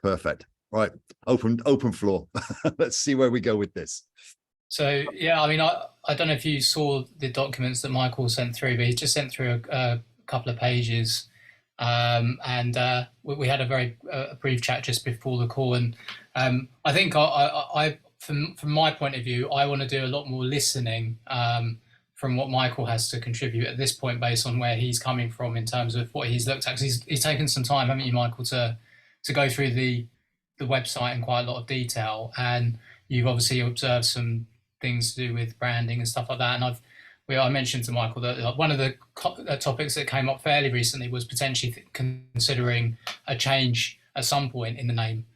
Perfect. Right. Open floor. Let's see where we go with this. So yeah, I mean, I don't know if you saw the documents that Michael sent through, but he just sent through a couple of pages, and we had a very brief chat just before the call. And I think from my point of view, I want to do a lot more listening from what Michael has to contribute at this point, based on where he's coming from in terms of what he's looked at. 'Cause he's taken some time, haven't you, Michael, to go through the website in quite a lot of detail, and you've obviously observed some things to do with branding and stuff like that. And I mentioned to Michael that one of the topics that came up fairly recently was potentially considering a change at some point in the name,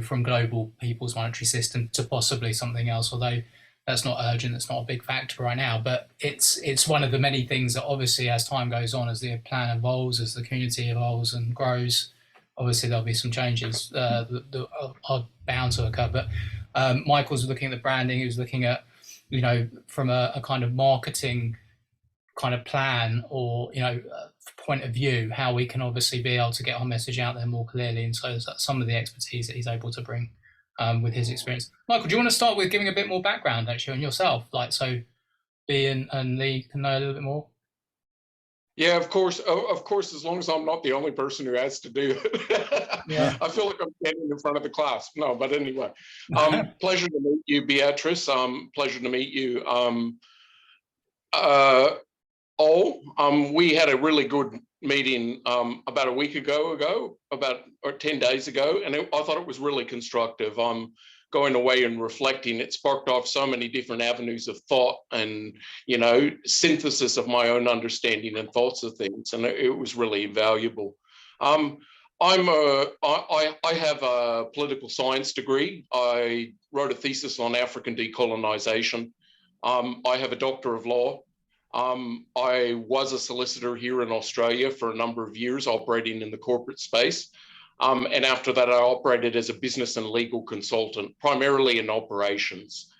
from Global People's Monetary System to possibly something else, although that's not urgent, that's not a big factor right now. But it's one of the many things that obviously, as time goes on, as the plan evolves, as the community evolves and grows, obviously there'll be some changes that are bound to occur. But Michael's looking at the branding, he was looking at, from a kind of marketing kind of plan or, point of view, how we can obviously be able to get our message out there more clearly. And so that's some of the expertise that he's able to bring with his experience. Michael, do you want to start with giving a bit more background actually on yourself? Like, so B and Lee can know a little bit more. Yeah, of course, as long as I'm not the only person who has to do it. Yeah. I feel like I'm standing in front of the class. No, but anyway, pleasure to meet you, Beatrice. Pleasure to meet you. We had a really good meeting about a week ago, or 10 days ago, and I thought it was really constructive. Going away and reflecting, it sparked off so many different avenues of thought and, synthesis of my own understanding and thoughts of things, and it was really invaluable. I have a political science degree. I wrote a thesis on African decolonization. I have a Doctor of Law. I was a solicitor here in Australia for a number of years, operating in the corporate space. And after that, I operated as a business and legal consultant, primarily in operations.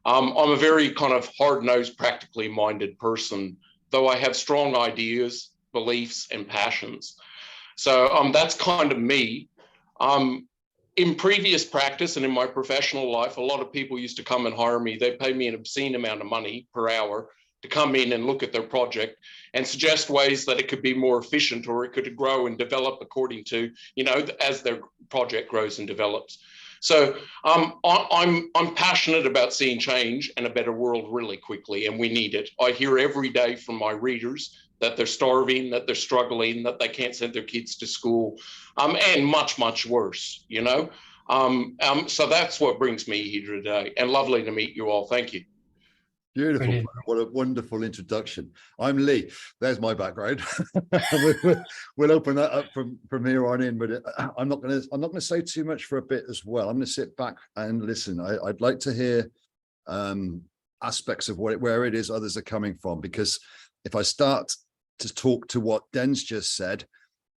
I'm a very kind of hard-nosed, practically minded person, though I have strong ideas, beliefs, and passions. So that's kind of me. In previous practice and in my professional life, a lot of people used to come and hire me. They pay me an obscene amount of money per hour to come in and look at their project and suggest ways that it could be more efficient or it could grow and develop according to, as their project grows and develops. So I'm passionate about seeing change and a better world really quickly, and we need it. I hear every day from my readers that they're starving, that they're struggling, that they can't send their kids to school, and much, much worse, So that's what brings me here today, and lovely to meet you all. Thank you. Beautiful. Brilliant. What a wonderful introduction. I'm Lee. There's my background. we'll open that up from here on in, but I'm not going to say too much for a bit as well. I'm going to sit back and listen. I'd like to hear aspects of where it is others are coming from, because if I start to talk to what Den's just said,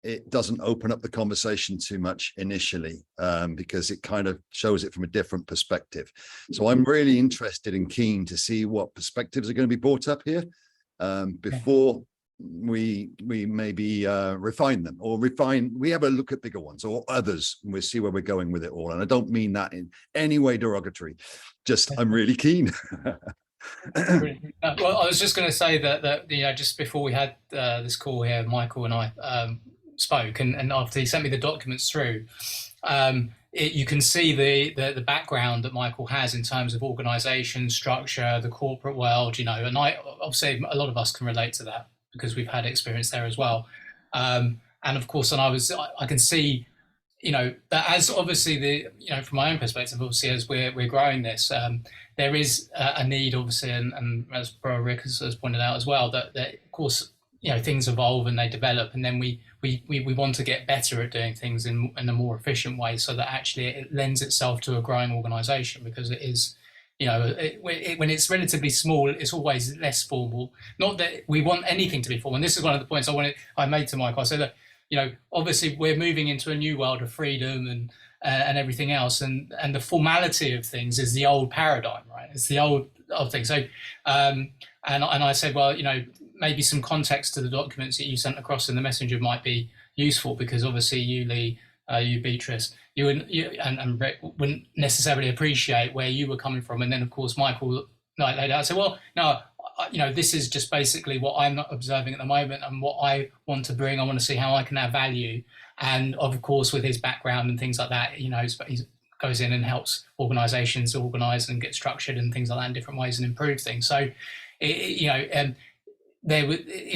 it doesn't open up the conversation too much initially, because it kind of shows it from a different perspective. So I'm really interested and keen to see what perspectives are going to be brought up here before we maybe refine them, or we have a look at bigger ones or others, and we'll see where we're going with it all. And I don't mean that in any way derogatory, just I'm really keen. Well, I was just going to say that just before we had this call here, Michael and I spoke, and after he sent me the documents through, you can see the background that Michael has in terms of organisation, structure, the corporate world, and I obviously a lot of us can relate to that because we've had experience there as well. And of course, and I can see, that as obviously from my own perspective, obviously as we're growing this, there is a need, obviously, and as Bro Rick has pointed out as well, that of course, things evolve and they develop, and then we want to get better at doing things in a more efficient way, so that actually it lends itself to a growing organisation, because it is, when it's relatively small, it's always less formal. Not that we want anything to be formal, and this is one of the points I made to Michael. I said that, obviously we're moving into a new world of freedom and everything else, and the formality of things is the old paradigm, right? It's the old thing. So, and I said, well, maybe some context to the documents that you sent across in the messenger might be useful, because obviously you, Lee, you, Beatrice, and Rick wouldn't necessarily appreciate where you were coming from. And then, of course, Michael, like later, I said, well, no, this is just basically what I'm not observing at the moment and what I want to bring. I want to see how I can add value. And of course, with his background and things like that, he goes in and helps organizations organize and get structured and things like that in different ways and improve things. So, it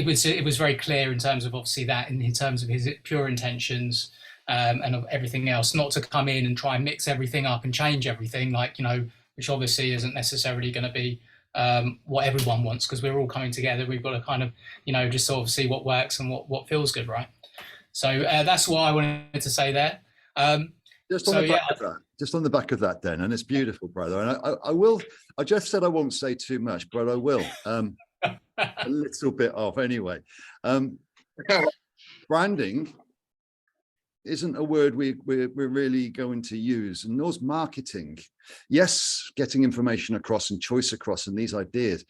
was very clear in terms of obviously that in terms of his pure intentions and of everything else, not to come in and try and mix everything up and change everything, which obviously isn't necessarily going to be what everyone wants, because we're all coming together. We've got to kind of, just sort of see what works and what feels good, right? So that's what I wanted to say there. Just on the back of that, then, and it's beautiful, brother. And I just said I won't say too much, but I will. A little bit of anyway. Branding isn't a word we're really going to use, and nor's marketing. Yes, getting information across and choice across and these ideas.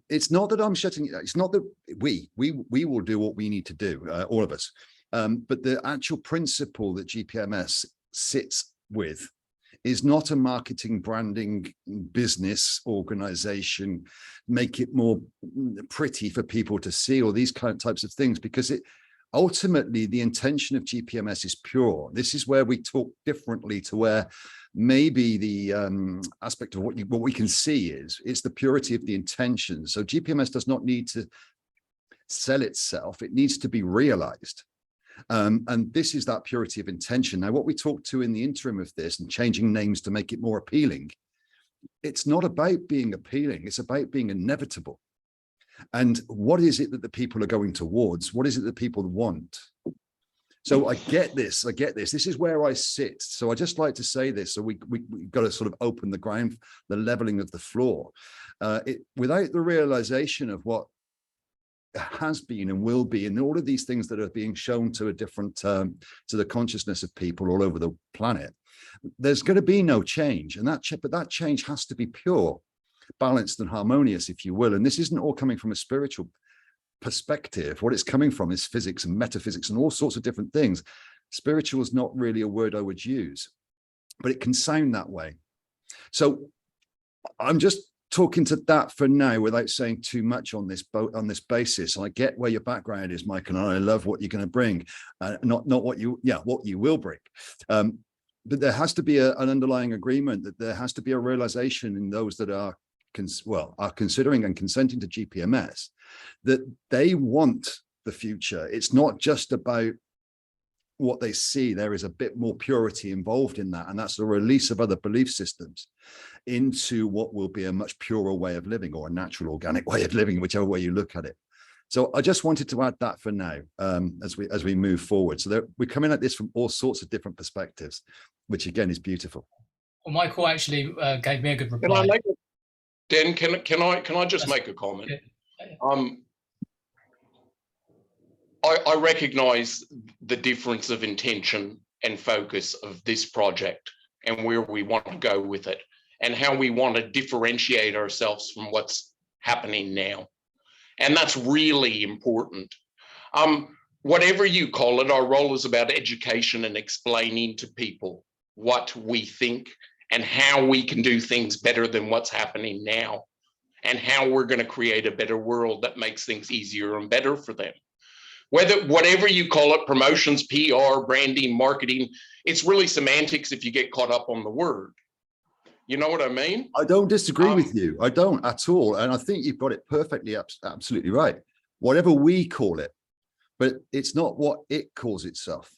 It's not that I'm shutting. It's not that we will do what we need to do, all of us. But the actual principle that GPMS sits with is not a marketing, branding, business organization, make it more pretty for people to see, or these types of things, because ultimately the intention of GPMS is pure. This is where we talk differently to where maybe the aspect of what we can see is the purity of the intention. So GPMS does not need to sell itself, it needs to be realized. And this is that purity of intention. Now, what we talked to in the interim of this and changing names to make it more appealing, it's not about being appealing, it's about being inevitable. And what is it that the people are going towards? What is it that people want? So I get this. This is where I sit. So I just like to say this. So we've got to sort of open the ground, the leveling of the floor. Without the realization of what has been and will be, and all of these things that are being shown to a different to the consciousness of people all over the planet, there's going to be no change. And but that change has to be pure, balanced and harmonious, if you will. And this isn't all coming from a spiritual perspective. What it's coming from is physics and metaphysics and all sorts of different things. Spiritual is not really a word I would use, but it can sound that way. So I'm just talking to that for now without saying too much on this basis. I get where your background is, Michael, and I love what you're going to bring, not what you will bring. But there has to be an underlying agreement, that there has to be a realization in those that are considering and consenting to GPMS, that they want the future. It's not just about what they see. There is a bit more purity involved in that, and that's the release of other belief systems into what will be a much purer way of living, or a natural organic way of living, whichever way you look at it. So I just wanted to add that for now, as we move forward. So we're coming at this from all sorts of different perspectives, which again is beautiful. Well, Michael actually gave me a good reply. Dan, can I just make a comment? I recognize the difference of intention and focus of this project and where we want to go with it, and how we want to differentiate ourselves from what's happening now. And that's really important. Whatever you call it, our role is about education and explaining to people what we think and how we can do things better than what's happening now, and how we're going to create a better world that makes things easier and better for them. Whatever you call it, promotions, PR, branding, marketing, it's really semantics if you get caught up on the word. You know what I mean? I don't disagree with you. I don't at all. And I think you've got it perfectly, absolutely right. Whatever we call it, but it's not what it calls itself.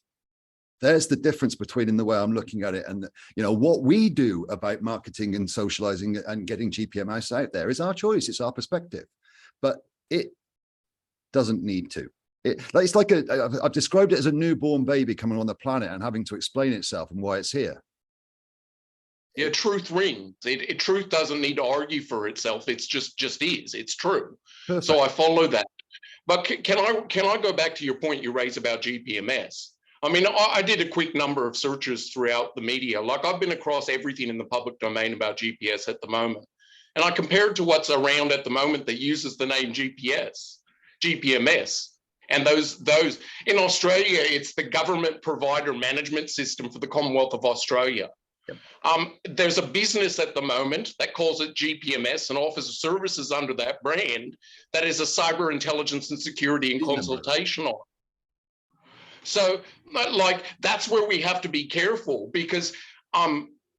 There's the difference between in the way I'm looking at it, and what we do about marketing and socializing and getting GPMS out there is our choice. It's our perspective, but it doesn't need to. It's like I've described it as a newborn baby coming on the planet and having to explain itself and why it's here. Yeah, truth rings. Truth doesn't need to argue for itself. It's just is. It's true. Perfect. So I follow that. But can I go back to your point you raised about GPMS? I mean, I did a quick number of searches throughout the media. Like, I've been across everything in the public domain about GPS at the moment. And I compared to what's around at the moment that uses the name GPMS. And those in Australia, it's the government provider management system for the Commonwealth of Australia. There's a business at the moment that calls it GPMS and offers services under that brand that is a cyber intelligence and security and consultation on. So, like, that's where we have to be careful, because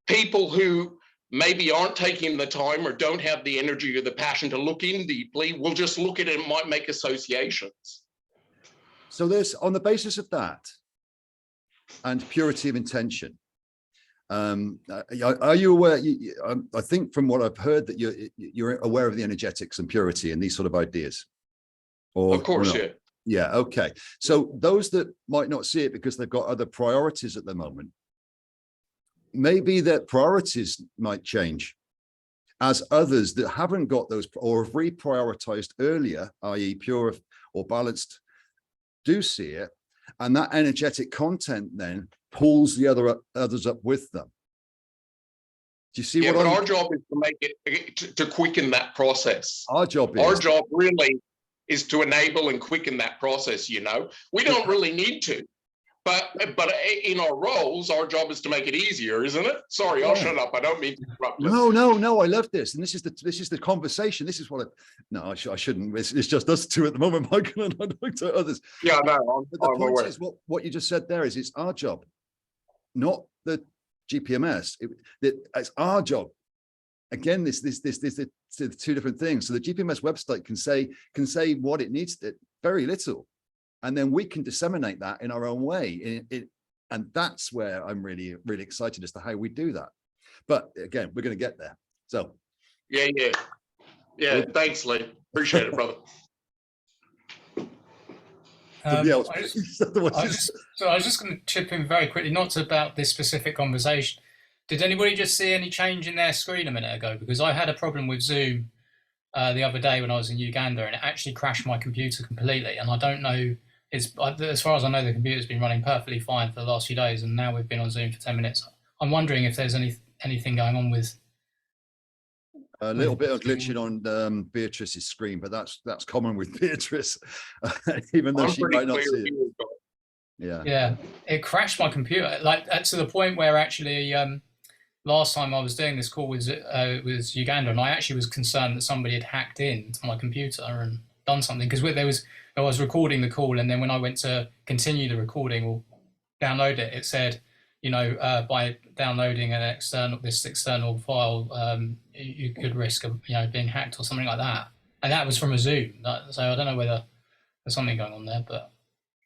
people who maybe aren't taking the time or don't have the energy or the passion to look in deeply will just look at it and might make associations. So there's, on the basis of that and purity of intention, are you aware? I think from what I've heard that you're aware of the energetics and purity and these sort of ideas. Or, of course, yeah. Yeah, okay. So those that might not see it because they've got other priorities at the moment, maybe their priorities might change as others that haven't got those or have reprioritized earlier, i.e. pure or balanced, do see it. And that energetic content then pulls the others up with them. Do you see what our job is to make it, to quicken that process. Our job really is to enable and quicken that process, you know. We don't really need to, but in our roles, our job is to make it easier, isn't it? Sorry, I'll shut up. I don't mean to interrupt you. No, I love this. And this is the conversation. This is what I shouldn't. It's just us two at the moment, Michael, and I looked at others. Yeah, no, the point is what you just said there is it's our job, not the GPMS. It's our job. Again, this two different things. So the GPMS website can say what it needs, very little, and then we can disseminate that in our own way. And that's where I'm really excited as to how we do that. But again, we're going to get there. So yeah. Thanks, Lee. Appreciate it, brother. I was just going to chip in very quickly, not about this specific conversation. Did anybody just see any change in their screen a minute ago? Because I had a problem with Zoom the other day when I was in Uganda, and it actually crashed my computer completely. And I don't know, as far as I know, the computer's been running perfectly fine for the last few days, and now we've been on Zoom for 10 minutes. I'm wondering if there's anything going on with... A little bit of glitching on Beatrice's screen, but that's common with Beatrice, even though she might not see it. Yeah, it crashed my computer, like to the point where actually last time I was doing this call was Uganda, and I actually was concerned that somebody had hacked into my computer and done something, because I was recording the call, and then when I went to continue the recording or download it, it said, you know, by downloading this external file, you could risk of, you know, being hacked or something like that. And that was from a Zoom. So I don't know whether there's something going on there, but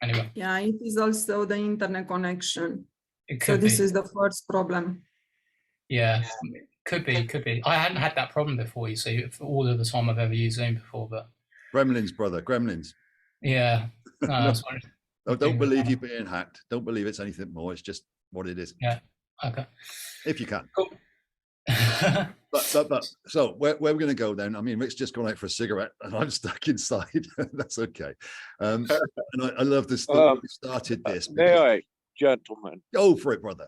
anyway. Yeah, it is also the internet connection. So this is the first problem. Yeah, could be. I hadn't had that problem before, you see, for all of the time I've ever used Zoom before, but. Gremlins, brother, gremlins. Yeah. No, don't believe you're being hacked. Don't believe it's anything more. It's just what it is. Yeah. Okay. If you can. Cool. but so where we're going to go then? I mean, Rick's just gone out for a cigarette and I'm stuck inside. That's okay. And I love this. We started this. May I, gentlemen? Go for it, brother.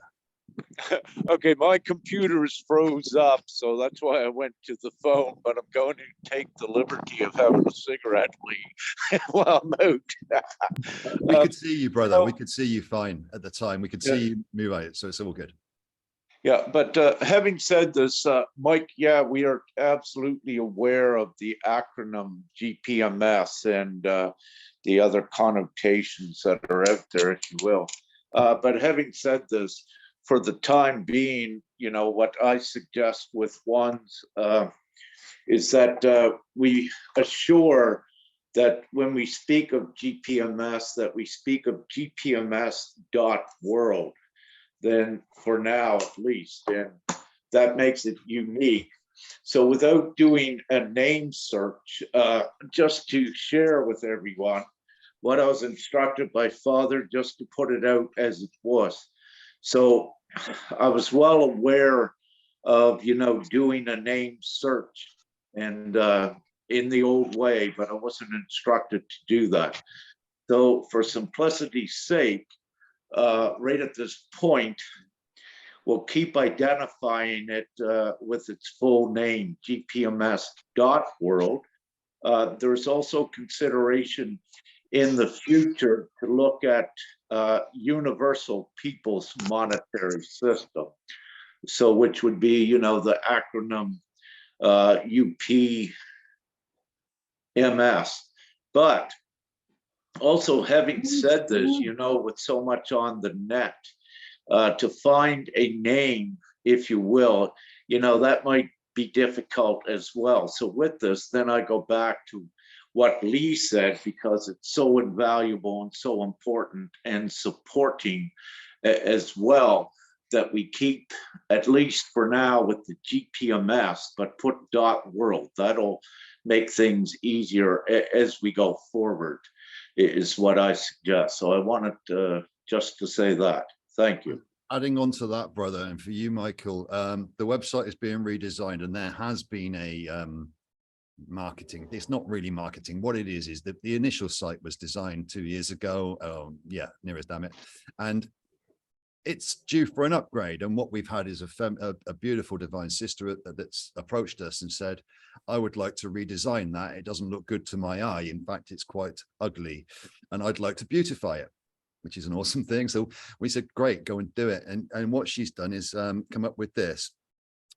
Okay, my computer is froze up, so that's why I went to the phone, but I'm going to take the liberty of having a cigarette, Lee, while I'm out. We could see you, brother. We could see you fine at the time. We could see you move out, so it's all good. Yeah, but having said this, Mike, yeah, we are absolutely aware of the acronym GPMS and the other connotations that are out there, if you will. But having said this, for the time being, you know, what I suggest with ones is that we assure that when we speak of GPMS, that we speak of GPMS.world, then for now at least, and that makes it unique. So without doing a name search, just to share with everyone what I was instructed by Father, just to put it out as it was. So I was well aware of, you know, doing a name search and in the old way, but I wasn't instructed to do that. So for simplicity's sake, right at this point, we'll keep identifying it with its full name, GPMS.world. There's also consideration in the future to look at universal people's monetary system. So which would be, you know, the acronym UPMS. But also, having said this, you know, with so much on the net, to find a name, if you will, you know, that might be difficult as well. So with this, then I go back to what Lee said, because it's so invaluable and so important and supporting as well, that we keep, at least for now, with the GPMS, but put .world. That'll make things easier as we go forward, is what I suggest. So I wanted just to say that. Thank you. Adding on to that, brother, and for you, Michael, the website is being redesigned, and there has been a marketing. It's not really marketing. What it is that the initial site was designed 2 years ago. Oh, yeah, nearest damn it. And it's due for an upgrade. And what we've had is a beautiful divine sister that's approached us and said, I would like to redesign that. It doesn't look good to my eye. In fact, it's quite ugly, and I'd like to beautify it, which is an awesome thing. So we said, great, go and do it. And what she's done is come up with this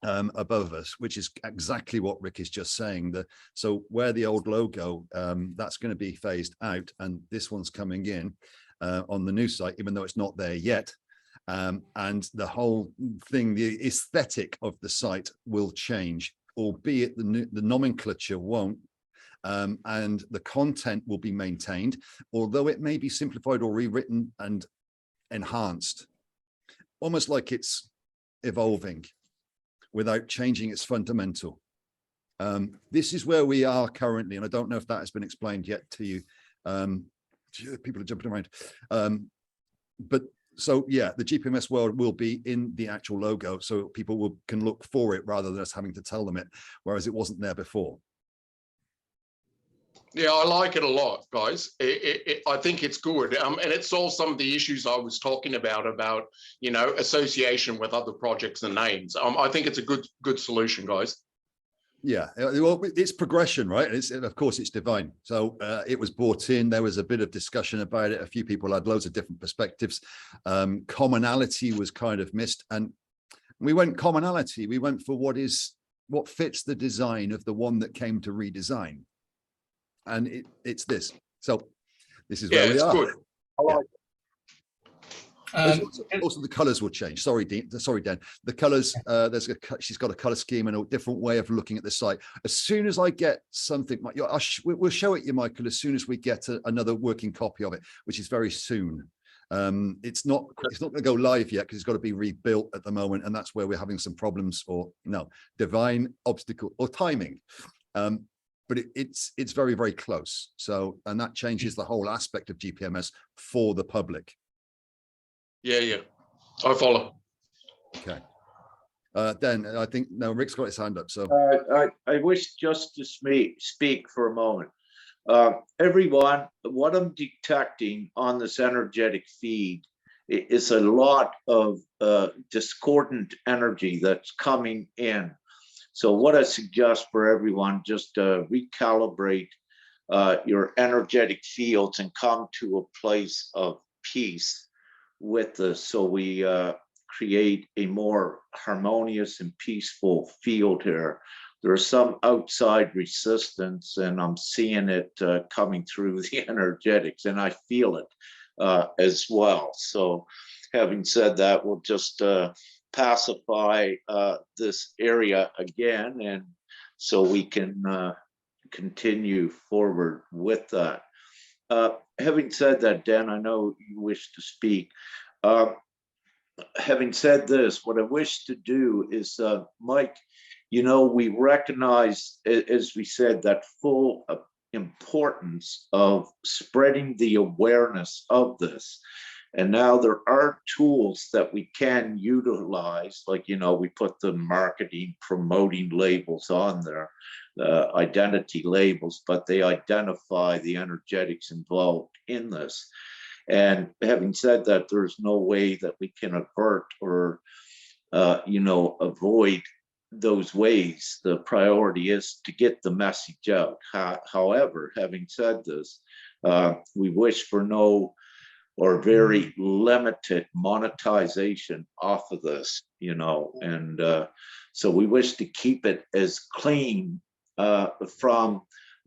above us, which is exactly what Rick is just saying. So where the old logo, that's going to be phased out, and this one's coming in on the new site, even though it's not there yet. And the whole thing, the aesthetic of the site will change, albeit the nomenclature won't. And the content will be maintained, although it may be simplified or rewritten and enhanced, almost like it's evolving without changing its fundamental. This is where we are currently, and I don't know if that has been explained yet to you. People are jumping around. But so, yeah, the GPMS world will be in the actual logo, so people can look for it rather than us having to tell them it, whereas it wasn't there before. Yeah, I like it a lot, guys. I think it's good, and it solves some of the issues I was talking about, you know, association with other projects and names. I think it's a good solution, guys. Yeah, well, it's progression, right? Of course, it's divine. So it was brought in. There was a bit of discussion about it. A few people had loads of different perspectives. Commonality was kind of missed, and we went commonality. We went for what fits the design of the one that came to redesign. And it's this. So this is where we are. Good. I like it. Also, the colors will change. Sorry, Dan. The colors. She's got a color scheme and a different way of looking at the site. As soon as I get something, we'll show it you, Michael. As soon as we get another working copy of it, which is very soon. It's not going to go live yet because it's got to be rebuilt at the moment, and that's where we're having some problems, or divine obstacle or timing. But it's very, very close. So, and that changes the whole aspect of GPMS for the public. Yeah, I follow. Okay. Dan, I think Rick's got his hand up. So I wish just to speak for a moment. Everyone, what I'm detecting on this energetic feed is a lot of discordant energy that's coming in. So what I suggest for everyone, just recalibrate your energetic fields and come to a place of peace with this, so we create a more harmonious and peaceful field here. There's some outside resistance, and I'm seeing it coming through the energetics, and I feel it as well. So having said that, we'll just pacify this area again, and so we can continue forward with that. Having said that, Dan, I know you wish to speak. Having said this, what I wish to do is, Mike, you know, we recognize, as we said, that full importance of spreading the awareness of this. And now there are tools that we can utilize, like, you know, we put the marketing, promoting labels on there, identity labels, but they identify the energetics involved in this. And having said that, there's no way that we can avert or, you know, avoid those ways. The priority is to get the message out. However, having said this, We wish for no or very limited monetization off of this, and so we wish to keep it as clean from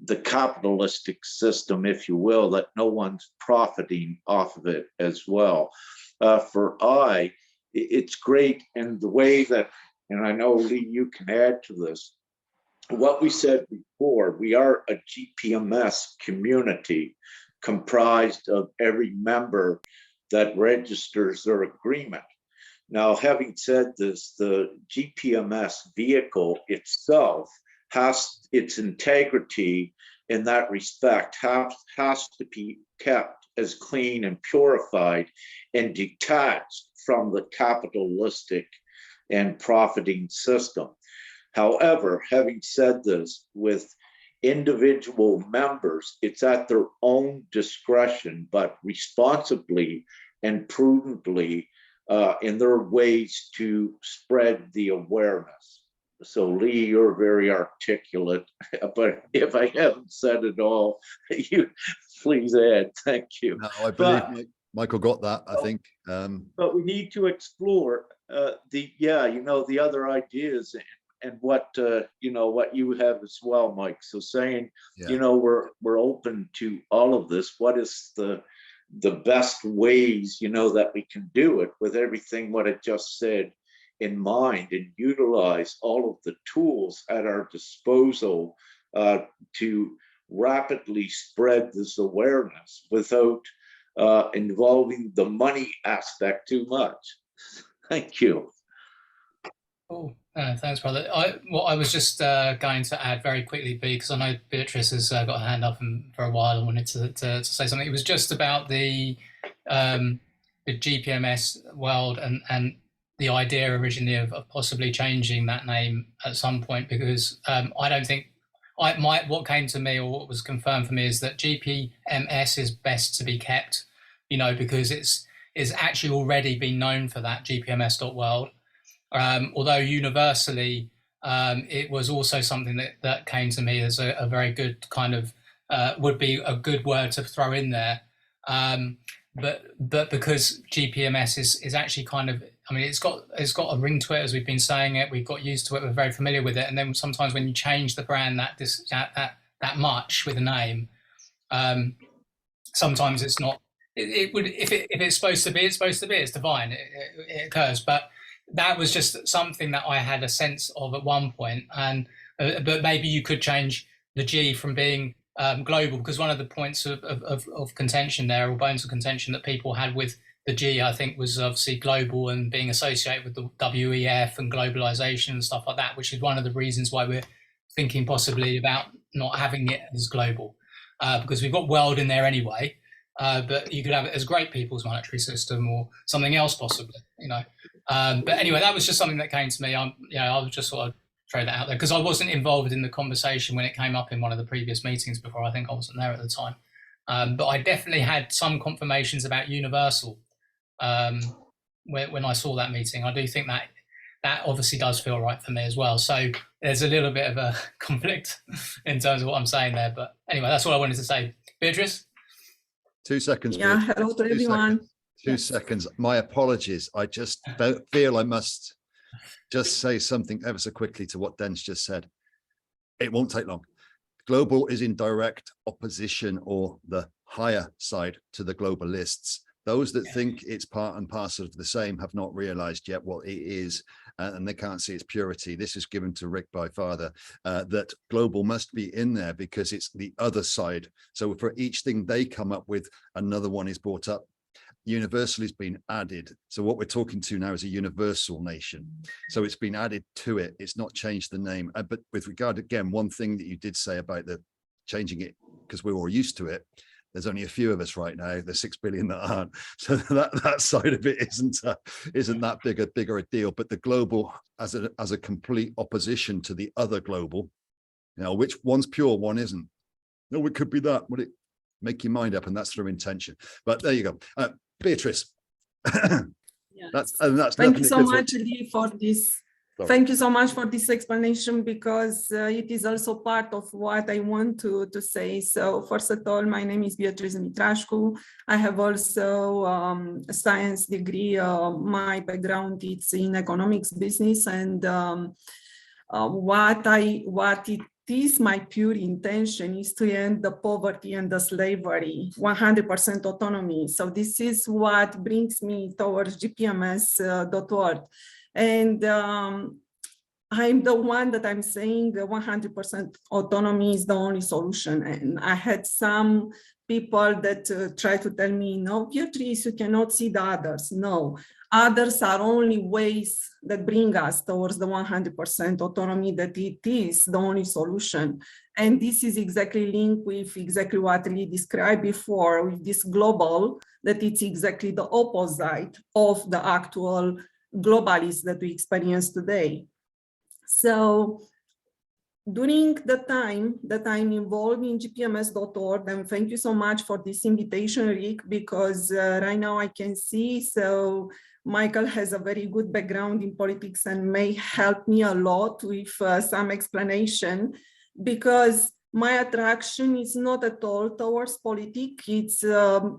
the capitalistic system, if you will, that no one's profiting off of it as well. It's great in the way that, and I know, Lee, you can add to this, what we said before, we are a GPMS community comprised of every member that registers their agreement. Now, having said this, the GPMS vehicle itself has its integrity in that respect, has to be kept as clean and purified and detached from the capitalistic and profiting system. However, having said this, with individual members, it's at their own discretion, but responsibly and prudently in their ways to spread the awareness. So Lee, you're very articulate, but if I haven't said it all, you please add. Thank you. No, I believe Michael got that, I think. But we need to explore the other ideas and what what you have as well, Mike. So saying, we're open to all of this. What is the best ways that we can do it with everything what I just said in mind, and utilize all of the tools at our disposal to rapidly spread this awareness without involving the money aspect too much. Thank you. Oh, thanks, brother. I was just going to add very quickly, because I know Beatrice has got a hand up for a while and wanted to say something. It was just about the GPMS world and the idea originally of possibly changing that name at some point, because I don't think what came to me, or what was confirmed for me, is that GPMS is best to be kept, because it's actually already been known for that, GPMS.world. Although universally, it was also something that came to me as a very good kind of, would be a good word to throw in there. But because GPMS is actually kind of, it's got a ring to it, as we've been saying it, we've got used to it, we're very familiar with it. And then sometimes when you change the brand that much with a name, sometimes it's not, if it's supposed to be, it's supposed to be, it's divine, it occurs. But that was just something that I had a sense of at one point. And but maybe you could change the G from being global, because one of the points of contention there, or bones of contention that people had with the G, I think, was obviously global and being associated with the WEF and globalization and stuff like that, which is one of the reasons why we're thinking possibly about not having it as global, because we've got world in there anyway, but you could have it as Great People's Monetary System or something else possibly, but anyway, that was just something that came to me. I was just sort of throw that out there, because I wasn't involved in the conversation when it came up in one of the previous meetings before. I think I wasn't there at the time, but I definitely had some confirmations about universal when I saw that meeting. I do think that obviously does feel right for me as well. So there's a little bit of a conflict in terms of what I'm saying there. But anyway, that's all I wanted to say. Beatrice? 2 seconds. Yeah, Beatrice. hello to everyone. Two seconds. My apologies. I just feel I must just say something ever so quickly to what Den's just said. It won't take long. Global is in direct opposition, or the higher side, to the globalists. Those that think it's part and parcel of the same have not realized yet what it is, and they can't see its purity. This is given to Rick by Father, that global must be in there because it's the other side. So for each thing they come up with, another one is brought up. Universal has been added. So what we're talking to now is a universal nation. So it's been added to it. It's not changed the name. But with regard, again, one thing that you did say about the changing it, because we're all used to it, there's only a few of us right now. There's 6 billion that aren't. So that side of it isn't that bigger a deal. But the global as a complete opposition to the other global, which one's pure, one isn't. No, it could be that. Would it? Make your mind up, and that's through intention. But there you go. Beatrice. Yes. Thank you so much, Lee, for this Thank you so much for this explanation, because it is also part of what I want to say. So first of all, my name is Beatrice Mitrașcu. I have also a science degree. My background is in economics business, and what it is my pure intention is to end the poverty and the slavery, 100% autonomy. So this is what brings me towards GPMS.org. And I'm the one that I'm saying 100% autonomy is the only solution. And I had some people that try to tell me, no, Beatrice, you cannot see the others. No, others are only ways that bring us towards the 100% autonomy, that it is the only solution. And this is exactly linked with exactly what Lee described before, with this global, that it's exactly the opposite of the actual globalists that we experience today. So during the time that I'm involved in GPMS.org, and thank you so much for this invitation, Rick, because right now I can see, so Michael has a very good background in politics and may help me a lot with some explanation, because my attraction is not at all towards politics. It's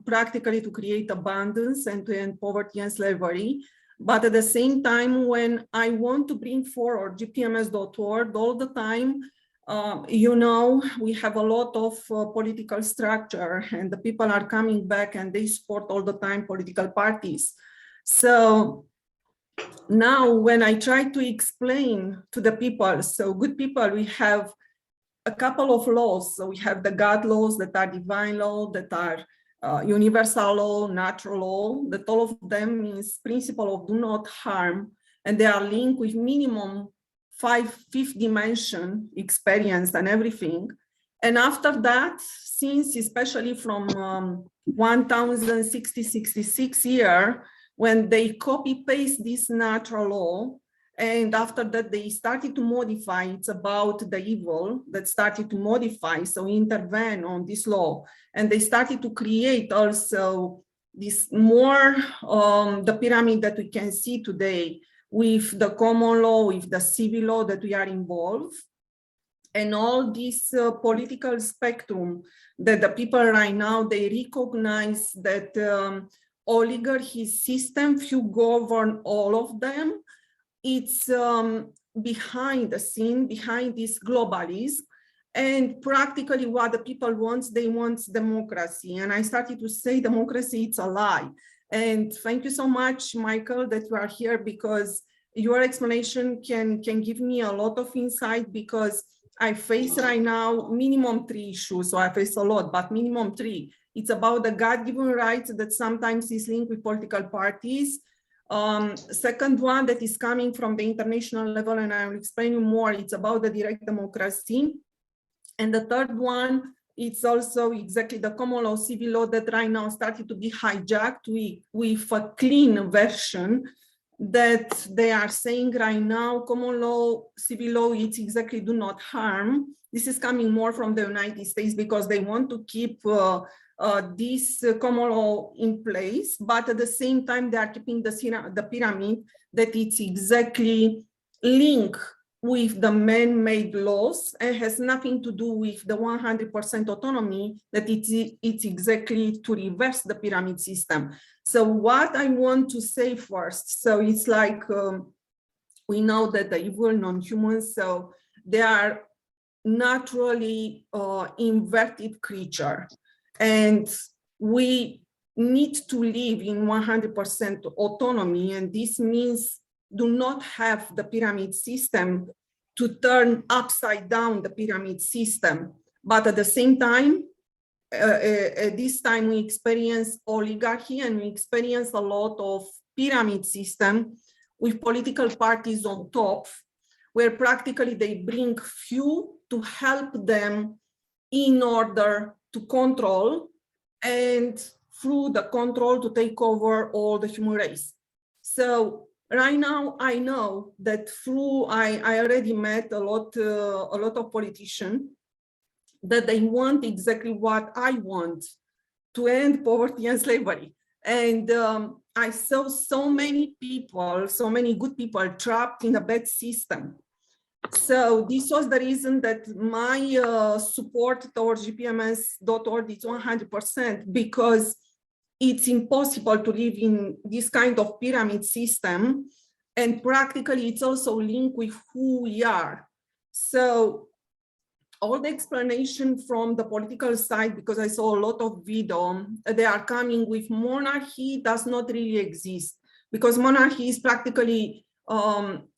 practically to create abundance and to end poverty and slavery. But at the same time, when I want to bring forward GPMS.org all the time, you know, we have a lot of political structure, and the people are coming back and they support all the time political parties. So now when I try to explain to the people, so good people, we have a couple of laws. So we have the God laws that are divine law, that are universal law, natural law, that all of them is principle of do not harm, and they are linked with minimum fifth dimension experience and everything. And after that, since especially from 1066 year, when they copy paste this natural law, and after that they started to modify, it's about the evil that started to modify, so intervene on this law. And they started to create also this more, the pyramid that we can see today with the common law, with the civil law that we are involved. And all this political spectrum that the people right now, they recognize that oligarchy system, if you govern all of them, it's behind the scene, behind this globalism. And practically what the people want, they want democracy. And I started to say democracy, it's a lie. And thank you so much, Michael, that you are here, because your explanation can give me a lot of insight, because I face right now minimum 3 issues. So I face a lot, but minimum 3. It's about the God-given rights that sometimes is linked with political parties. Second one that is coming from the international level, and I will explain you more, it's about the direct democracy. And the third one, it's also exactly the common law, civil law that right now started to be hijacked with a clean version that they are saying right now, common law, civil law, it's exactly do not harm. This is coming more from the United States because they want to keep this common law in place, but at the same time, they are keeping the pyramid that it's exactly linked with the man-made laws and has nothing to do with the 100% autonomy, that it's exactly to reverse the pyramid system. So what I want to say first, so it's like we know that the evil non-humans, so they are naturally inverted creature. And we need to live in 100% autonomy, and this means do not have the pyramid system to turn upside down the pyramid system. But at the same time, at this time we experience oligarchy, and we experience a lot of pyramid system with political parties on top, where practically they bring few to help them in order to control, and through the control to take over all the human race. So right now, I know that through, I already met a lot of politicians that they want exactly what I want, to end poverty and slavery. And I saw so many people, so many good people trapped in a bad system. So this was the reason that my support towards GPMS.org is 100%, because it's impossible to live in this kind of pyramid system. And practically it's also linked with who we are. So all the explanation from the political side, because I saw a lot of video, they are coming with monarchy does not really exist, because monarchy is practically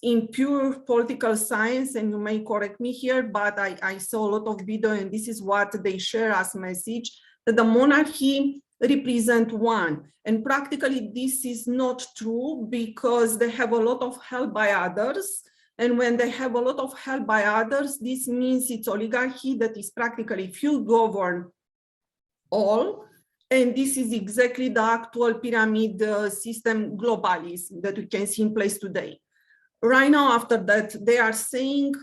in pure political science, and you may correct me here, but I saw a lot of video, and this is what they share as message, that the monarchy represent one. And practically this is not true, because they have a lot of help by others. And when they have a lot of help by others, this means it's oligarchy that is practically few govern all. And this is exactly the actual pyramid system globalism that we can see in place today. Right now, after that, they are saying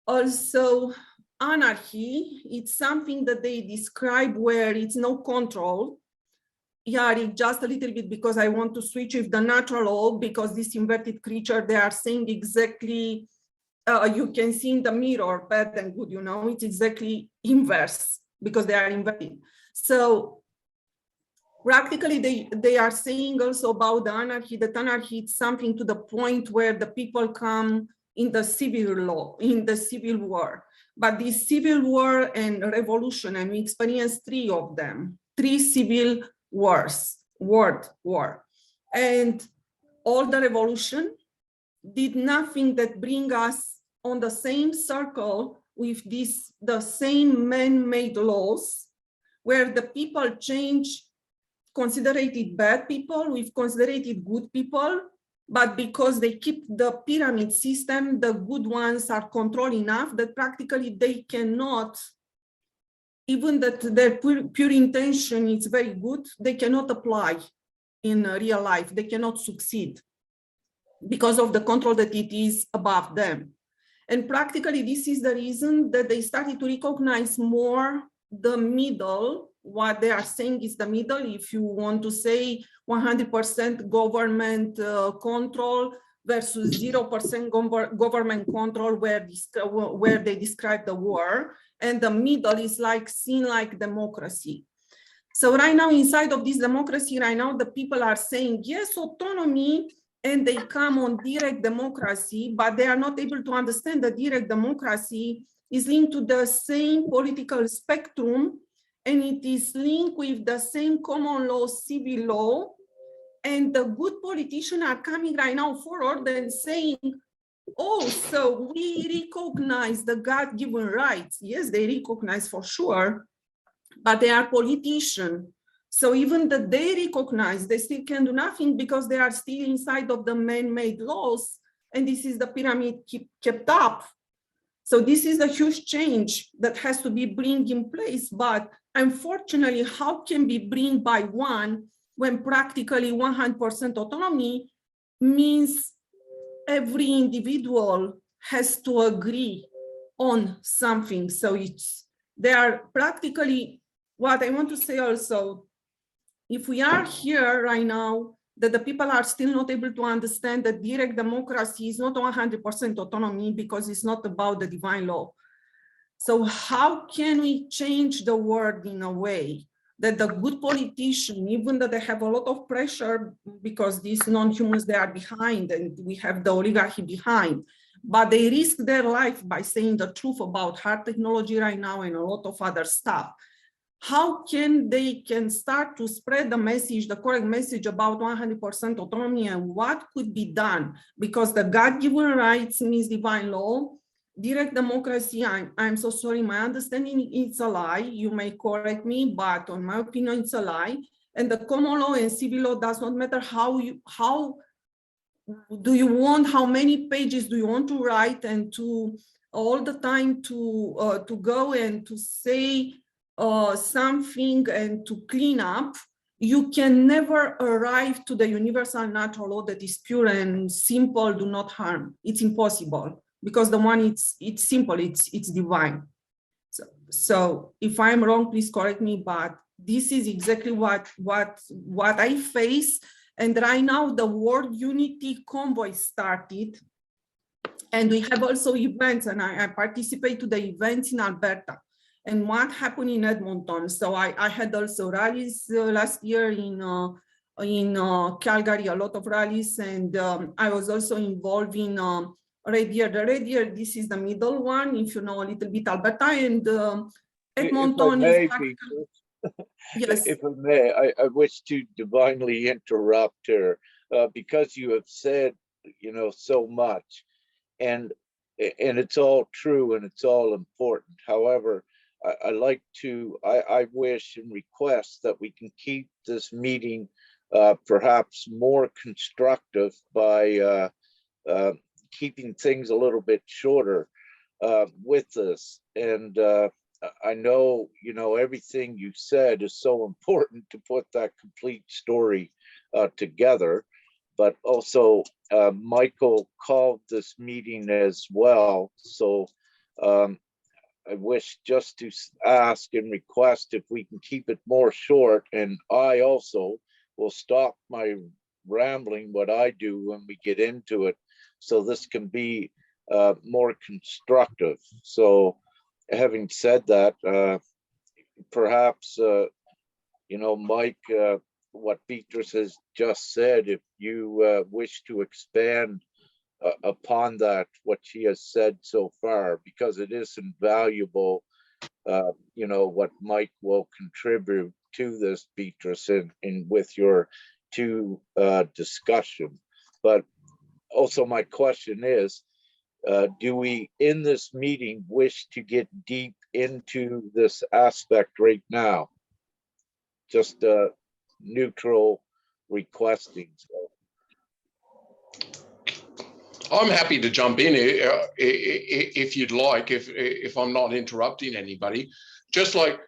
also anarchy. It's something that they describe where it's no control. Yeah, just a little bit, because I want to switch with the natural law, because this inverted creature, they are saying exactly, you can see in the mirror, bad and good, you know, it's exactly inverse, because they are inverted. So practically they are saying also about the anarchy, that anarchy is something to the point where the people come in the civil law, in the civil war. But this civil war and revolution, and we experienced three of them, three civil wars, world war. And all the revolution did nothing that bring us on the same circle with this, the same man-made laws, where the people change, considered bad people, we've considered good people, but because they keep the pyramid system, the good ones are controlled enough that practically they cannot, even that their pure intention is very good, they cannot apply in real life, they cannot succeed because of the control that it is above them. And practically this is the reason that they started to recognize more the middle. What they are saying is the middle. If you want to say 100% government control versus 0% government control, where they describe the war, and the middle is like seen like democracy. So right now, inside of this democracy, right now the people are saying yes, autonomy, and they come on direct democracy, but they are not able to understand that direct democracy is linked to the same political spectrum, and it is linked with the same common law, civil law. And the good politicians are coming right now forward and saying, oh, so we recognize the God-given rights. Yes, they recognize for sure, but they are politicians. So even that they recognize, they still can do nothing because they are still inside of the man-made laws, and this is the pyramid kept up. So this is a huge change that has to be bring in place, but unfortunately, how can be bring by one when practically 100% autonomy means every individual has to agree on something. So they are practically, what I want to say also, if we are here right now, that the people are still not able to understand that direct democracy is not 100% autonomy, because it's not about the divine law. So how can we change the world in a way that the good politician, even though they have a lot of pressure because these non-humans, they are behind, and we have the oligarchy behind, but they risk their life by saying the truth about hard technology right now and a lot of other stuff. How can they start to spread the message, the correct message about 100% autonomy, and what could be done? Because the God-given rights means divine law. Direct democracy, I'm so sorry, my understanding it's a lie. You may correct me, but in my opinion, it's a lie. And the common law and civil law does not matter how do you want, how many pages do you want to write, and to all the time to go and to say something and to clean up. You can never arrive to the universal natural law that is pure and simple, do not harm. It's impossible, because the one it's simple, it's divine. So if I'm wrong, please correct me, but this is exactly what I face. And right now the World Unity Convoy started. And we have also events, and I participate to the events in Alberta. And what happened in Edmonton? So I had also rallies last year in Calgary, a lot of rallies, and I was also involved in Red Deer. The Red Deer, this is the middle one, if you know a little bit Alberta, and Edmonton is. Yes. If I may, I wish to divinely interrupt her because you have said, so much, and it's all true and it's all important. However, I wish and request that we can keep this meeting perhaps more constructive by keeping things a little bit shorter with this. And I know, everything you said is so important to put that complete story together, but also Michael called this meeting as well. So I wish just to ask and request if we can keep it more short, and I also will stop my rambling what I do when we get into it, so this can be more constructive. So having said that, perhaps, Mike, what Beatrice has just said, if you wish to expand upon that, what she has said so far, because it is invaluable, what Mike will contribute to this, Beatrice, in with your two discussion. But also my question is, do we in this meeting wish to get deep into this aspect right now? Just neutral requesting. So. I'm happy to jump in if you'd like, if I'm not interrupting anybody. Just like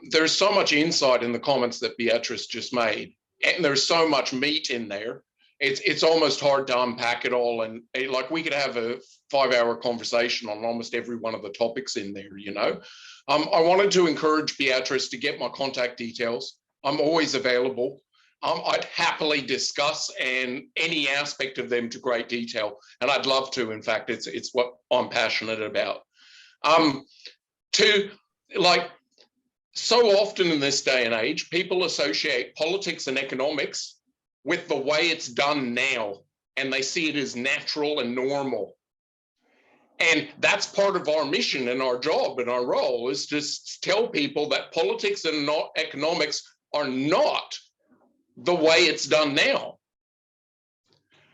there's so much insight in the comments that Beatrice just made, and there's so much meat in there. It's almost hard to unpack it all, and like we could have a 5-hour conversation on almost every one of the topics in there. I wanted to encourage Beatrice to get my contact details. I'm always available. I'd happily discuss any aspect of them to great detail, and I'd love to. In fact, it's what I'm passionate about. So often in this day and age, people associate politics and economics with the way it's done now, and they see it as natural and normal. And that's part of our mission and our job and our role, is to tell people that politics and economics are not the way it's done now.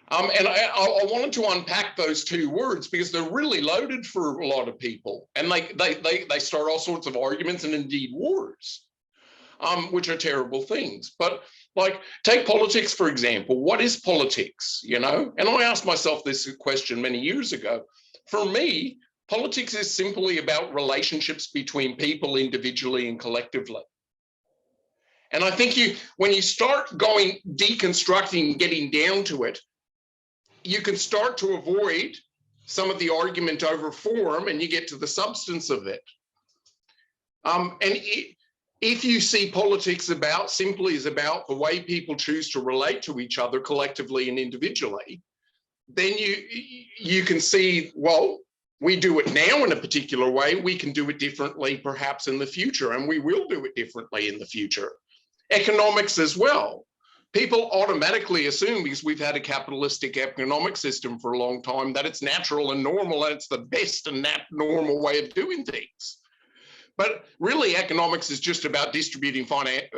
And I wanted to unpack those two words because they're really loaded for a lot of people, and they start all sorts of arguments and indeed wars, which are terrible things. But like, take politics, for example. What is politics, And I asked myself this question many years ago. For me, politics is simply about relationships between people individually and collectively. And I think when you start going deconstructing, getting down to it, you can start to avoid some of the argument over form, and you get to the substance of it. If you see politics simply as about the way people choose to relate to each other collectively and individually, then you can see, well, we do it now in a particular way. We can do it differently perhaps in the future, and we will do it differently in the future. Economics as well. People automatically assume, because we've had a capitalistic economic system for a long time, that it's natural and normal, and it's the best and normal way of doing things. But really, economics is just about distributing finite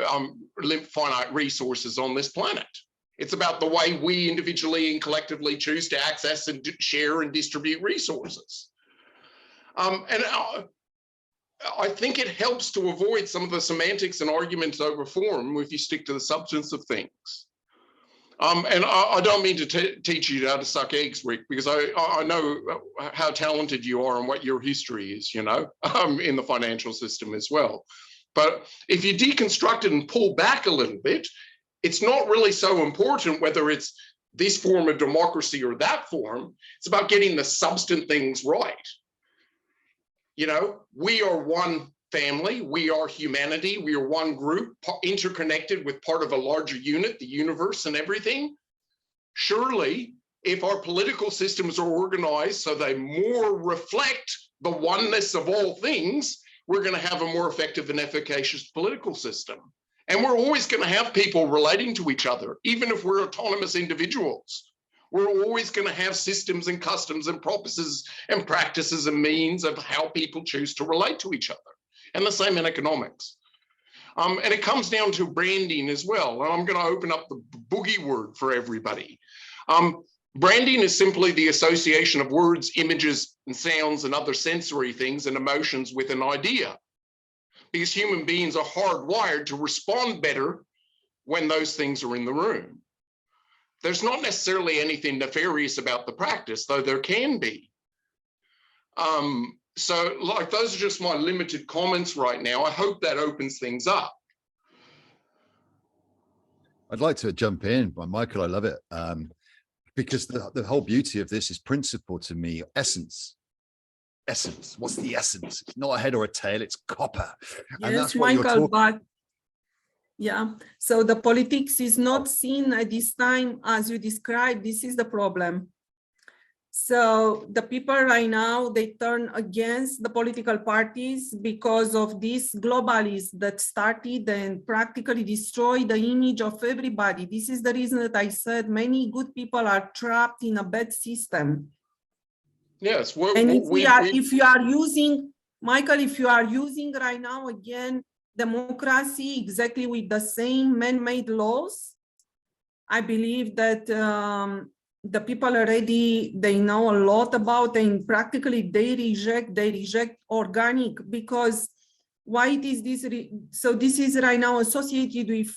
resources on this planet. It's about the way we individually and collectively choose to access and share and distribute resources. I think it helps to avoid some of the semantics and arguments over form if you stick to the substance of things. And I don't mean to teach you how to suck eggs, Rick, because I know how talented you are and what your history is, in the financial system as well. But if you deconstruct it and pull back a little bit, it's not really so important whether it's this form of democracy or that form. It's about getting the substantive things right. We are one family. We are humanity. We are one group, interconnected with part of a larger unit, the universe and everything. Surely, if our political systems are organized so they more reflect the oneness of all things, we're going to have a more effective and efficacious political system. And we're always going to have people relating to each other, even if we're autonomous individuals. We're always going to have systems and customs and purposes and practices and means of how people choose to relate to each other. And the same in economics. And it comes down to branding as well. And I'm going to open up the boogie word for everybody. Branding is simply the association of words, images, and sounds and other sensory things and emotions with an idea. Because human beings are hardwired to respond better when those things are in the room. There's not necessarily anything nefarious about the practice, though there can be. So like, those are just my limited comments right now. I hope that opens things up. I'd like to jump in, but Michael, I love it. Because the whole beauty of this is principle to me, essence. Essence. What's the essence? It's not a head or a tail, it's copper. And Yes, that's what you're Michael, talking. but yeah, so the politics is not seen at this time as you described. This is the problem. So the people right now, they turn against the political parties because of these globalists that started and practically destroyed the image of everybody. This is the reason that I said many good people are trapped in a bad system. Yes. And if you are using, Michael, if you are using right now, again, democracy exactly with the same man-made laws, I believe that the people already, they know a lot about, and practically they reject organic, because why it is this? So this is right now associated with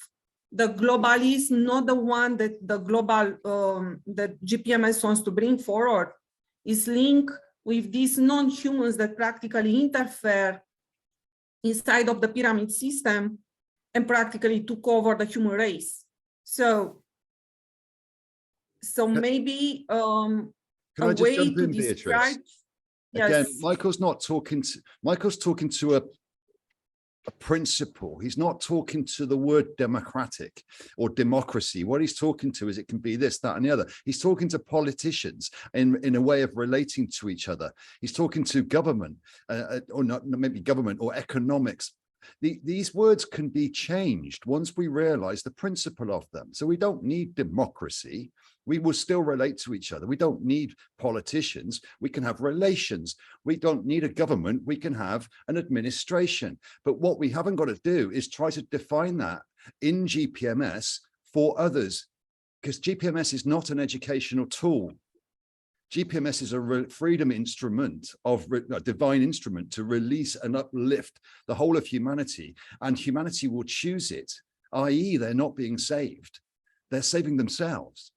the globalists, not the one that the global, that GPMS wants to bring forward, is linked with these non-humans that practically interfere inside of the pyramid system and practically took over the human race. So maybe Can a I just way jump to in, describe. Beatrice? Yes. Again, Michael's talking to a principle. He's not talking to the word democratic or democracy. What he's talking to is it can be this, that, and the other. He's talking to politicians in a way of relating to each other. He's talking to government, or not maybe government or economics. These words can be changed once we realize the principle of them. So we don't need democracy. We will still relate to each other. We don't need politicians. We can have relations. We don't need a government. We can have an administration. But what we haven't got to do is try to define that in GPMS for others, because GPMS is not an educational tool. GPMS is a freedom instrument, a divine instrument to release and uplift the whole of humanity, and humanity will choose it, i.e. they're not being saved. They're saving themselves.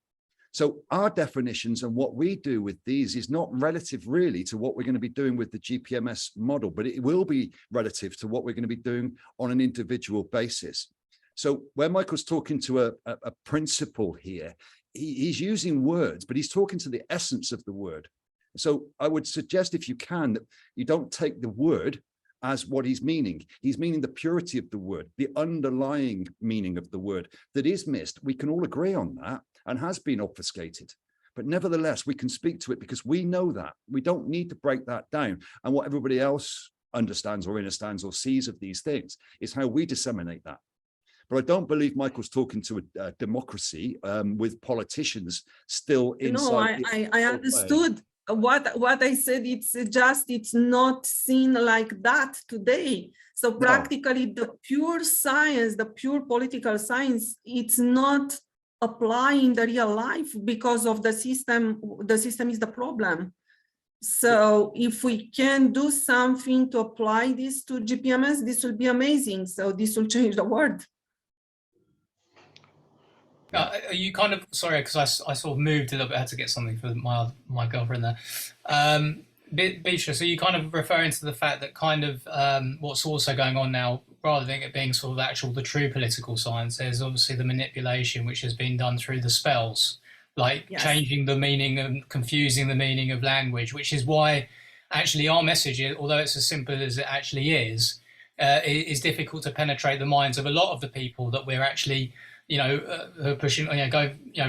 So our definitions and what we do with these is not relative really to what we're going to be doing with the GPMS model, but it will be relative to what we're going to be doing on an individual basis. So where Michael's talking to a principle here, he's using words, but he's talking to the essence of the word. So I would suggest, if you can, that you don't take the word as what he's meaning. He's meaning the purity of the word, the underlying meaning of the word that is missed. We can all agree on that and has been obfuscated. But nevertheless, we can speak to it because we know that. We don't need to break that down. And what everybody else understands or understands or sees of these things is how we disseminate that. But I don't believe Michael's talking to a democracy with politicians still inside. No, I understood what I said. It's not seen like that today. So practically the pure science, the pure political science, it's not applying the real life because of the system. The system is the problem. So if we can do something to apply this to GPMS, this will be amazing. So this will change the world. Are you kind of, sorry, because I sort of moved a little bit, I had to get something for my girlfriend there. Beatrice, are you kind of referring to the fact that kind of what's also going on now, rather than it being sort of the true political science, there's obviously the manipulation which has been done through the spells, like changing the meaning and confusing the meaning of language, which is why actually our message, although it's as simple as it actually is, is difficult to penetrate the minds of a lot of the people that we're actually, who are pushing,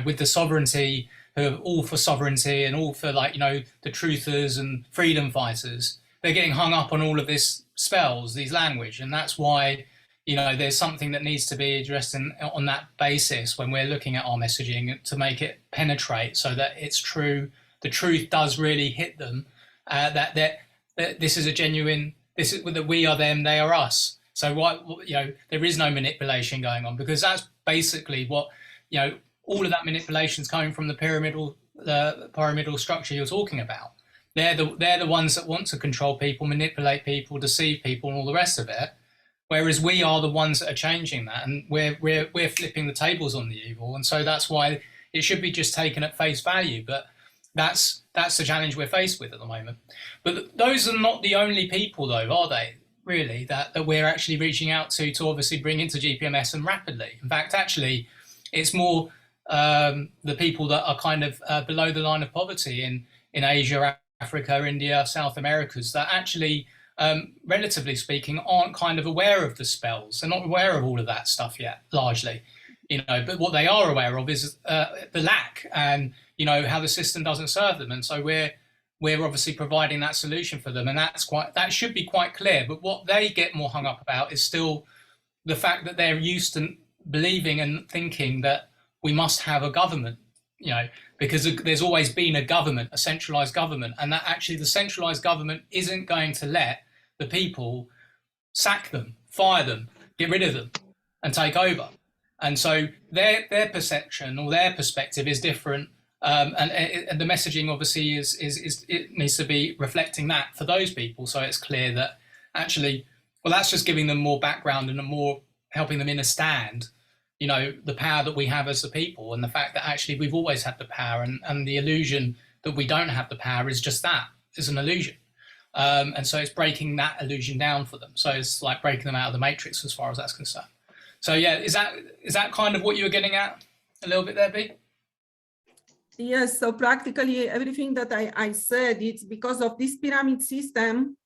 with the sovereignty, who are all for sovereignty and all for the truthers and freedom fighters. They're getting hung up on all of this spells, these language, and that's why there's something that needs to be addressed on that basis when we're looking at our messaging to make it penetrate, so that it's true. The truth does really hit them. That this is a genuine. This is that we are them, they are us. So there is no manipulation going on, because that's basically what all of that manipulation is coming from the pyramidal structure you're talking about. They're the ones that want to control people, manipulate people, deceive people, and all the rest of it. Whereas we are the ones that are changing that, and we're flipping the tables on the evil. And so that's why it should be just taken at face value. But that's the challenge we're faced with at the moment. But those are not the only people, though, are they? Really, that we're actually reaching out to obviously bring into GPMS, and rapidly. In fact, actually, it's more the people that are kind of below the line of poverty in Asia, Africa, India, South Americas, that actually, relatively speaking, aren't kind of aware of the spells. They're not aware of all of that stuff yet, largely. But what they are aware of is the lack, and how the system doesn't serve them. And so we're obviously providing that solution for them, and that should be quite clear. But what they get more hung up about is still the fact that they're used to believing and thinking that we must have a government, because there's always been a government, a centralized government, and that actually the centralized government isn't going to let the people sack them, fire them, get rid of them, and take over. And so their perception or their perspective is different. And the messaging obviously is it needs to be reflecting that for those people, so it's clear that actually, well, that's just giving them more background and more helping them understand, the power that we have as a people, and the fact that actually we've always had the power, and the illusion that we don't have the power is just that, is an illusion. And so it's breaking that illusion down for them. So it's like breaking them out of the matrix as far as that's concerned. So yeah, is that kind of what you were getting at a little bit there, B? Yes, so practically everything that I said, it's because of this pyramid system,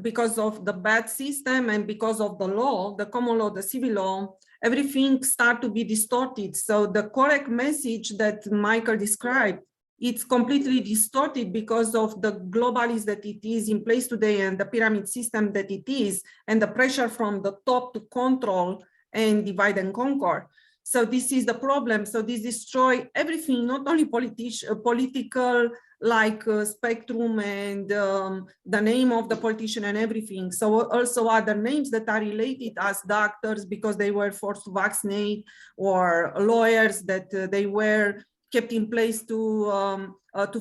because of the bad system, and because of the law, the common law, the civil law, everything start to be distorted. So the correct message that Michael described, it's completely distorted because of the globalist that it is in place today, and the pyramid system that it is, and the pressure from the top to control and divide and conquer. So this is the problem. So this destroy everything, not only political spectrum and the name of the politician and everything. So also other names that are related as doctors because they were forced to vaccinate, or lawyers that they were kept in place to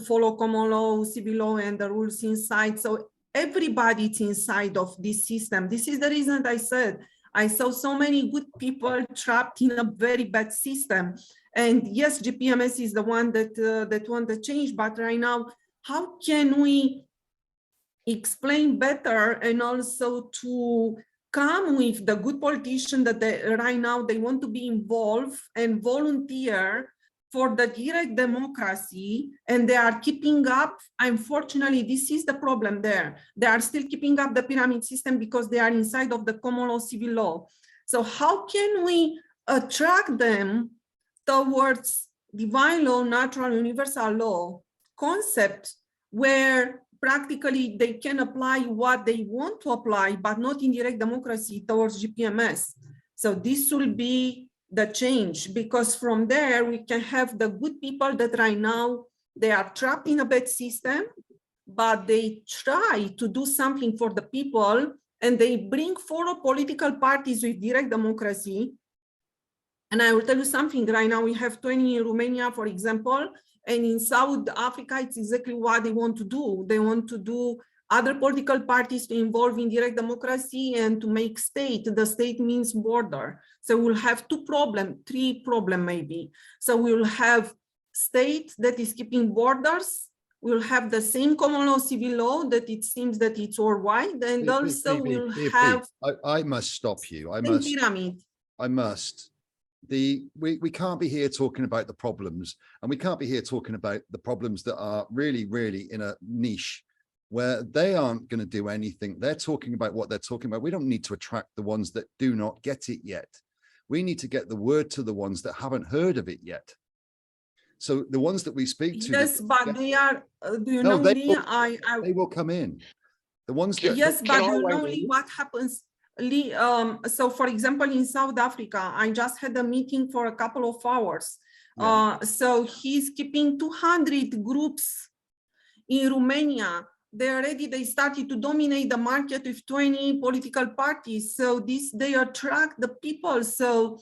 follow common law, civil law, and the rules inside. So everybody's inside of this system. This is the reason I said I saw so many good people trapped in a very bad system. And yes, GPMS is the one that want to change, but right now, how can we explain better, and also to come with the good politician that right now they want to be involved and volunteer for the direct democracy, and they are keeping up. Unfortunately, this is the problem there. They are still keeping up the pyramid system because they are inside of the common law, civil law. So how can we attract them towards divine law, natural, universal law concept, where practically they can apply what they want to apply, but not in direct democracy towards GPMS? So this will be the change, because from there we can have the good people that right now they are trapped in a bad system, but they try to do something for the people, and they bring forward political parties with direct democracy. And I will tell you something, right now we have 20 in Romania, for example, and in South Africa, it's exactly what they want to do. They want to do other political parties to involve in direct democracy and to make state. The state means border. So we'll have three problems maybe. So we'll have state that is keeping borders. We'll have the same common law, civil law that it seems that it's worldwide. And also we'll have... I must stop you. I must. We can't be here talking about the problems, and we can't be here talking about the problems that are really, really in a niche where they aren't going to do anything. They're talking about what they're talking about. We don't need to attract the ones that do not get it yet. We need to get the word to the ones that haven't heard of it yet. So the ones that we speak to, Yes, but they are, do you know, they Lee, they will come in. The ones that, yes, but I you weigh know, in? Lee, what happens, Lee, so for example, in South Africa, I just had a meeting for a couple of hours. Yeah. So he's keeping 200 groups in Romania. They started to dominate the market with 20 political parties. So they attract the people. So,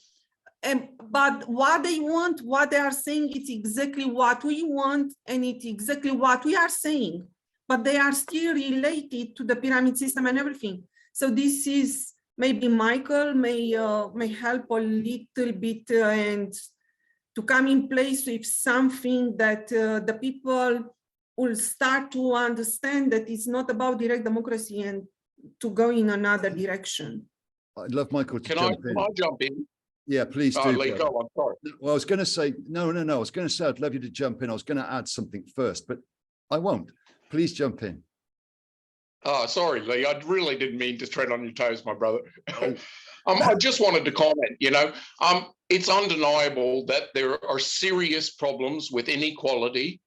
but what they want, what they are saying, it's exactly what we want, and it's exactly what we are saying. But they are still related to the pyramid system and everything. So this is maybe Michael may help a little bit and to come in place with something that the people will start to understand that it's not about direct democracy and to go in another direction. I'd love Michael to Can I jump in? Yeah, please do. Lee, go on, sorry. Well, I was going to say, no. I was going to say, I'd love you to jump in. I was going to add something first, but I won't. Please jump in. Sorry, Lee, I really didn't mean to tread on your toes, my brother. I just wanted to comment, it's undeniable that there are serious problems with inequality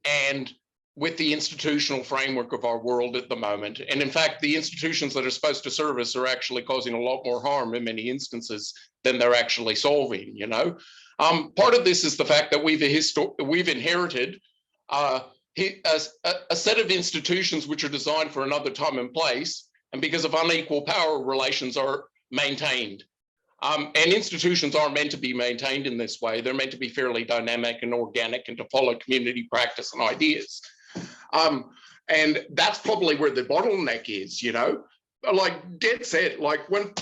and with the institutional framework of our world at the moment. And in fact, the institutions that are supposed to serve us are actually causing a lot more harm in many instances than they're actually solving, Part of this is the fact that we've inherited a set of institutions which are designed for another time and place, and because of unequal power relations are maintained. And institutions aren't meant to be maintained in this way. They're meant to be fairly dynamic and organic and to follow community practice and ideas. And that's probably where the bottleneck is, like dead set, like when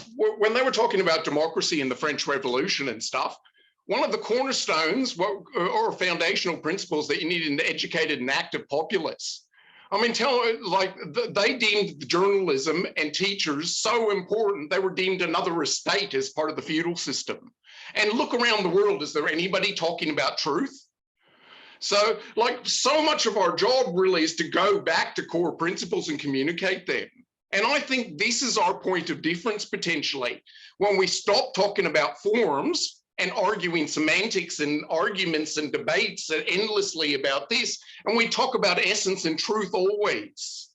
they were talking about democracy in the French Revolution and stuff, one of the cornerstones or foundational principles that you need an educated and active populace. I mean, they deemed journalism and teachers so important, they were deemed another estate as part of the feudal system. And look around the world, is there anybody talking about truth? So so much of our job really is to go back to core principles and communicate them. And I think this is our point of difference potentially, when we stop talking about forms and arguing semantics and arguments and debates endlessly about this, and we talk about essence and truth always.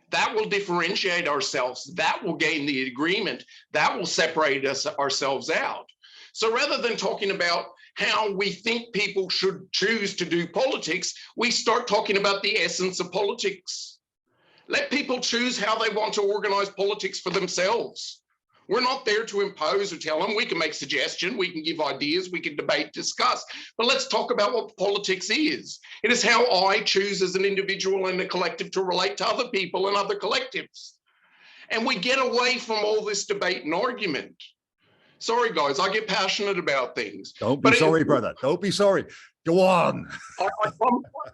That will differentiate ourselves. That will gain the agreement. That will separate ourselves out. So rather than talking about how we think people should choose to do politics, we start talking about the essence of politics. Let people choose how they want to organize politics for themselves. We're not there to impose or tell them. We can make suggestions, we can give ideas, we can debate, discuss, but let's talk about what politics is. It is how I choose as an individual and a collective to relate to other people and other collectives. And we get away from all this debate and argument. Sorry, guys, I get passionate about things. Don't be sorry, brother. Don't be sorry. Go on.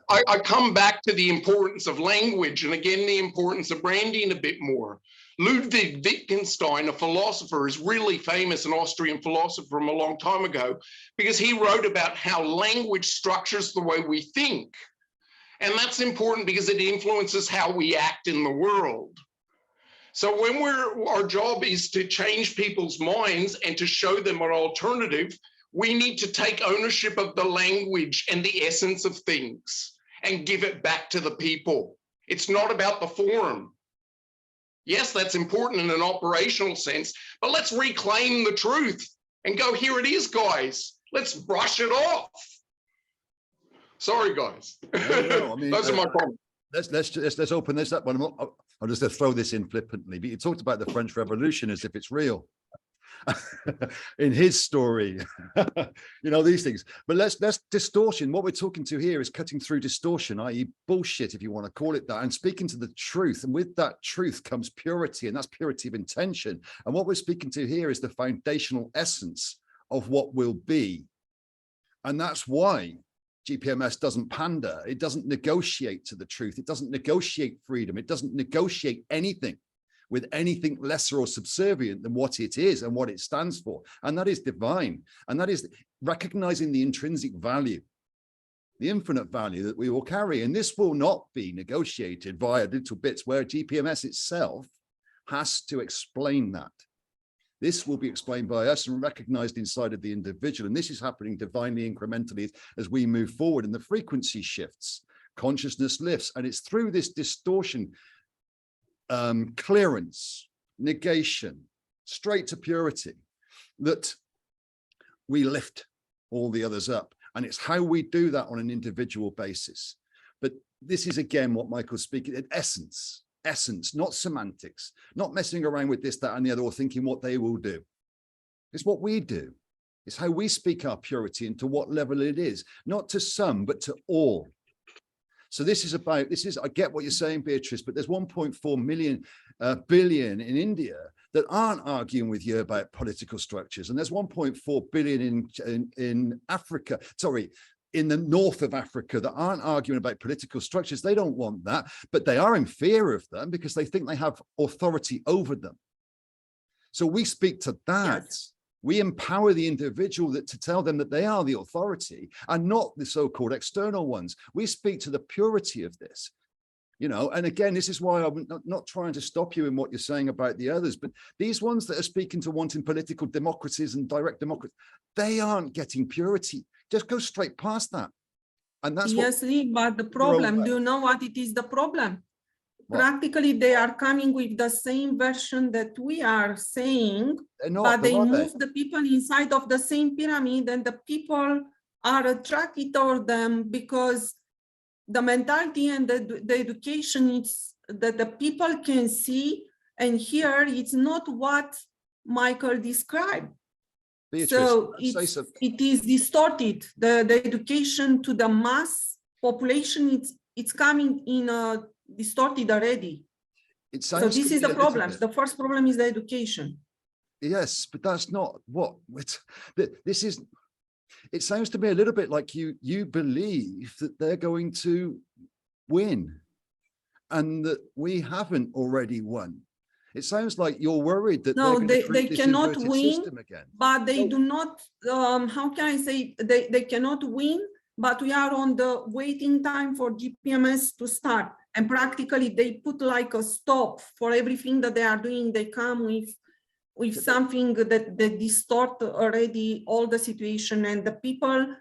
I come back to the importance of language and again, the importance of branding a bit more. Ludwig Wittgenstein, a philosopher, is really famous, an Austrian philosopher from a long time ago, because he wrote about how language structures the way we think. And that's important because it influences how we act in the world. So when our job is to change people's minds and to show them an alternative, we need to take ownership of the language and the essence of things and give it back to the people. It's not about the form. Yes, that's important in an operational sense, but let's reclaim the truth and go, here it is, guys. Let's brush it off. Sorry, guys. No, I mean, those are my comments. Let's open this up. I'll just throw this in flippantly, but you talked about the French Revolution as if it's real. In his story, these things, but that's distortion. What we're talking to here is cutting through distortion, i.e. bullshit, if you want to call it that, and speaking to the truth. And with that truth comes purity, and that's purity of intention. And what we're speaking to here is the foundational essence of what will be. And that's why GPMS doesn't pander. It doesn't negotiate to the truth. It doesn't negotiate freedom. It doesn't negotiate anything with anything lesser or subservient than what it is and what it stands for. And that is divine. And that is recognizing the intrinsic value the infinite value that we will carry. And this will not be negotiated via little bits where GPMS itself has to explain that. This will be explained by us and recognized inside of the individual. And this is happening divinely incrementally as we move forward, and the frequency shifts, consciousness lifts, and it's through this distortion, clearance, negation, straight to purity, that we lift all the others up. And it's how we do that on an individual basis. But this is, again, what Michael's speaking, in essence, not semantics, not messing around with this, that, and the other, or thinking what they will do. It's what we do. It's how we speak our purity and to what level it is, not to some, but to all. So I get what you're saying, Beatrice, but there's 1.4 billion in India that aren't arguing with you about political structures. And there's 1.4 billion in Africa, in the north of Africa, that aren't arguing about political structures. They don't want that, but they are in fear of them because they think they have authority over them. So we speak to that. Yes. We empower the individual to tell them that they are the authority and not the so-called external ones. We speak to the purity of this. You know, and again, this is why I'm not trying to stop you in what you're saying about the others, but these ones that are speaking to wanting political democracies and direct democracy, they aren't getting purity. Just go straight past that. And that's yes, Lee, but the problem, do you know what it is the problem? What? Practically, they are coming with the same version that we are saying, but they move the people inside of the same pyramid, and the people are attracted toward them because the mentality and the education is that the people can see and hear. It's not what Michael described. Beatrice, so it is distorted. The education to the mass population, it's coming in distorted already. So this is the problem. The first problem is the education. Yes, but that's not what this is. It sounds to me a little bit like you believe that they're going to win and that we haven't already won. It sounds like you're worried that they cannot win, but they do not, how can I say, they cannot win, but we are on the waiting time for GPMS to start. And practically they put like a stop for everything that they are doing. They come with something that distort already all the situation, and the people,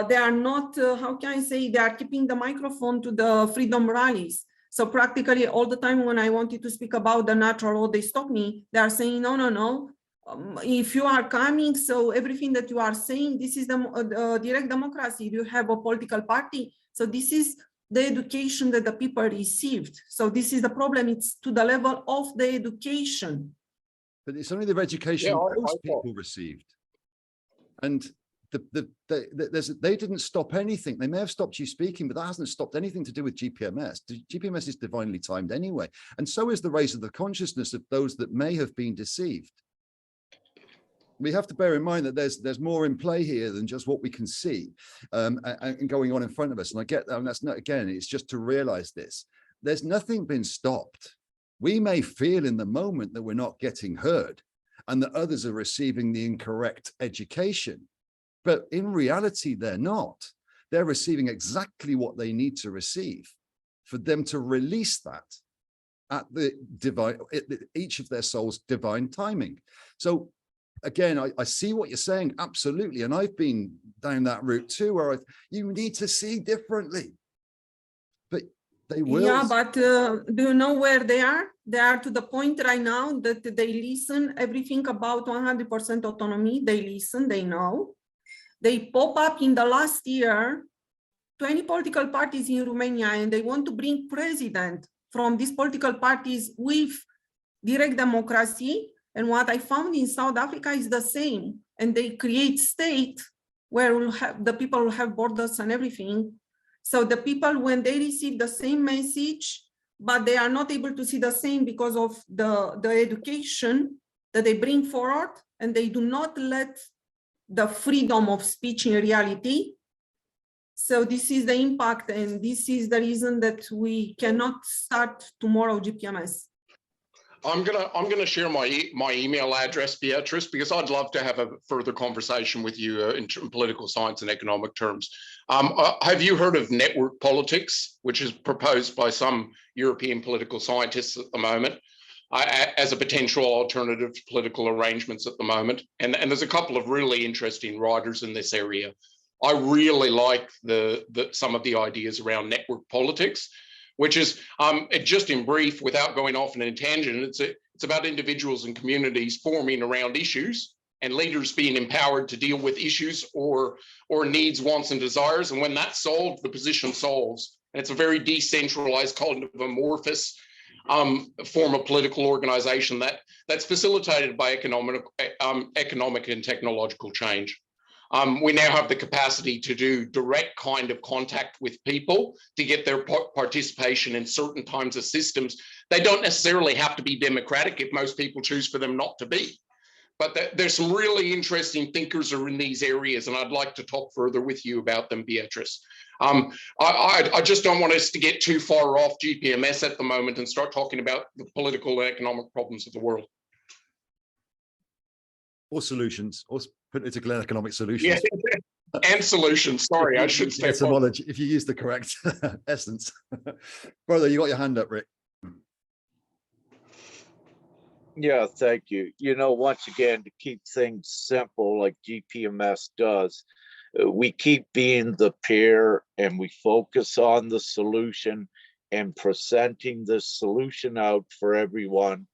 they are not, how can I say, they are keeping the microphone to the freedom rallies. So practically all the time when I wanted to speak about the natural law, they stop me. They are saying, no. If you are coming, so everything that you are saying, this is the direct democracy. You have a political party. So this is the education that the people received. So this is the problem. It's to the level of the education. But it's only the education most people received. And they didn't stop anything. They may have stopped you speaking, but that hasn't stopped anything to do with GPMS. GPMS is divinely timed anyway. And so is the raise of the consciousness of those that may have been deceived. We have to bear in mind that there's more in play here than just what we can see and going on in front of us. And I get that, and that's not, again, it's just to realize this. There's nothing been stopped. We may feel in the moment that we're not getting heard and that others are receiving the incorrect education, but in reality, they're not. They're receiving exactly what they need to receive for them to release that at the divine, each of their soul's divine timing. So again, I see what you're saying, absolutely. And I've been down that route too, where you need to see differently. But they will. Yeah, but do you know where they are? They are to the point right now that they listen everything about 100% autonomy. They listen, they know. They pop up in the last year, 20 political parties in Romania, and they want to bring president from these political parties with direct democracy. And what I found in South Africa is the same. And they create state where we'll have, the people will have borders and everything. So the people, when they receive the same message, but they are not able to see the same because of the education that they bring forward, and they do not let the freedom of speech in reality. So this is the impact, and this is the reason that we cannot start tomorrow GPMS. I'm gonna share my email address, Beatrice, because I'd love to have a further conversation with you in political science and economic terms. Have you heard of network politics, which is proposed by some European political scientists at the moment as a potential alternative to political arrangements at the moment? And there's a couple of really interesting writers in this area. I really like some of the ideas around network politics, which is just in brief, without going off on a tangent, it's about individuals and communities forming around issues and leaders being empowered to deal with issues or needs, wants, and desires. And when that's solved, the position solves. And it's a very decentralized, kind of amorphous form of political organization that's facilitated by economic and technological change. We now have the capacity to do direct kind of contact with people to get their participation in certain kinds of systems. They don't necessarily have to be democratic if most people choose for them not to be. But there's some really interesting thinkers are in these areas, and I'd like to talk further with you about them, Beatrice. I just don't want us to get too far off GPMS at the moment and start talking about the political and economic problems of the world. Or solutions, or political and economic solutions. Yeah, and solutions. Sorry, I should say. Etymology, if you use the correct essence. Brother, you got your hand up, Rick. Yeah, thank you. You know, once again, to keep things simple like GPMS does, we keep being the peer and we focus on the solution and presenting the solution out for everyone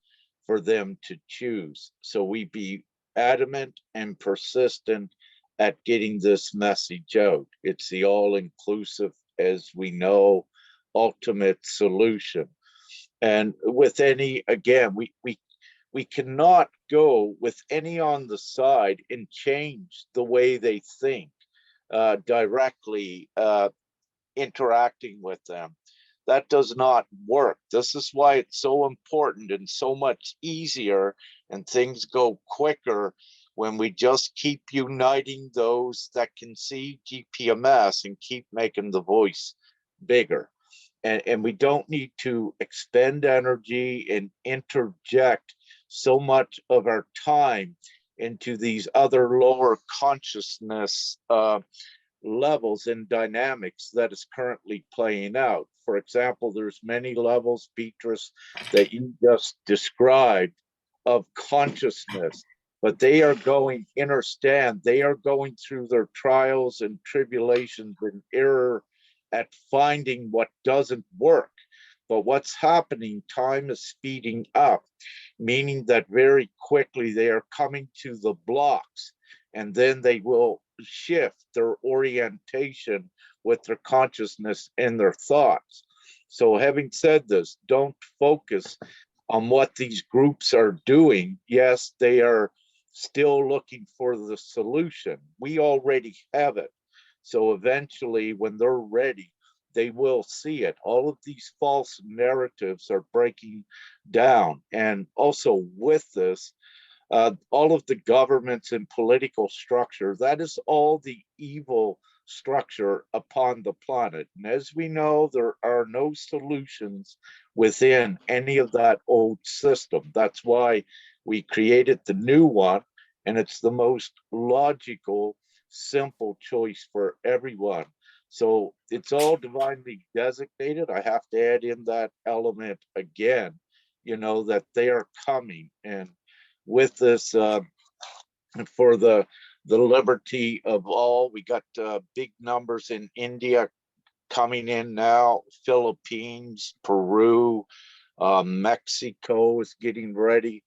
for them to choose. So we be adamant and persistent at getting this message out. It's the all-inclusive, as we know, ultimate solution. And with any, again, we cannot go with any on the side and change the way they think directly interacting with them. That does not work. This is why it's so important and so much easier and things go quicker when we just keep uniting those that can see GPMS and keep making the voice bigger. And we don't need to expend energy and interject so much of our time into these other lower consciousness levels and dynamics that is currently playing out. For example, there's many levels, Beatrice, that you just described of consciousness, but they are going, understand, they are going through their trials and tribulations and error at finding what doesn't work. But what's happening, time is speeding up, meaning that very quickly they are coming to the blocks, and then they will shift their orientation with their consciousness and their thoughts. So having said this, don't focus on what these groups are doing. Yes, they are still looking for the solution. We already have it. So eventually when they're ready, they will see it. All of these false narratives are breaking down. And also with this, all of the governments and political structure, that is all the evil structure upon the planet. And as we know, there are no solutions within any of that old system. That's why we created the new one, and it's the most logical, simple choice for everyone. So it's all divinely designated. I have to add in that element again, you know, that they are coming. And with this, for the liberty of all, we got big numbers in India coming in now, Philippines, Peru, Mexico is getting ready.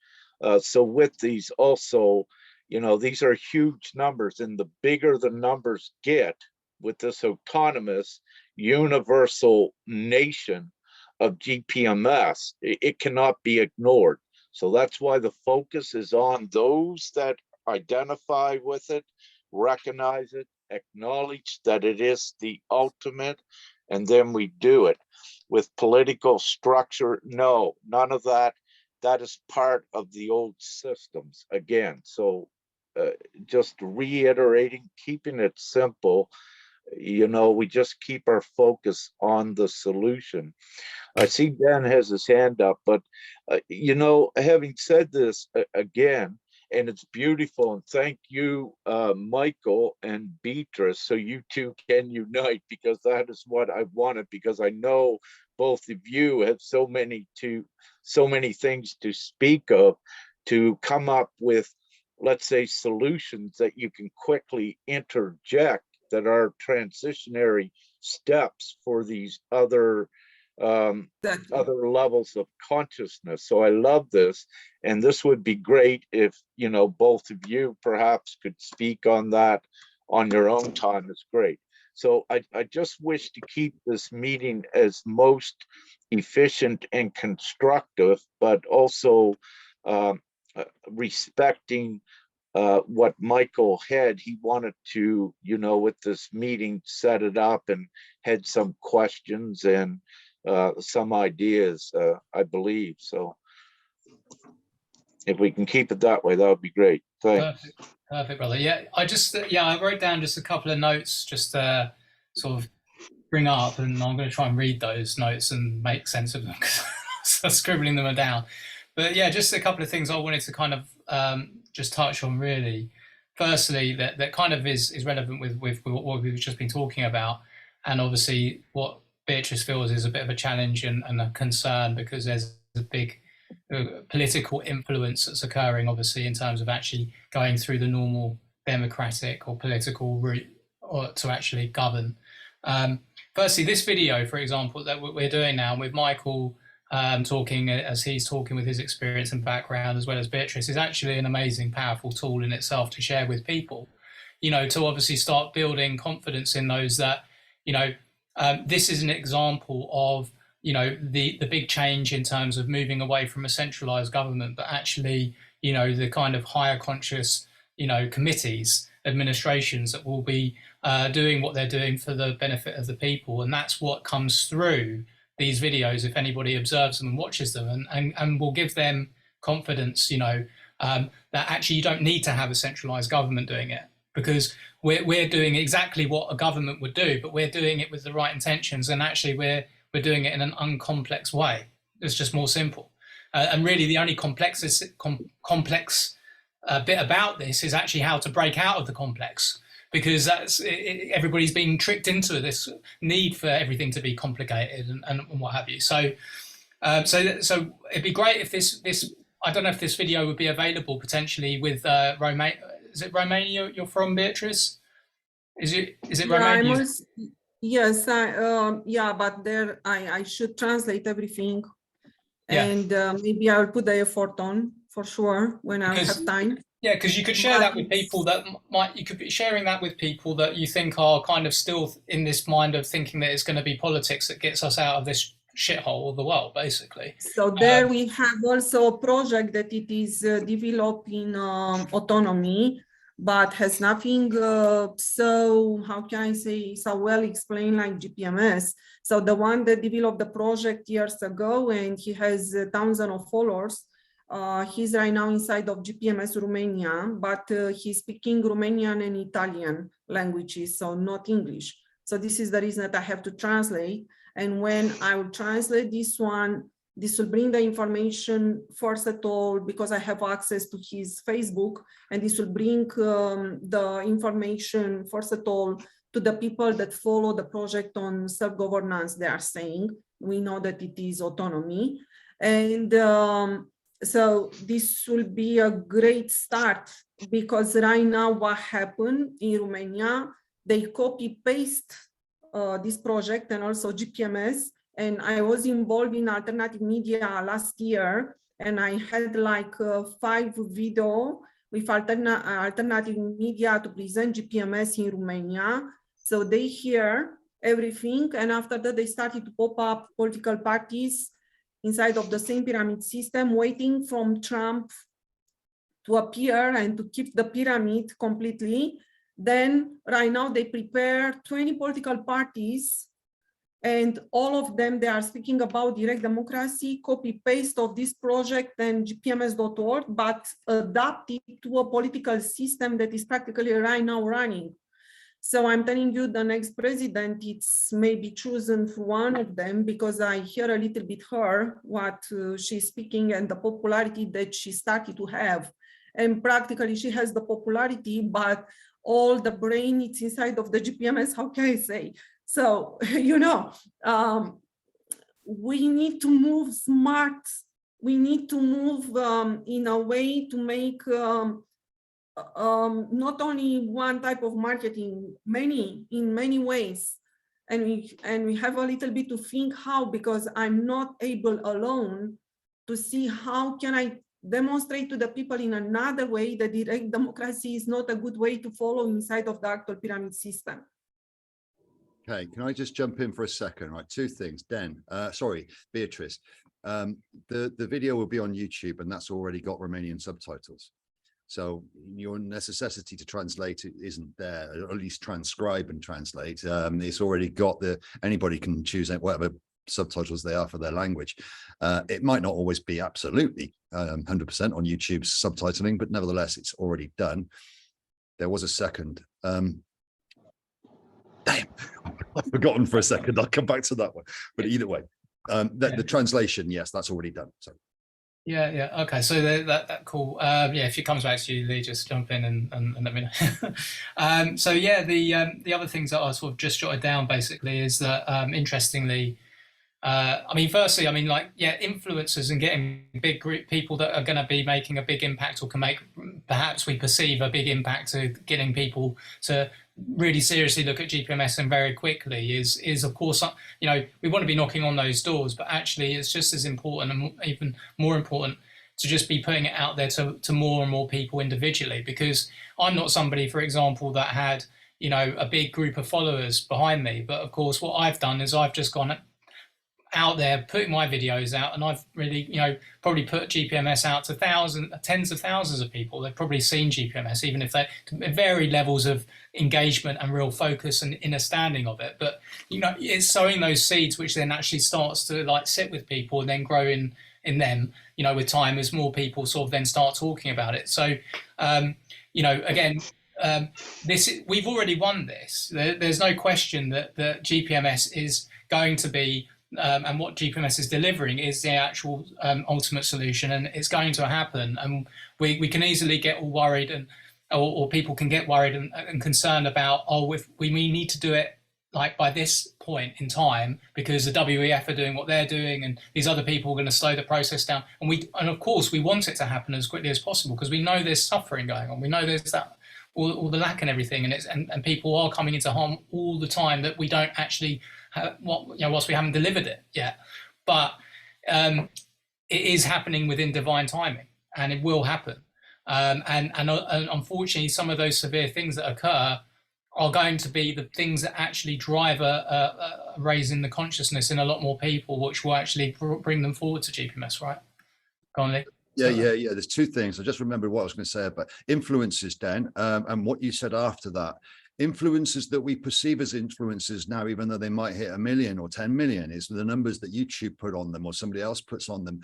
So with these also, you know, these are huge numbers, and the bigger the numbers get with this autonomous universal nation of GPMS, it cannot be ignored. So that's why the focus is on those that identify with it, recognize it, acknowledge that it is the ultimate, and then we do it. With political structure, no, none of that. That is part of the old systems again. So just reiterating, keeping it simple, you know, we just keep our focus on the solution. I see Ben has his hand up, but you know, having said this again, and it's beautiful, and thank you, Michael and Beatrice, so you two can unite, because that is what I wanted, because I know both of you have so many things to speak of, to come up with, let's say, solutions that you can quickly interject that are transitionary steps for these other levels of consciousness. So I love this, and this would be great if, you know, both of you perhaps could speak on that on your own time. It's great. So I just wish to keep this meeting as most efficient and constructive, but also respecting what Michael had. He wanted to, you know, with this meeting, set it up and had some questions and some ideas, I believe. So if we can keep it that way, that would be great. Thanks. Perfect, brother. Yeah, I wrote down just a couple of notes just to sort of bring up, and I'm going to try and read those notes and make sense of them because I'm scribbling them down. But yeah, just a couple of things I wanted to kind of just touch on really. Firstly, that kind of is relevant with what we've just been talking about, and obviously what Beatrice feels is a bit of a challenge and a concern, because there's a big political influence that's occurring, obviously, in terms of actually going through the normal democratic or political route or to actually govern. Firstly, this video, for example, that we're doing now with Michael talking as he's talking with his experience and background, as well as Beatrice, is actually an amazing, powerful tool in itself to share with people, you know, to obviously start building confidence in those that, you know, this is an example of, you know, the big change in terms of moving away from a centralized government, but actually, you know, the kind of higher conscious, you know, committees, administrations that will be doing what they're doing for the benefit of the people. And that's what comes through these videos, if anybody observes them and watches them, and will give them confidence, you know, that actually you don't need to have a centralized government doing it, because we're doing exactly what a government would do, but we're doing it with the right intentions, and actually we're doing it in an uncomplex way. It's just more simple. And really the only complex bit about this is actually how to break out of the complex, because everybody's being tricked into this need for everything to be complicated and what have you. So it'd be great if this I don't know if this video would be available potentially with Romania. Is it Romania you're from, Beatrice? Is it Romania? Yes, yeah, but there I should translate everything, and maybe I'll put the effort on for sure when I have time. Yeah, because you could share that with people that you could be sharing that with people that you think are kind of still in this mind of thinking that it's going to be politics that gets us out of this shithole of the world, basically. So there we have also a project that it is developing autonomy, but has nothing so, how can I say, so well explained like GPMS. So the one that developed the project years ago, and he has thousands of followers, he's right now inside of GPMS Romania, but he's speaking Romanian and Italian languages, so not English. So this is the reason that I have to translate. And when I will translate this one, this will bring the information first at all, because I have access to his Facebook, and this will bring the information first at all to the people that follow the project on self-governance. They are saying, we know that it is autonomy. And so this will be a great start, because right now what happened in Romania, they copy-paste this project and also GPMS. And I was involved in alternative media last year, and I had like 5 video with alternative media to present GPMS in Romania. So they hear everything, and after that they started to pop up political parties inside of the same pyramid system, waiting from Trump to appear and to keep the pyramid completely. Then right now they prepare 20 political parties, and all of them, they are speaking about direct democracy, copy paste of this project and gpms.org, but adapted to a political system that is practically right now running. So I'm telling you, the next president, it's maybe chosen for one of them, because I hear a little bit her, what she's speaking and the popularity that she started to have. And practically she has the popularity, but all the brain it's inside of the GPMS, how can I say? So, you know, we need to move smart. We need to move in a way to make not only one type of marketing, in many ways. And we have a little bit to think how, because I'm not able alone to see how can I demonstrate to the people in another way that direct democracy is not a good way to follow inside of the actual pyramid system. Okay, can I just jump in for a second? Right, two things. Beatrice. The video will be on YouTube, and that's already got Romanian subtitles. So your necessity to translate it isn't there, or at least transcribe and translate. It's already got anybody can choose whatever subtitles they are for their language. It might not always be absolutely 100% on YouTube's subtitling, but nevertheless, it's already done. There was a second. Damn, I've forgotten for a second. I'll come back to that one. But either way, the translation, yes, that's already done. So. Yeah. Okay. So that cool. Yeah. If it comes back to you, Lee, just jump in and let me know. So yeah, the other things that I sort of just jotted down basically is that interestingly, I mean, firstly, I mean, like, yeah, influencers and getting big group people that are going to be making a big impact, or can make, perhaps we perceive a big impact, to getting people to really seriously look at GPMS and very quickly is of course, you know, we want to be knocking on those doors, but actually it's just as important, and even more important, to just be putting it out there to more and more people individually. Because I'm not somebody, for example, that had, you know, a big group of followers behind me, but of course what I've done is I've just gone out there putting my videos out, and I've really, you know, probably put GPMS out to tens of thousands of people. They've probably seen GPMS, even if they varied levels of engagement and real focus and understanding of it. But, you know, it's sowing those seeds which then actually starts to like sit with people and then grow in them, you know, with time, as more people sort of then start talking about it. So you know, again, we've already won this. There's no question that the GPMS is going to be and what GPMS is delivering is the actual ultimate solution, and it's going to happen. And we can easily get all worried, and or people can get worried and concerned about, oh, if we need to do it like by this point in time because the WEF are doing what they're doing and these other people are going to slow the process down. And of course we want it to happen as quickly as possible, because we know there's suffering going on. We know there's that all the lack and everything, and people are coming into harm all the time that we don't actually whilst we haven't delivered it yet. But it is happening within divine timing, and it will happen. And unfortunately, some of those severe things that occur are going to be the things that actually drive a raise in the consciousness in a lot more people, which will actually bring them forward to GPMS, right? Go on, Lee. Yeah. There's two things. I just remembered what I was going to say about influences, Dan, and what you said after that. Influences that we perceive as influences now, even though they might hit 1 million or 10 million, is the numbers that YouTube put on them or somebody else puts on them,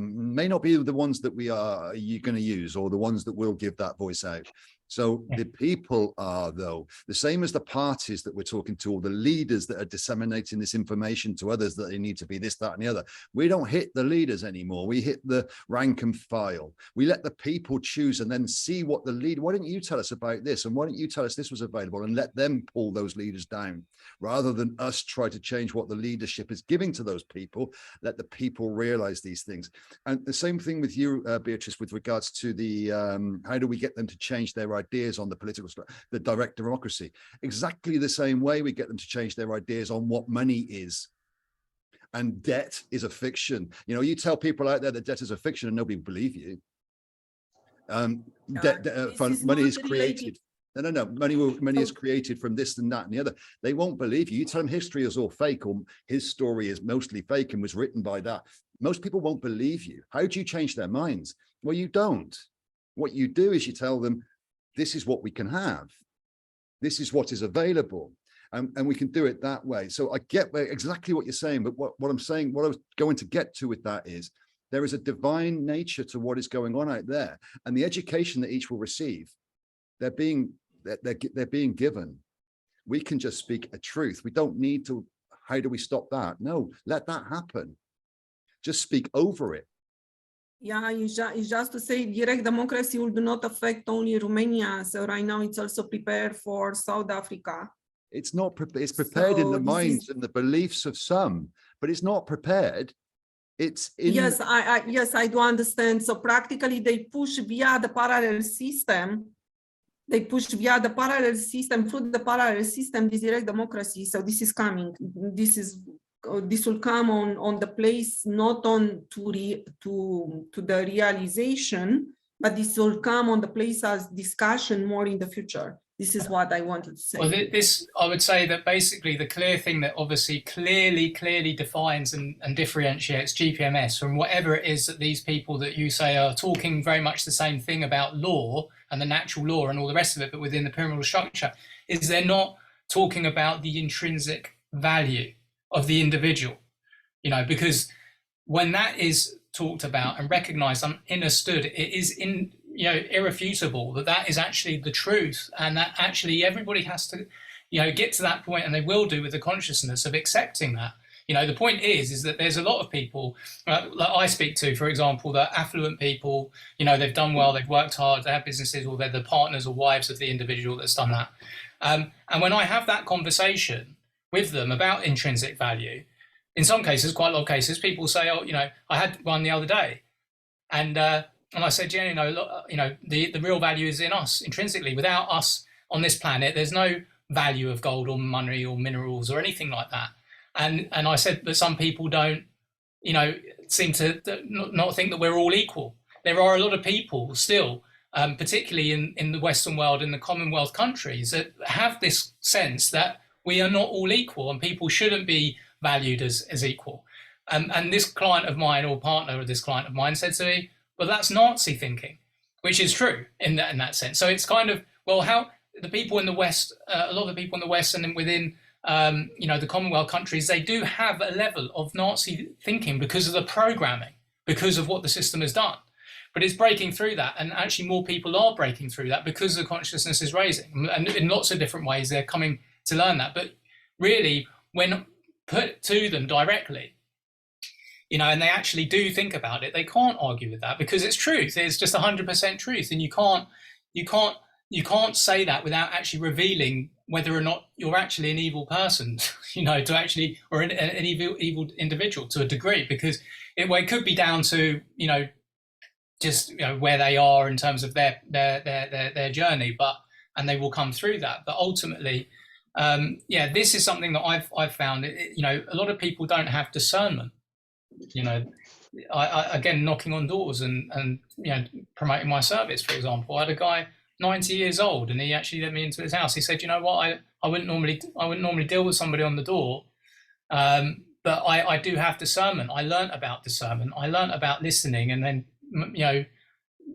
may not be the ones that you're going to use, or the ones that will give that voice out. So the people are, though, the same as the parties that we're talking to, or the leaders that are disseminating this information to others that they need to be this, that, and the other. We don't hit the leaders anymore. We hit the rank and file. We let the people choose and then see what the leader, why don't you tell us about this? And why don't you tell us this was available? And let them pull those leaders down, rather than us try to change what the leadership is giving to those people. Let the people realize these things. And the same thing with you, Beatrice, with regards to the, how do we get them to change their ideas on the political, the direct democracy? Exactly the same way we get them to change their ideas on what money is. And debt is a fiction. You know, you tell people out there that debt is a fiction and nobody will believe you. Money is created. No. Money is created from this and that and the other. They won't believe you. You tell them history is all fake, or his story is mostly fake and was written by that. Most people won't believe you. How do you change their minds? Well, you don't. What you do is you tell them, this is what we can have. This is what is available. And we can do it that way. So I get exactly what you're saying, but what I'm saying, what I was going to get to with that is, there is a divine nature to what is going on out there, and the education that each will receive, they're being given. We can just speak a truth. We don't need to, how do we stop that? No, let that happen. Just speak over it. Yeah, it's just to say direct democracy will do not affect only Romania. So right now it's also prepared for South Africa. It's not, it's prepared in So the this minds is- and the beliefs of some, but it's not prepared. It's in. Yes, yes, I do understand. So practically they push via the parallel system. They push via the parallel system, through the parallel system, this direct democracy. So this is coming. This will come on the place, not on to the realization, but this will come on the place as discussion more in the future. This is what I wanted to say. Well, this, I would say that basically the clear thing that obviously clearly defines and differentiates GPMS from whatever it is that these people that you say are talking very much the same thing about law and the natural law and all the rest of it, but within the pyramidal structure, is they're not talking about the intrinsic value of the individual, you know, because when that is talked about and recognized and understood, it is irrefutable that that is actually the truth, and that actually everybody has to, get to that point, and they will do with the consciousness of accepting that. The point is that there's a lot of people like I speak to, for example, that affluent people, they've done well, they've worked hard, they have businesses, or they're the partners or wives of the individual that's done that. And when I have that conversation with them about intrinsic value, in some cases, quite a lot of cases, people say, oh, I had one the other day. And I said, the real value is in us intrinsically. Without us on this planet, there's no value of gold or money or minerals or anything like that. And I said that some people don't, seem to not think that we're all equal. There are a lot of people still, particularly in the Western world, in the Commonwealth countries, that have this sense that we are not all equal and people shouldn't be valued as equal. And this client of mine, or partner of this client of mine, said to me, well, that's Nazi thinking, which is true in that sense. So it's kind of, well, how the people in the West, a lot of the people in the West and within, the Commonwealth countries, they do have a level of Nazi thinking because of the programming, because of what the system has done. But it's breaking through that, and actually more people are breaking through that because the consciousness is raising, and in lots of different ways they're coming to learn that. But really, when put to them directly, and they actually do think about it, they can't argue with that because it's truth. It's just 100% truth, and you can't say that without actually revealing whether or not you're actually an evil person, to actually, or an evil individual to a degree, because it could be down to just where they are in terms of their journey, and they will come through that. But ultimately, this is something that I've found. A lot of people don't have discernment. I again, knocking on doors and promoting my service, for example. I had a guy 90 years old, and he actually let me into his house. He said, what, I wouldn't normally deal with somebody on the door, but I do have discernment. I learned about discernment. I learned about listening, and then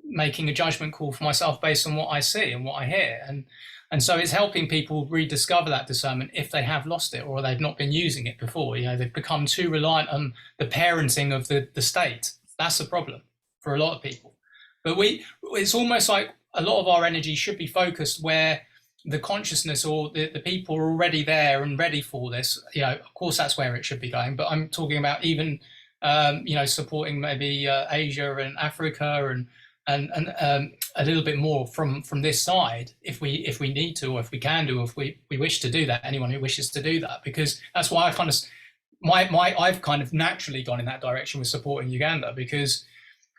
making a judgment call for myself based on what I see and what I hear. And so it's helping people rediscover that discernment if they have lost it or they've not been using it before. They've become too reliant on the parenting of the state. That's the problem for a lot of people. But it's almost like a lot of our energy should be focused where the consciousness or the people are already there and ready for this. Of course, that's where it should be going. But I'm talking about even, supporting maybe Asia and Africa and a little bit more from this side, if we need to, or if we can do, or if we wish to do that. Anyone who wishes to do that, because that's why I kind of I've kind of naturally gone in that direction with supporting Uganda, because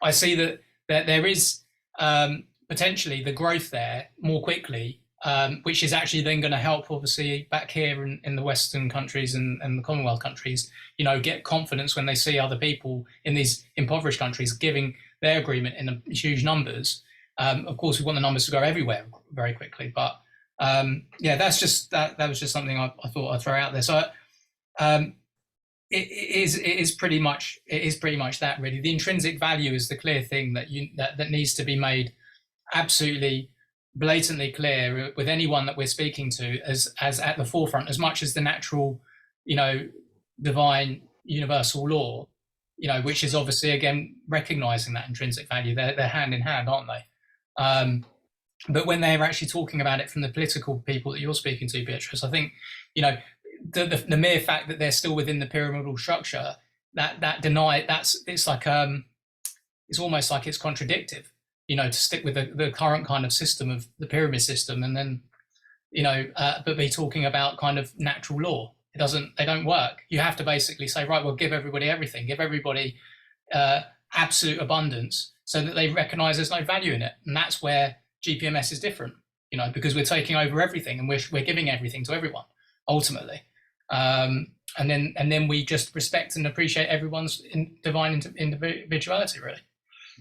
I see that there is potentially the growth there more quickly, which is actually then going to help, obviously, back here in the Western countries and the Commonwealth countries, get confidence when they see other people in these impoverished countries giving their agreement in huge numbers. Of course, we want the numbers to go everywhere very quickly, but that's just that was just something I thought I'd throw out there. So it is pretty much that, really. The intrinsic value is the clear thing that needs to be made absolutely blatantly clear with anyone that we're speaking to as at the forefront, as much as the natural, divine universal law, which is obviously, again, recognizing that intrinsic value. They're hand in hand, aren't they? But when they're actually talking about it from the political people that you're speaking to, Beatrice, I think, you know, the mere fact that they're still within the pyramidal structure, it's like it's almost like it's contradictive, you know, to stick with the current kind of system of the pyramid system, and then, you know, but be talking about kind of natural law. They don't work. You have to basically say, right, well, give everybody everything, give everybody absolute abundance, so that they recognize there's no value in it. And that's where GPMS is different, you know, because we're taking over everything and we're giving everything to everyone ultimately. And then we just respect and appreciate everyone's divine individuality, really.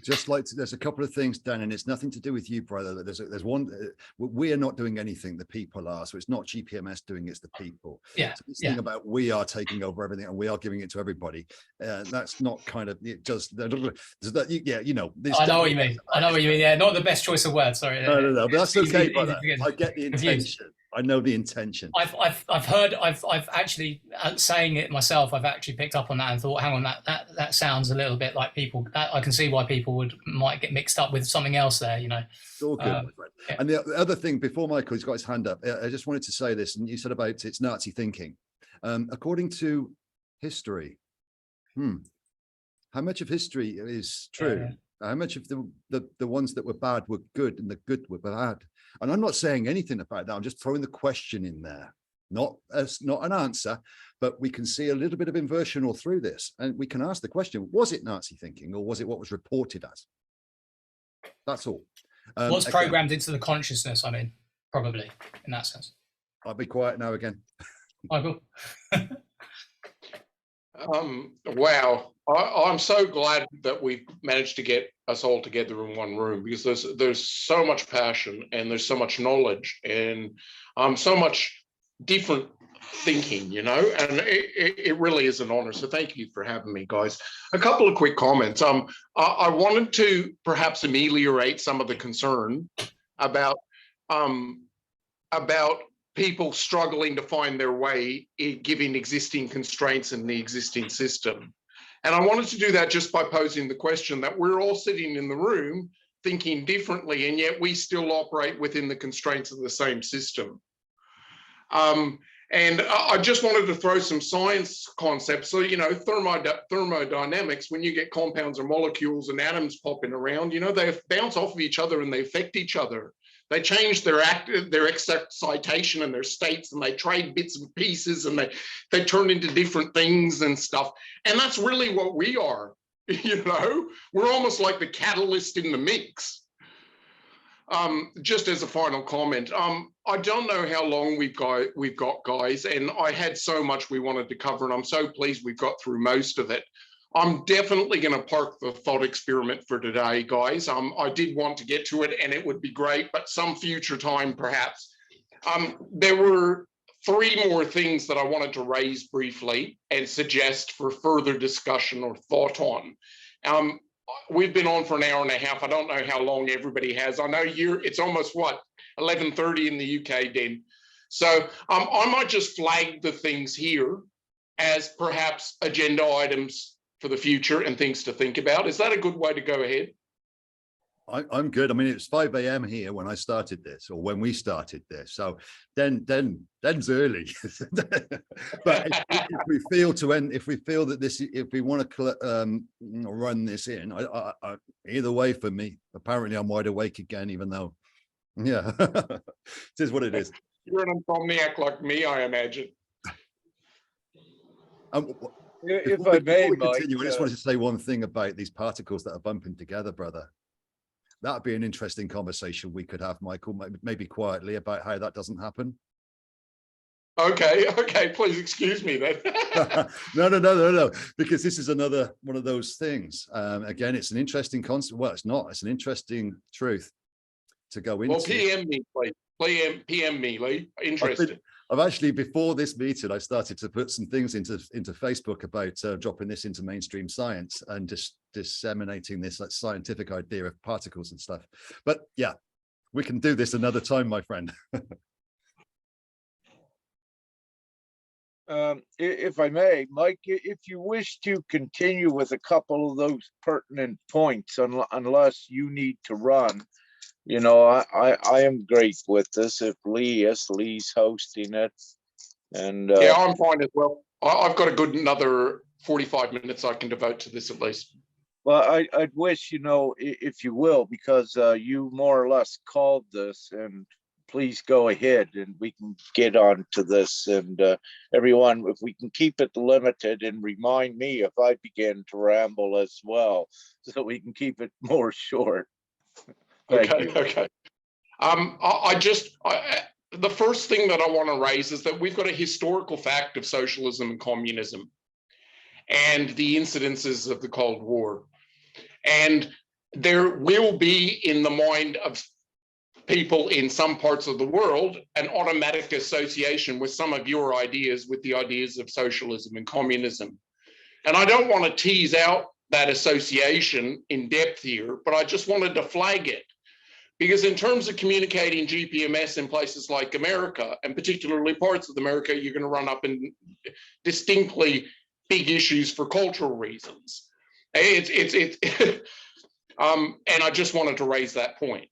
Just like there's a couple of things, Dan, and it's nothing to do with you, brother. There's one. We are not doing anything; the people are. So it's not GPMS doing it; it's the people. Yeah. So this thing about we are taking over everything and we are giving it to everybody. That's not kind of it. Does that? Yeah, you know. I know what you mean. I know what you mean. Yeah, not the best choice of words. Sorry. No, but that's okay, brother. I get the intention. I know the intention. I've heard. I've actually saying it myself. I've actually picked up on that and thought, hang on, that sounds a little bit like people. I can see why people might get mixed up with something else there. You know. It's all good, my friend. Yeah. And the other thing, before Michael's got his hand up, I just wanted to say this, and you said about it's Nazi thinking. According to history, how much of history is true? Yeah. How much of the ones that were bad were good and the good were bad? And I'm not saying anything about that. I'm just throwing the question in there, not an answer, but we can see a little bit of inversion all through this. And we can ask the question, was it Nazi thinking or was it what was reported as? That's all. What's programmed into the consciousness, I mean, probably in that sense. I'll be quiet now again. Michael. Wow. I'm so glad that we've managed to get us all together in one room, because there's so much passion and there's so much knowledge and so much different thinking, you know, and it really is an honor. So thank you for having me, guys. A couple of quick comments. I wanted to perhaps ameliorate some of the concern about people struggling to find their way given existing constraints in the existing system. And I wanted to do that just by posing the question that we're all sitting in the room thinking differently, and yet we still operate within the constraints of the same system. And I just wanted to throw some science concepts. So, you know, thermodynamics, when you get compounds or molecules and atoms popping around, you know, they bounce off of each other and they affect each other. They change their excitation and their states, and they trade bits and pieces, and they turn into different things and stuff. And that's really what we are, you know? We're almost like the catalyst in the mix. Just as a final comment, I don't know how long we've got, guys, and I had so much we wanted to cover, and I'm so pleased we've got through most of it. I'm definitely going to park the thought experiment for today, guys. I did want to get to it, and it would be great, but some future time, perhaps. There were 3 more things that I wanted to raise briefly and suggest for further discussion or thought on. We've been on for an hour and a half. I don't know how long everybody has. I know it's almost, what, 11:30 in the UK, Den. So I might just flag the things here as perhaps agenda items for the future and things to think about. Is that a good way to go ahead? I'm good. I mean, it's 5 a.m. here when I started this, or when we started this. So then's early. But if we feel that this, if we want to run this in, I either way for me. Apparently, I'm wide awake again, even though, yeah, it is what it is. You're an insomniac like me, I imagine. If I may, Mike, continue, I just wanted to say one thing about these particles that are bumping together, brother. That'd be an interesting conversation we could have, Michael, maybe quietly, about how that doesn't happen. Okay, please excuse me then. No, because this is another one of those things. Again, it's an interesting concept. Well, it's not. It's an interesting truth to go into. Well, PM me, please. PM me, Lee. Interested. I've actually, before this meeting, I started to put some things into Facebook about dropping this into mainstream science and just disseminating this scientific idea of particles and stuff. But yeah, we can do this another time, my friend. If I may, Mike, if you wish to continue with a couple of those pertinent points, unless you need to run, you know, I am great with this. If Lee's hosting it, and Yeah, I'm fine as well. I've got a good another 45 minutes I can devote to this at least. well, I'd wish, you know, if you will, because you more or less called this, and please go ahead and we can get on to this. And everyone, if we can keep it limited, and remind me if I begin to ramble as well, so we can keep it more short. Thank Okay, you. okay. The first thing that I want to raise is that we've got a historical fact of socialism and communism and the incidences of the Cold War. And there will be in the mind of people in some parts of the world an automatic association with some of your ideas with the ideas of socialism and communism. And I don't want to tease out that association in depth here, but I just wanted to flag it. Because in terms of communicating GPMS in places like America, and particularly parts of America, you're going to run up in distinctly big issues for cultural reasons. And I just wanted to raise that point.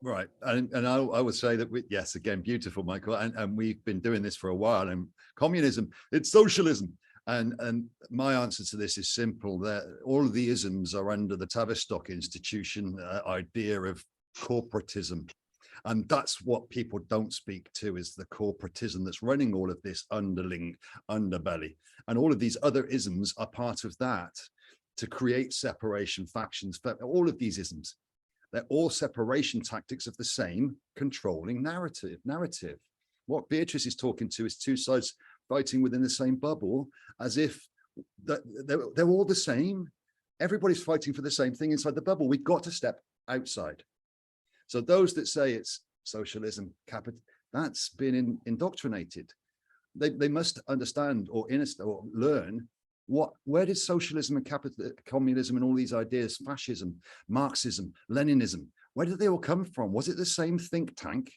Right. And I would say that, yes, again, beautiful, Michael. And we've been doing this for a while. And communism, it's socialism. And my answer to this is simple, that all of the isms are under the Tavistock Institution idea of corporatism. And that's what people don't speak to, is the corporatism that's running all of this underbelly. And all of these other isms are part of that, to create separation, factions, all of these isms. They're all separation tactics of the same controlling narrative. What Beatrice is talking to is two sides fighting within the same bubble, as if they're all the same. Everybody's fighting for the same thing inside the bubble. We've got to step outside. So those that say it's socialism, capital, that's been indoctrinated. They must understand or learn where did socialism and communism and all these ideas, fascism, Marxism, Leninism, where did they all come from? Was it the same think tank?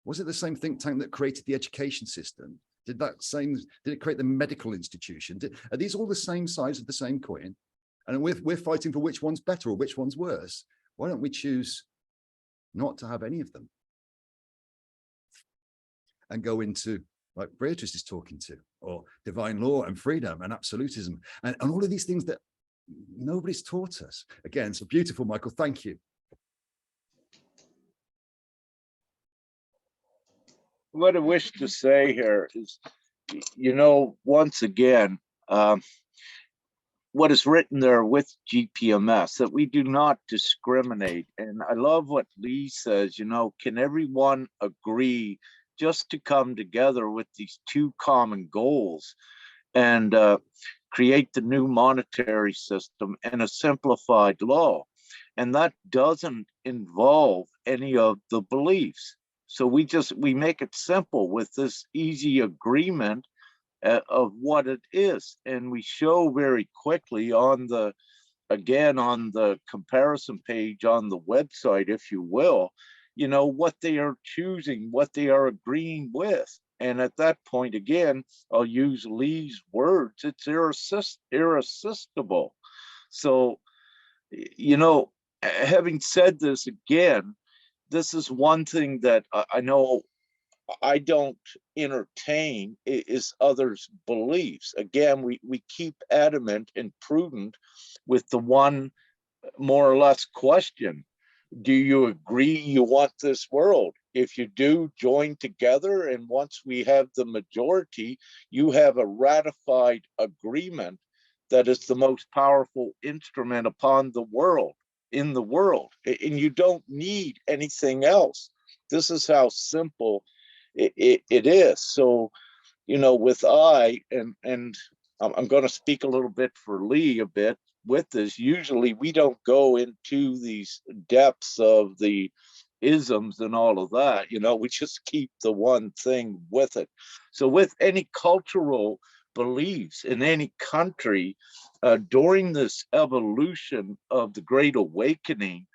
Was it the same think tank that created the education system? Did it create the medical institution? Are these all the same sides of the same coin? And we're fighting for which one's better or which one's worse. Why don't we choose not to have any of them and go into, like Beatrice is talking to, or divine law and freedom and absolutism and all of these things that nobody's taught us. Again, so beautiful, Michael. Thank you. What I wish to say here is, you know, once again, what is written there with GPMS, that we do not discriminate. And I love what Lee says, you know, can everyone agree just to come together with these two common goals and create the new monetary system and a simplified law? And that doesn't involve any of the beliefs. So we make it simple with this easy agreement of what it is. And we show very quickly on the comparison page on the website, if you will, you know, what they are choosing, what they are agreeing with. And at that point, again, I'll use Lee's words, it's irresistible. So, you know, having said this again, this is one thing that I know I don't entertain is others' beliefs. Again, we keep adamant and prudent with the one more or less question. Do you agree you want this world? If you do, join together. And once we have the majority, you have a ratified agreement that is the most powerful instrument upon the world, in the world. And you don't need anything else. This is how simple it is. So, you know, with and I'm going to speak a little bit for Lee a bit with this. Usually we don't go into these depths of the isms and all of that, you know, we just keep the one thing with it. So with any cultural beliefs in any country during this evolution of the Great Awakening,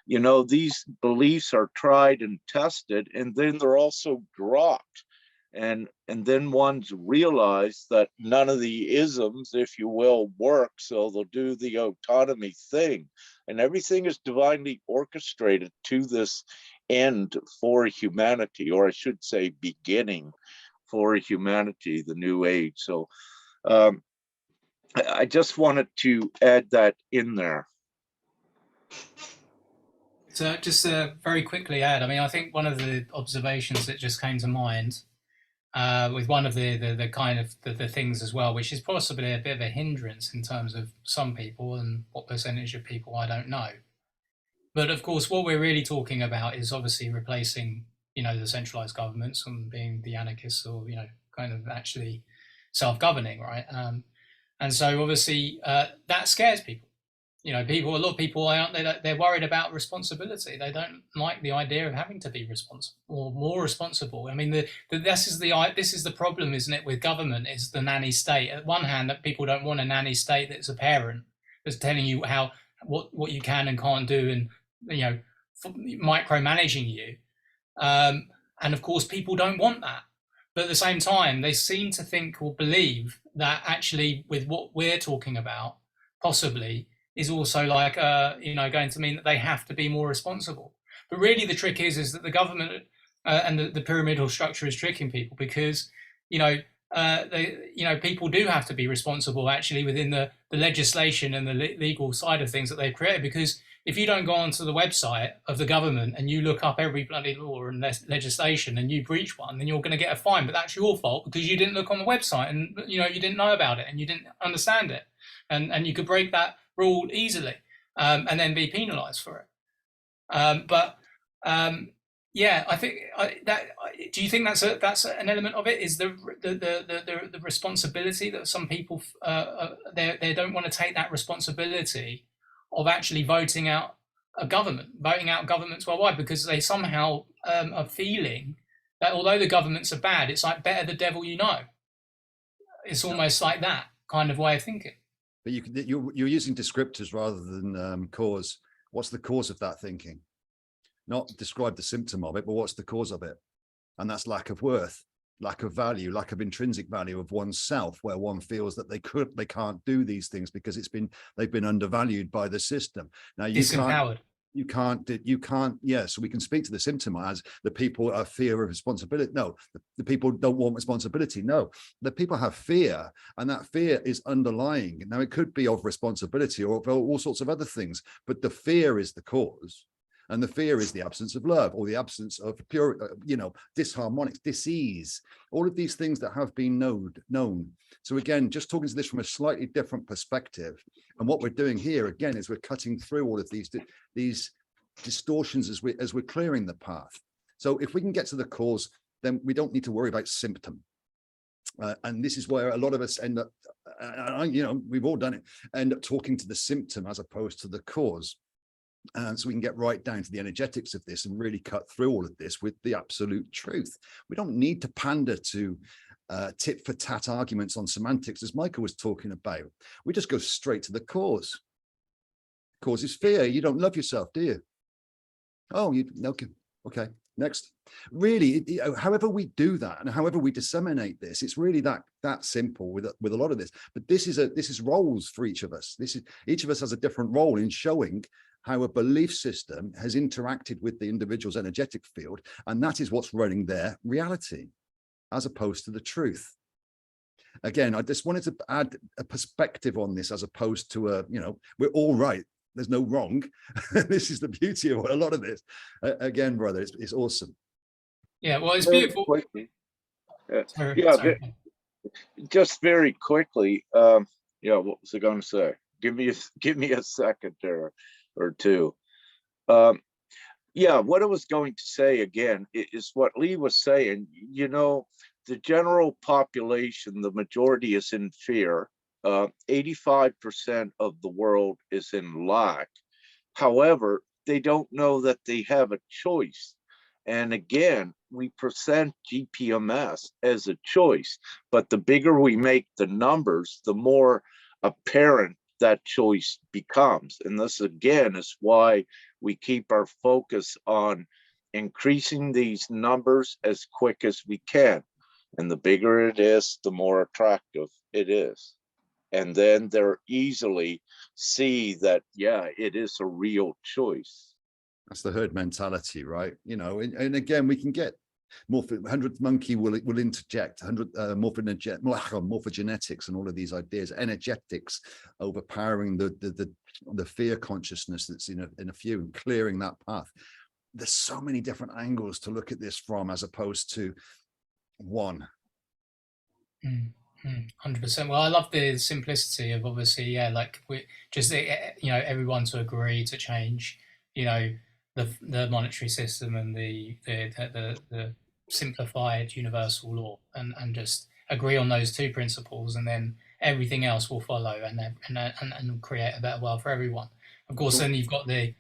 you know, these beliefs are tried and tested, and then they're also dropped. And then ones realize that none of the isms, if you will, work, so they'll do the autonomy thing. And everything is divinely orchestrated to this end for humanity, or I should say beginning for humanity, the new age. So I just wanted to add that in there. So just very quickly add, I mean, I think one of the observations that just came to mind with one of the kind of the things as well, which is possibly a bit of a hindrance in terms of some people, and what percentage of people, I don't know. But of course, what we're really talking about is obviously replacing, the centralized governments and being the anarchists, or, kind of actually self-governing, right? And so obviously that scares people. A lot of people, they're worried about responsibility. They don't like the idea of having to be responsible or more responsible. I mean, this is the problem, isn't it, with government, is the nanny state. At one hand, that people don't want a nanny state that's a parent that's telling you what you can and can't do, and micromanaging you. And of course, people don't want that. But at the same time, they seem to think or believe that actually, with what we're talking about, possibly, is also like, going to mean that they have to be more responsible. But really the trick is that the government and the pyramidal structure is tricking people, because, people do have to be responsible actually within the legislation and the legal side of things that they've created. Because if you don't go onto the website of the government and you look up every bloody law and legislation and you breach one, then you're going to get a fine. But that's your fault, because you didn't look on the website and, you didn't know about it and you didn't understand it. And you could break that rule easily and then be penalized for it. I think do you think that's an element of it, is the responsibility that some people they don't want to take that responsibility of actually voting out governments worldwide, because they somehow are feeling that although the governments are bad, it's like better the devil you know. It's almost like that kind of way of thinking. But you're using descriptors rather than cause. What's the cause of that thinking? Not describe the symptom of it, but what's the cause of it? And that's lack of worth, lack of value, lack of intrinsic value of oneself, where one feels that they can't do these things because they've been undervalued by the system. Now disempowered. You can't. Yeah. So we can speak to the symptom as the people have fear of responsibility. No, the people don't want responsibility. No, the people have fear, and that fear is underlying. Now it could be of responsibility or of all sorts of other things, but the fear is the cause. And the fear is the absence of love, or the absence of pure, disharmonics, disease, all of these things that have been known. So again, just talking to this from a slightly different perspective. And what we're doing here, again, is we're cutting through all of these distortions as we're clearing the path. So if we can get to the cause, then we don't need to worry about symptom. And this is where a lot of us end up, we've all done it, end up talking to the symptom as opposed to the cause. So we can get right down to the energetics of this and really cut through all of this with the absolute truth. We don't need to pander to tit for tat arguments on semantics, as Michael was talking about. We just go straight to the cause. Cause is fear. You don't love yourself, do you? Oh, okay. Next. Really, however we do that and however we disseminate this, it's really that simple with a lot of this. But this is roles for each of us. Each of us has a different role in showing how a belief system has interacted with the individual's energetic field, and that is what's running their reality, as opposed to the truth. Again, I just wanted to add a perspective on this, as opposed to we're all right. There's no wrong. This is the beauty of a lot of this. Again, brother, it's awesome. Yeah, well, it's beautiful. Sorry. Just very quickly. What was I going to say? Give me a second there or two. What I was going to say again is what Lee was saying. The general population, the majority is in fear. 85% of the world is in lack. However, they don't know that they have a choice. And again, we present GPMS as a choice, but the bigger we make the numbers, the more apparent that choice becomes. And this again is why we keep our focus on increasing these numbers as quick as we can. And the bigger it is, the more attractive it is. And then they're easily see that, yeah, it is a real choice. That's the herd mentality, right? You know, and again, we can get hundredth monkey will interject 100 morphogenetics and all of these ideas, energetics overpowering the fear consciousness that's in a few, and clearing that path. There's so many different angles to look at this from, as opposed to one. 100%. Well, I love the simplicity of, obviously, yeah, like we just, you know, everyone to agree to change, you know, the monetary system and the simplified universal law, and just agree on those two principles, and then everything else will follow, and create a better world for everyone. Of course, then you've got the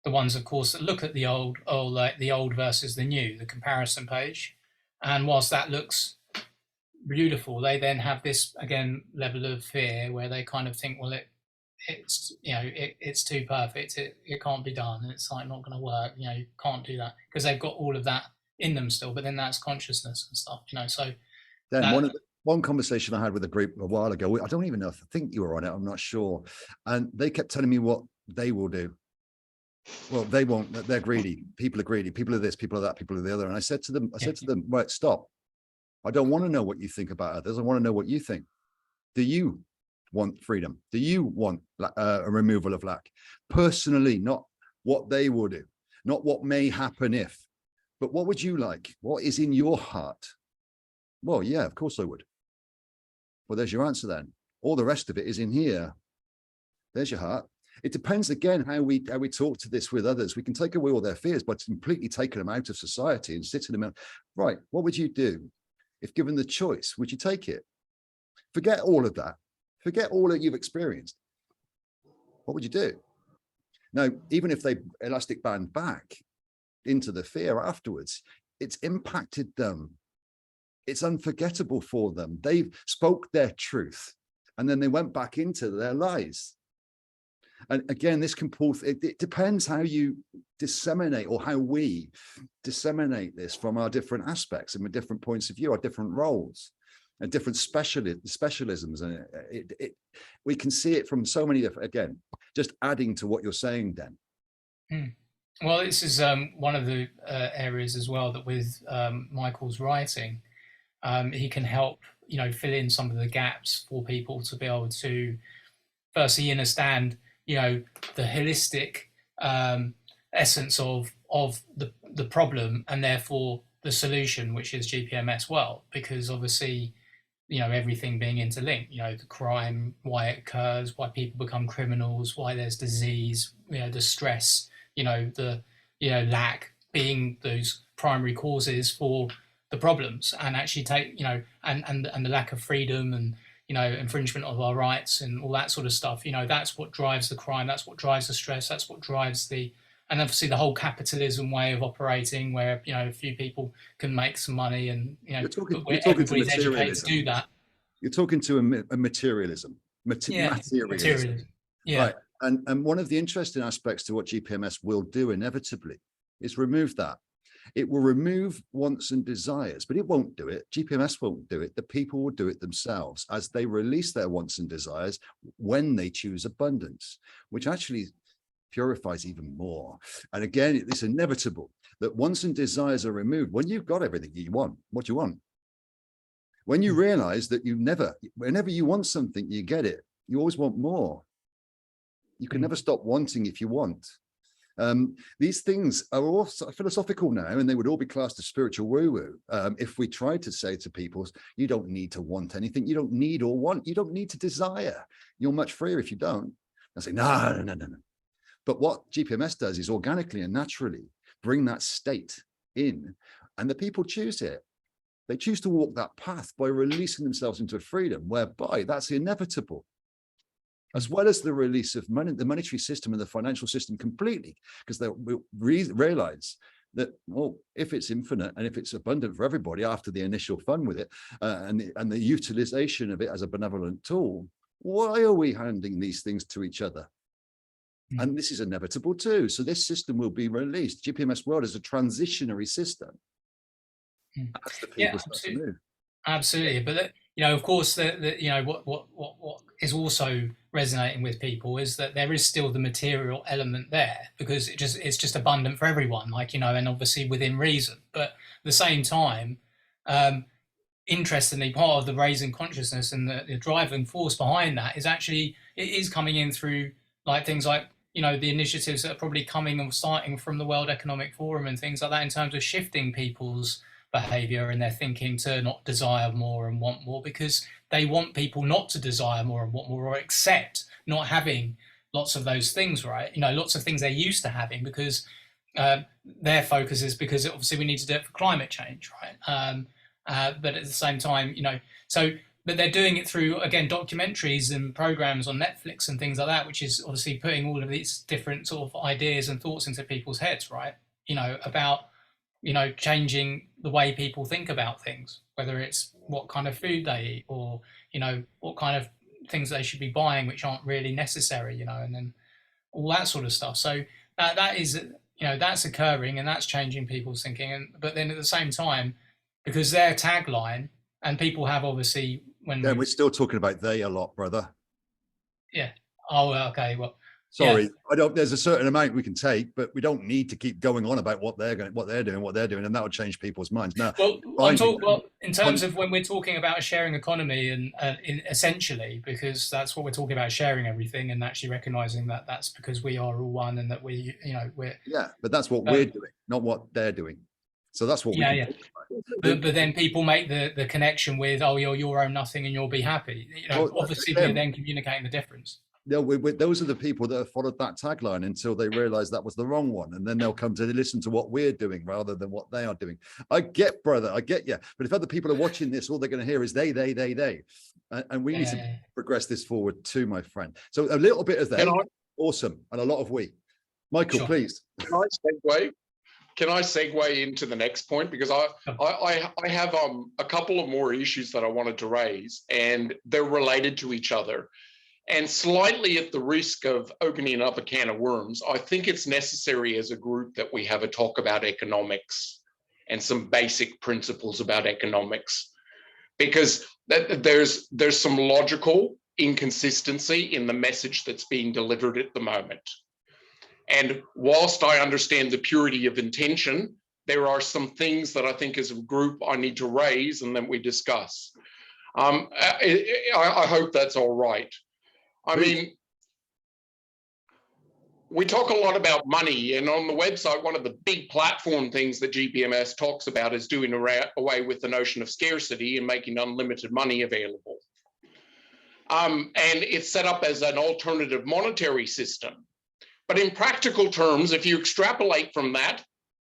ones, of course, that look at the old, like the old versus the new, the comparison page, and whilst that looks beautiful, they then have this, again, level of fear where they kind of think, well, it's, you know, it's too perfect, it can't be done, and it's like not going to work, you know, you can't do that, because they've got all of that in them still. But then that's consciousness and stuff, you know. So then one conversation I had with a group a while ago, I don't even know if I think you were on it, I'm not sure, and they kept telling me what they will do. Well, they won't, they're greedy, people are greedy, people are this, people are that, people are the other. And I said to them, right, stop. I don't want to know what you think about others. I want to know what you think. Do you want freedom? Do you want a removal of lack? Personally, not what they will do, not what may happen if, but what would you like? What is in your heart? Well, yeah, of course I would. Well, there's your answer then. All the rest of it is in here. There's your heart. It depends, again, how we talk to this with others. We can take away all their fears by completely taking them out of society and sitting them out. Right, what would you do? If given the choice, would you take it? Forget all of that. Forget all that you've experienced. What would you do? Now, even if they elastic band back into the fear afterwards, it's impacted them. It's unforgettable for them. They spoke their truth, and then they went back into their lies. And again, this can pull, it depends how you disseminate, or how we disseminate this from our different aspects and with different points of view, our different roles and different specialisms. And we can see it from so many different, again, just adding to what you're saying, Dan. Well, this is one of the areas as well that with Michael's writing, he can help, you know, fill in some of the gaps for people to be able to firstly understand, you know, the holistic essence of the problem, and therefore the solution, which is GPMS world, because obviously, you know, everything being interlinked, you know, the crime, why it occurs, why people become criminals, why there's disease, you know, the stress, you know, the, you know, lack being those primary causes for the problems, and actually take, you know, and the lack of freedom, and, you know, infringement of our rights and all that sort of stuff, you know, that's what drives the crime, that's what drives the stress, that's what drives the, and obviously the whole capitalism way of operating, where, you know, a few people can make some money, and, you know, you're talking everybody's educated to do that. You're talking to a materialism. Materialism. Yeah. Right. And one of the interesting aspects to what GPMS will do inevitably is remove that. It will remove wants and desires, but it won't do it. GPMS won't do it. The people will do it themselves as they release their wants and desires when they choose abundance, which actually purifies even more. And again, it's inevitable that wants and desires are removed when you've got everything you want. What you want. When you realize that whenever you want something, you get it. You always want more. You can never stop wanting if you want. These things are all philosophical now, and they would all be classed as spiritual woo-woo. If we tried to say to people, you don't need to want anything, you don't need or want, you don't need to desire. You're much freer if you don't. I say, no. But what GPMS does is organically and naturally bring that state in, and the people choose it. They choose to walk that path by releasing themselves into freedom, whereby that's inevitable, as well as the release of money, the monetary system and the financial system completely, because they will realize that, well, if it's infinite and if it's abundant for everybody after the initial fun with it, and the utilization of it as a benevolent tool, why are we handing these things to each other? And this is inevitable too. So this system will be released. GPMS world is a transitionary system. As the people start to move. Absolutely, but you know, of course, you know what is also resonating with people is that there is still the material element there, because it's just abundant for everyone, like, you know, and obviously within reason. But at the same time, interestingly, part of the raising consciousness and the driving force behind that is actually, it is coming in through like things like, you know, the initiatives that are probably coming and starting from the World Economic Forum and things like that, in terms of shifting people's behavior and their thinking to not desire more and want more, because they want people not to desire more and want more, or accept not having lots of those things, right? You know, lots of things they're used to having, because their focus is because obviously we need to do it for climate change, right? But at the same time, you know, but they're doing it through, again, documentaries and programs on Netflix and things like that, which is obviously putting all of these different sort of ideas and thoughts into people's heads, right? You know, about, you know, changing the way people think about things, whether it's what kind of food they eat, or, you know, what kind of things they should be buying which aren't really necessary, you know, and then all that sort of stuff. So that is, you know, that's occurring and that's changing people's thinking. And but then at the same time, because their tagline, and people have obviously, when Yeah, we're still talking about they a lot, brother. Yeah. Oh, okay. Well, sorry, yeah. I don't. There's a certain amount we can take, but we don't need to keep going on about what they're doing, and that will change people's minds. Now, well, in terms of when we're talking about a sharing economy, and essentially, because that's what we're talking about, sharing everything, and actually recognizing that that's because we are all one, and that we, you know, we're. Yeah, but that's what we're doing, not what they're doing. So that's what we can talk about. But then people make the connection with, oh, you'll own nothing and you'll be happy. You know, well, obviously we're then communicating the difference. No, those are the people that have followed that tagline until they realize that was the wrong one, and then they'll come to listen to what we're doing rather than what they are doing. I get, brother, I get you. But if other people are watching this, all they're going to hear is they, and we need to progress this forward too, my friend. So a little bit of they, awesome, and a lot of we. Michael, please. Can I segue into the next point? Because I have a couple of more issues that I wanted to raise, and they're related to each other. And slightly at the risk of opening up a can of worms, I think it's necessary as a group that we have a talk about economics and some basic principles about economics, because there's some logical inconsistency in the message that's being delivered at the moment. And whilst I understand the purity of intention, there are some things that I think as a group I need to raise and then we discuss. I hope that's all right. I mean, we talk a lot about money, and on the website, one of the big platform things that GPMS talks about is doing away with the notion of scarcity and making unlimited money available. And it's set up as an alternative monetary system. But in practical terms, if you extrapolate from that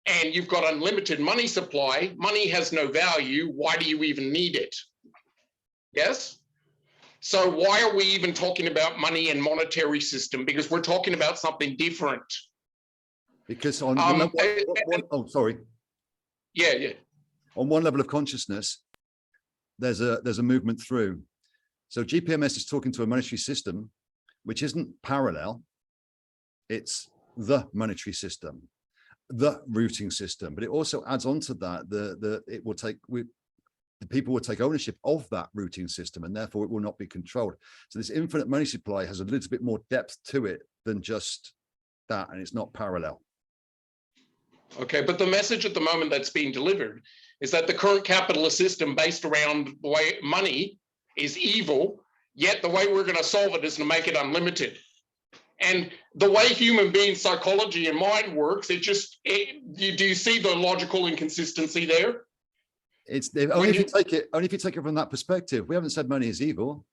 and you've got unlimited money supply, money has no value. Why do you even need it? Yes? So why are we even talking about money and monetary system? Because we're talking about something different. Because on sorry. Yeah. On one level of consciousness, there's a movement through. So GPMS is talking to a monetary system which isn't parallel. It's the monetary system, the routing system, but it also adds on to that the people will take ownership of that routing system, and therefore it will not be controlled. So this infinite money supply has a little bit more depth to it than just that, and it's not parallel. Okay, but the message at the moment that's being delivered is that the current capitalist system based around the way money is evil, yet the way we're going to solve it is to make it unlimited. And the way human being psychology and mind works, do you see the logical inconsistency there? It's only if you take it from that perspective. We haven't said money is evil.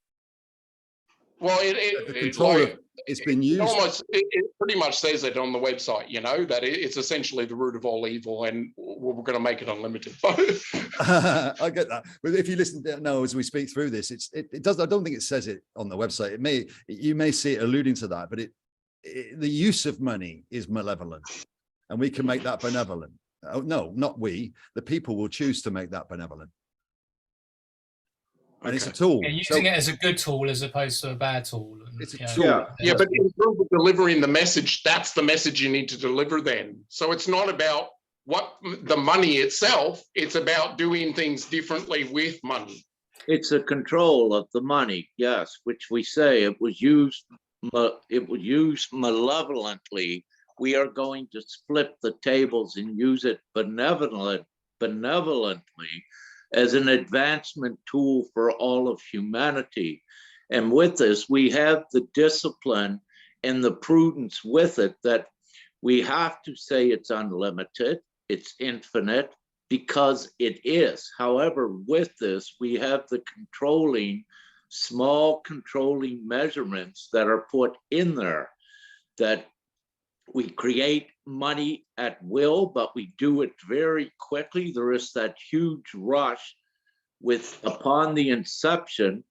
Well, it's been used. It pretty much says it on the website, you know, that it's essentially the root of all evil, and we're going to make it unlimited. I get that, but if you listen now as we speak through this, it does. I don't think it says it on the website. You may see it alluding to that, but the use of money is malevolent, and we can make that benevolent. Oh, no, not we. The people will choose to make that benevolent. And it's a tool. Yeah, using it as a good tool as opposed to a bad tool. It's a tool. Yeah, but in terms of delivering the message, that's the message you need to deliver then. So it's not about the money itself. It's about doing things differently with money. It's a control of the money, yes, which we say it was used malevolently. We are going to split the tables and use it benevolently as an advancement tool for all of humanity. And with this, we have the discipline and the prudence with it that we have to say it's unlimited, it's infinite, because it is. However, with this, we have the small controlling measurements that are put in there, that we create money at will, but we do it very quickly. There is that huge rush upon the inception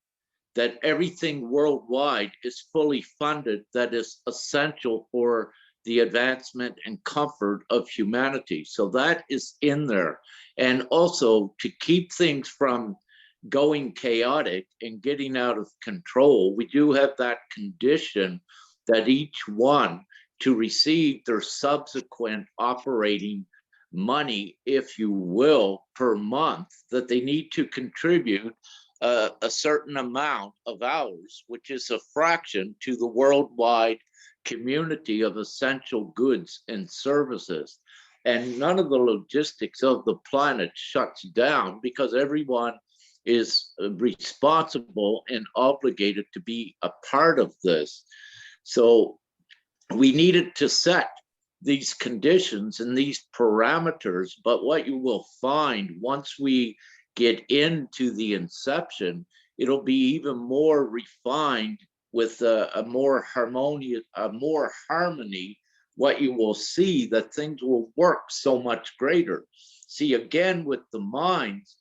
that everything worldwide is fully funded that is essential for the advancement and comfort of humanity. So that is in there. And also to keep things from going chaotic and getting out of control, we do have that condition that each one to receive their subsequent operating money, if you will, per month, that they need to contribute a certain amount of hours, which is a fraction to the worldwide community of essential goods and services. And none of the logistics of the planet shuts down because everyone is responsible and obligated to be a part of this. So we needed to set these conditions and these parameters, but what you will find once we get into the inception, it'll be even more refined with a more harmonious, more harmony. What you will see that things will work so much greater. See, again, with the minds,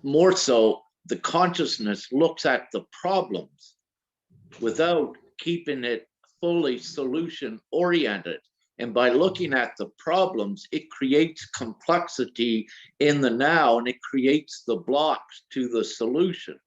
more so, the consciousness looks at the problems without keeping it fully solution oriented. And by looking at the problems, it creates complexity in the now and it creates the blocks to the solution.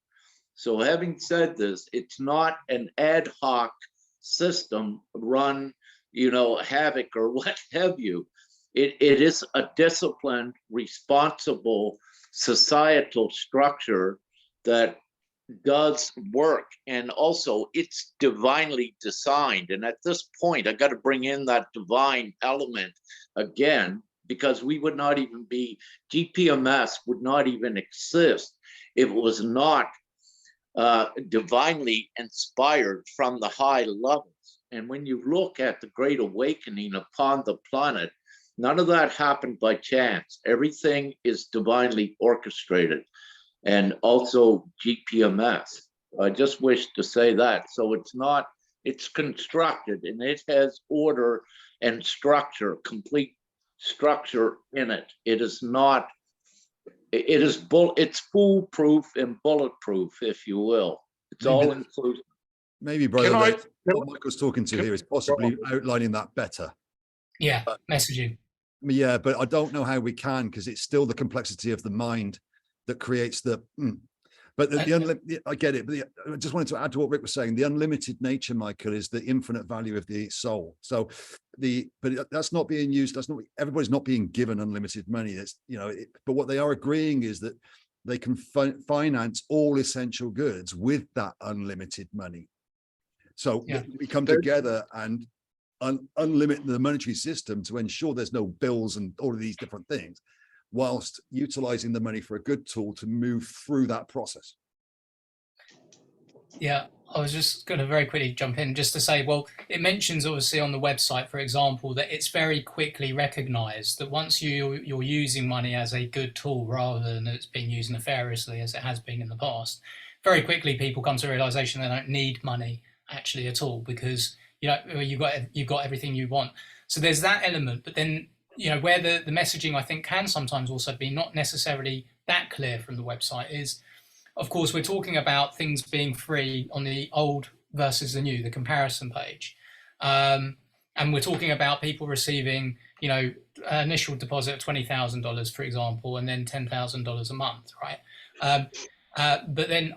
So having said this, it's not an ad hoc system run, havoc or what have you. It is a disciplined, responsible societal structure that does work, and also it's divinely designed. And at this point, I got to bring in that divine element again, because we would not even be, GPMS would not even exist if it was not divinely inspired from the high levels. And when you look at the Great Awakening upon the planet, none of that happened by chance. Everything is divinely orchestrated. And also GPMS. I just wish to say that. So it's constructed and it has order and structure, complete structure in it. It's foolproof and bulletproof, if you will. It's all inclusive. Maybe, brother, what Michael's talking to here is possibly outlining that better. Yeah, messaging. Yeah, but I don't know how we can, because it's still the complexity of the mind that creates the but I get it, but I just wanted to add to what Rick was saying. The unlimited nature, Michael, is the infinite value of the soul. So but that's not being used. That's not, everybody's not being given unlimited money. It's, but what they are agreeing is that they can finance all essential goods with that unlimited money. So we come together and unlimit the monetary system to ensure there's no bills and all of these different things, whilst utilizing the money for a good tool to move through that process. Yeah, I was just going to very quickly jump in just to say, well, it mentions obviously on the website, for example, that it's very quickly recognized that once you're using money as a good tool rather than it's being used nefariously as it has been in the past, very quickly people come to the realization they don't need money actually at all, because you've got everything you want. So there's that element, but then where the messaging I think can sometimes also be not necessarily that clear from the website is, of course, we're talking about things being free on the old versus the new, the comparison page. And we're talking about people receiving, an initial deposit of $20,000, for example, and then $10,000 a month, right? But then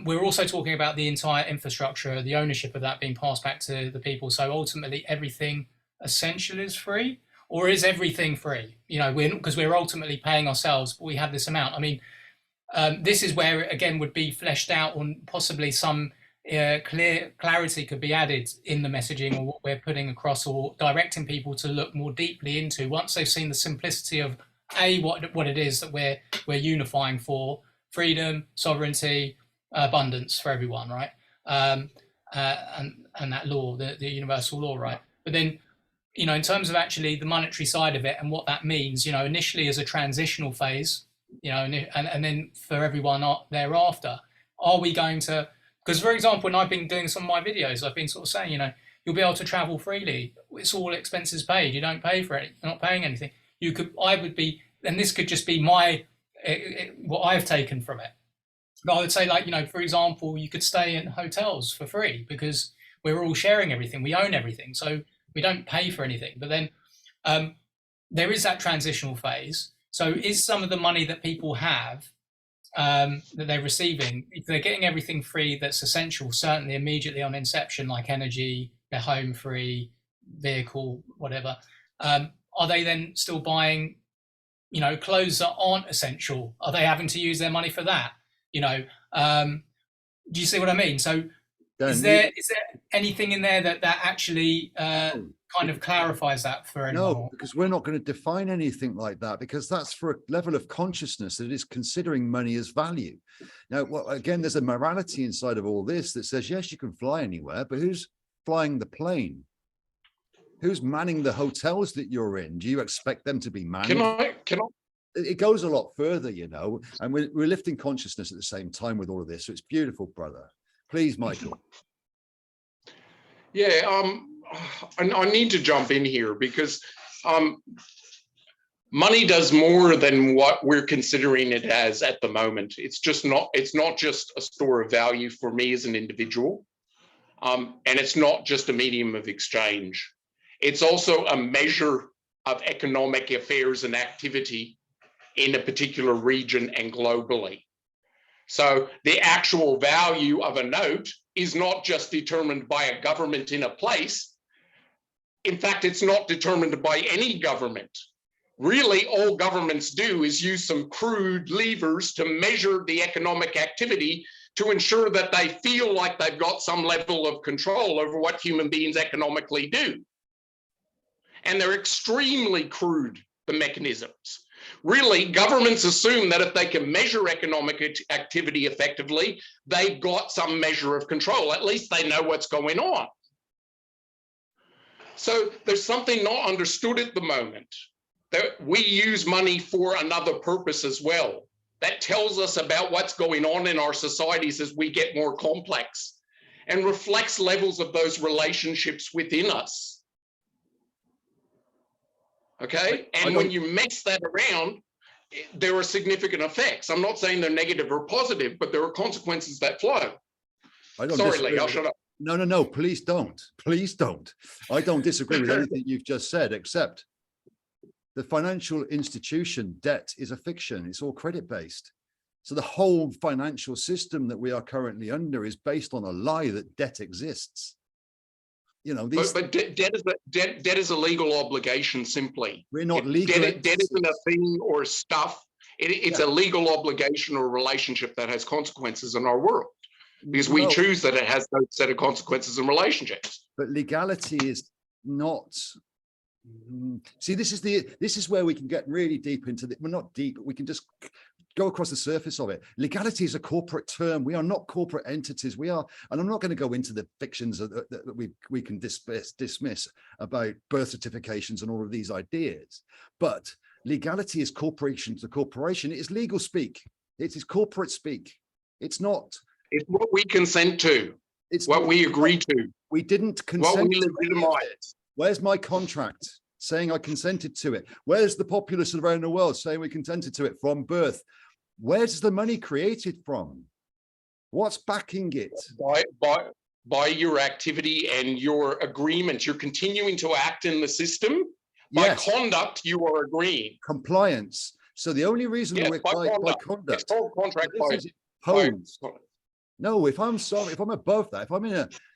we're also talking about the entire infrastructure, the ownership of that being passed back to the people. So ultimately everything essential is free, or is everything free? You know, because we're ultimately paying ourselves, but we have this amount. I mean, this is where it again would be fleshed out, on possibly some clarity could be added in the messaging or what we're putting across, or directing people to look more deeply into, once they've seen the simplicity of what it is that we're unifying for: freedom, sovereignty, abundance for everyone, right? And that law, the universal law, right? But then, you know, in terms of actually the monetary side of it and what that means, you know, initially as a transitional phase, you know, and then for everyone thereafter, are we going to? Because, for example, when I've been doing some of my videos, I've been sort of saying, you know, you'll be able to travel freely. It's all expenses paid. You don't pay for it. You're not paying anything. I would be, and this could just be what I've taken from it. But I would say, like, you know, for example, you could stay in hotels for free because we're all sharing everything. We own everything. So we don't pay for anything. But then there is that transitional phase. So is some of the money that people have, that they're receiving, if they're getting everything free that's essential, certainly immediately on inception, like energy, their home free, vehicle, whatever, are they then still buying, you know, clothes that aren't essential? Are they having to use their money for that? You know, do you see what I mean? So is there anything in there that actually kind of clarifies that for anyone? No, because we're not going to define anything like that, because that's for a level of consciousness that is considering money as value. Now, well, again, there's a morality inside of all this that says, yes, you can fly anywhere, but who's flying the plane? Who's manning the hotels that you're in? Do you expect them to be manned? Can I? It goes a lot further, you know, and we're lifting consciousness at the same time with all of this. So it's beautiful, brother. Please, Michael. Yeah, I need to jump in here because money does more than what we're considering it as at the moment. It's not just a store of value for me as an individual, and it's not just a medium of exchange. It's also a measure of economic affairs and activity in a particular region and globally. So the actual value of a note is not just determined by a government in a place. In fact, it's not determined by any government. Really, all governments do is use some crude levers to measure the economic activity to ensure that they feel like they've got some level of control over what human beings economically do. And they're extremely crude, the mechanisms. Really, governments assume that if they can measure economic activity effectively, they've got some measure of control. At least they know what's going on. So there's something not understood at the moment, that we use money for another purpose as well. That tells us about what's going on in our societies as we get more complex, and reflects levels of those relationships within us. Okay, and when you mess that around, there are significant effects. I'm not saying they're negative or positive, but there are consequences that flow. Sorry, Lee, I'll shut up. No, please don't. Please don't. I don't disagree with anything you've just said, except the financial institution debt is a fiction. It's all credit-based. So the whole financial system that we are currently under is based on a lie that debt exists. You know, but debt is a legal obligation. Simply, we're not legal. Debt isn't a thing or stuff. It's a legal obligation or relationship that has consequences in our world, because we choose that it has those set of consequences and relationships. But legality is not. See, this is where we can get really deep into it. We're not deep, but we can just go across the surface of it. Legality is a corporate term. We are not corporate entities. We are, and I'm not going to go into the fictions that we can dismiss about birth certifications and all of these ideas. But legality is corporation to corporation. It is legal speak. It is corporate speak. It's not. It's what we consent to. It's what we agree to. We didn't consent. What we legitimize. Where's my contract saying I consented to it? Where's the populace around the world saying we consented to it from birth? Where's the money created from? What's backing it? By your activity and your agreement. You're continuing to act in the system. Yes. By conduct, you are agreeing. Compliance. So the only reason we're by conduct. It's called contract No, if I'm above that,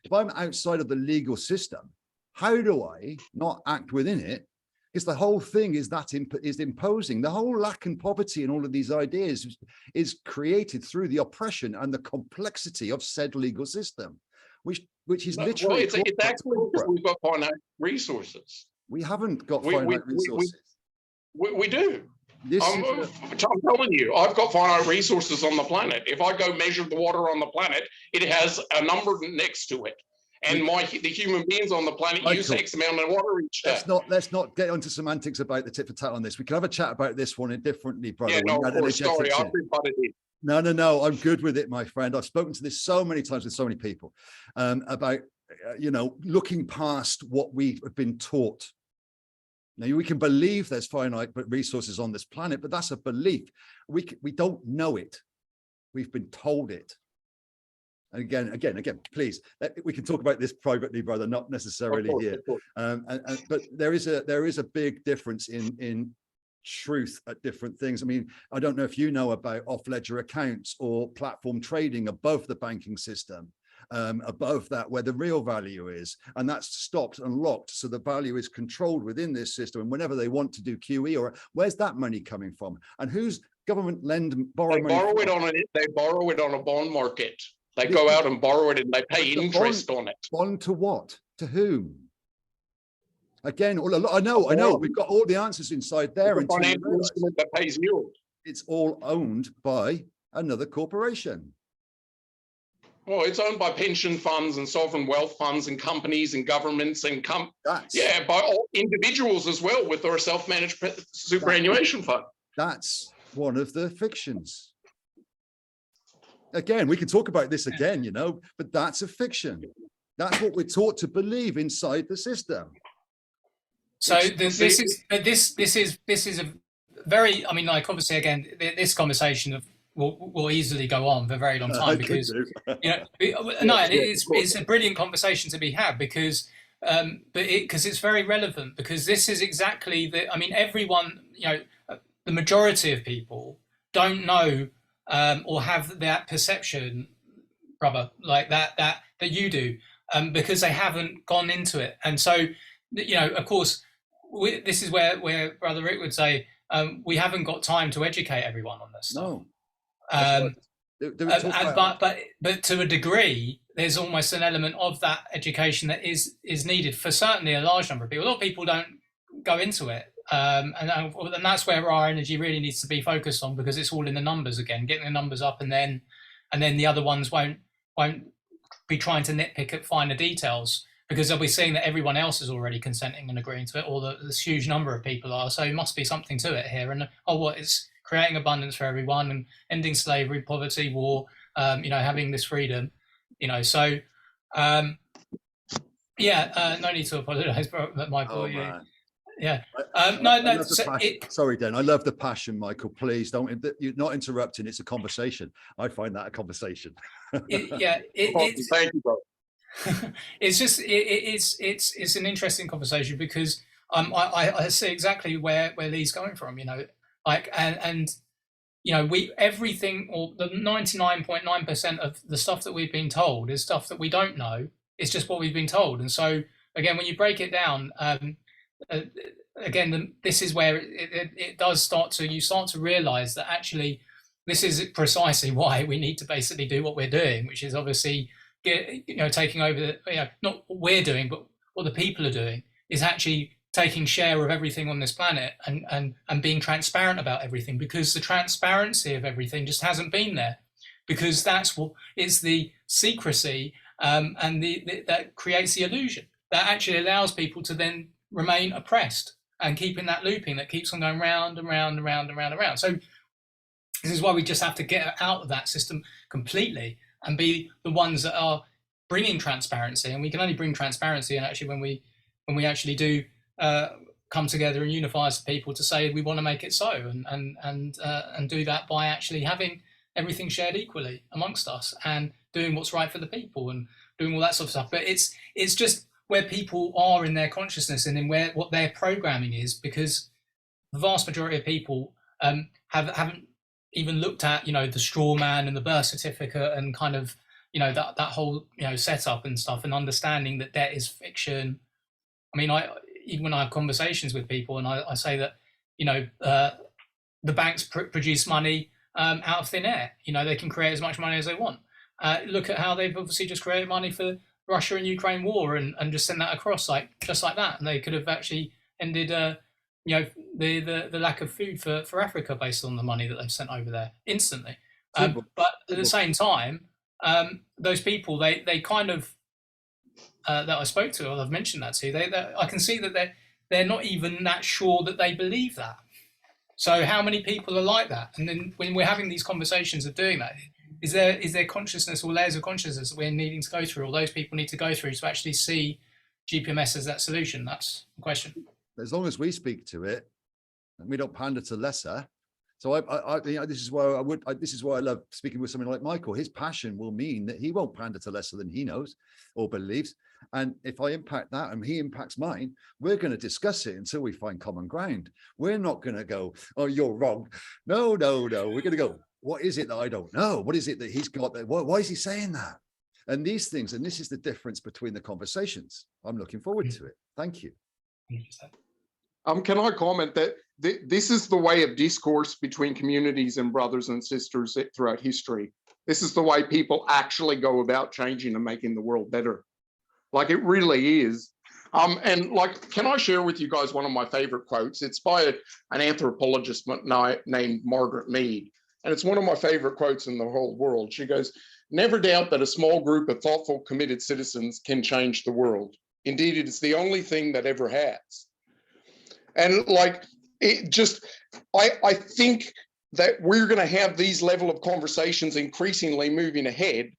if I'm outside of the legal system, how do I not act within it because the whole thing is is imposing. The whole lack and poverty and all of these ideas is created through the oppression and the complexity of said legal system, which is literally. Well, it's actually because we've got finite resources. We haven't got finite resources. We do. I'm telling you, I've got finite resources on the planet. If I go measure the water on the planet, it has a number next to it. And the human beings on the planet use X amount of water each day. Let's not get onto semantics about the tit for tat on this. We can have a chat about this one differently, brother. Yeah, no, of course, sorry, I've been butted in. No, I'm good with it, my friend. I've spoken to this so many times with so many people about, looking past what we have been taught. Now, we can believe there's finite resources on this planet, but that's a belief. We don't know it. We've been told it. And again, please, we can talk about this privately, brother, not necessarily here. But there is a big difference in truth at different things. I mean, I don't know if you know about off-ledger accounts or platform trading above the banking system, above that where the real value is, and that's stopped and locked, so the value is controlled within this system. And whenever they want to do QE, or where's that money coming from, and who's government borrow money? They borrow it on a bond market. They go out and borrow it and they pay interest on it. Bond to what? To whom? Again, I know. We've got all the answers inside there. It's a financial instrument that pays yield. It's all owned by another corporation. Well, it's owned by pension funds and sovereign wealth funds and companies and governments and by all individuals as well with their self-managed superannuation fund. That's one of the fictions. Again, we can talk about this again, but that's a fiction. That's what we're taught to believe inside the system. So this is a very, I mean, like, obviously, again, this conversation will easily go on for a very long time because it's a brilliant conversation to be had because because it's very relevant, because this is exactly everyone, the majority of people don't know or have that perception, brother, like that you do, because they haven't gone into it. And so, of course, this is where Brother Rick would say, we haven't got time to educate everyone on this stuff. No. But to a degree, there's almost an element of that education that is needed for certainly a large number of people. A lot of people don't go into it. And that's where our energy really needs to be focused on, because it's all in the numbers again, getting the numbers up, and then the other ones won't be trying to nitpick at finer details, because they'll be seeing that everyone else is already consenting and agreeing to it, or this huge number of people are. So it must be something to it here. And it's creating abundance for everyone and ending slavery, poverty, war, having this freedom, So no need to apologize, Michael. Yeah. Sorry, Dan. I love the passion, Michael. Please don't. You're not interrupting. It's a conversation. I find that a conversation. Thank you, bro. It's just it's an interesting conversation, because I see exactly where Lee's going from. Everything, or the 99.9% of the stuff that we've been told is stuff that we don't know. It's just what we've been told. And so again, when you break it down. This is where it does start to realize that actually this is precisely why we need to basically do what we're doing, which is obviously taking over not what we're doing, but what the people are doing, is actually taking share of everything on this planet and being transparent about everything, because the transparency of everything just hasn't been there, because that's what it's the secrecy and that creates the illusion that actually allows people to then remain oppressed and keep in that looping that keeps on going round and round and round and round and round. So this is why we just have to get out of that system completely and be the ones that are bringing transparency. And we can only bring transparency, and actually when we actually do come together and unify as people to say we want to make it so, and do that by actually having everything shared equally amongst us and doing what's right for the people and doing all that sort of stuff. But it's just where people are in their consciousness and in what their programming is, because the vast majority of people haven't even looked at the straw man and the birth certificate and kind of that whole setup and stuff, and understanding that debt is fiction. I mean, even when I have conversations with people and I say that, you know, the banks produce money out of thin air. You know, they can create as much money as they want. Look at how they've obviously just created money for Russia and Ukraine war and just send that across just like that. And they could have actually ended, you know, the lack of food for Africa based on the money that they've sent over there instantly. But at the same time, those people, they kind of, that I spoke to, or I've mentioned that to, I can see that they're not even that sure that they believe that. So how many people are like that? And then when we're having these conversations of doing that, is there consciousness or layers of consciousness that we're needing to go through, or those people need to go through to actually see GPMS as that solution? That's the question. As long as we speak to it and we don't pander to lesser. So I you know, this is why this is why I love speaking with someone like Michael. His passion will mean that he won't pander to lesser than he knows or believes. And if I impact that and he impacts mine, we're going to discuss it until we find common ground. We're not going to go, oh, you're wrong. No. We're going to go, what is it that I don't know? What is it that he's got? Why is he saying that? And these things, and this is the difference between the conversations. I'm looking forward to it. Thank you. Can I comment that this is the way of discourse between communities and brothers and sisters throughout history. This is the way people actually go about changing and making the world better. Like, it really is. And like, can I share with you guys one of my favorite quotes? It's by an anthropologist named Margaret Mead. And it's one of my favorite quotes in the whole world. She goes, "Never doubt that a small group of thoughtful, committed citizens can change the world. Indeed, it is the only thing that ever has." And like, it just, I think that we're going to have these level of conversations increasingly moving ahead,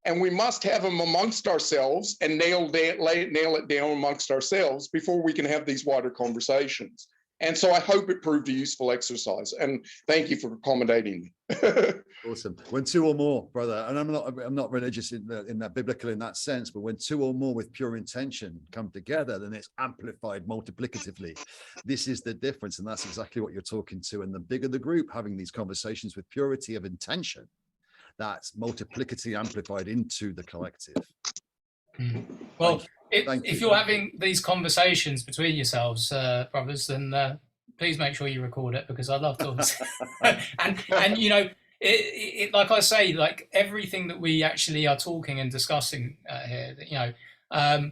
and we must have them amongst ourselves and nail it down amongst ourselves before we can have these wider conversations. And so I hope it proved a useful exercise, and thank you for accommodating me. Awesome. When two or more, brother, and I'm not religious in that biblical in that sense, but when two or more with pure intention come together, then it's amplified multiplicatively. This is the difference, and that's exactly what you're talking to. And the bigger the group having these conversations with purity of intention, that's multiplicatively amplified into the collective. Well, if you're having these conversations between yourselves, brothers, then please make sure you record it, because I'd love to. and you know, it like I say, like everything that we actually are talking and discussing here, you know,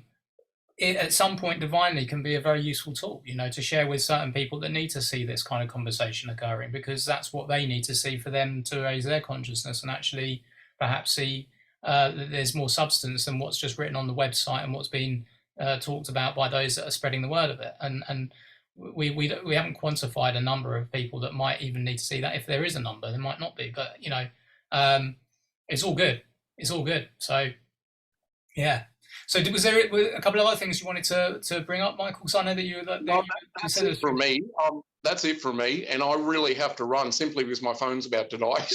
it at some point divinely can be a very useful tool, you know, to share with certain people that need to see this kind of conversation occurring, because that's what they need to see for them to raise their consciousness and actually perhaps see that there's more substance than what's just written on the website and what's been talked about by those that are spreading the word of it. And we haven't quantified a number of people that might even need to see that. If there is a number, there might not be, but you know, it's all good. It's all good. So yeah. So was there a couple of other things you wanted to bring up, Michael? Because I know that you. That's it for me. That's it for me, and I really have to run simply because my phone's about to die.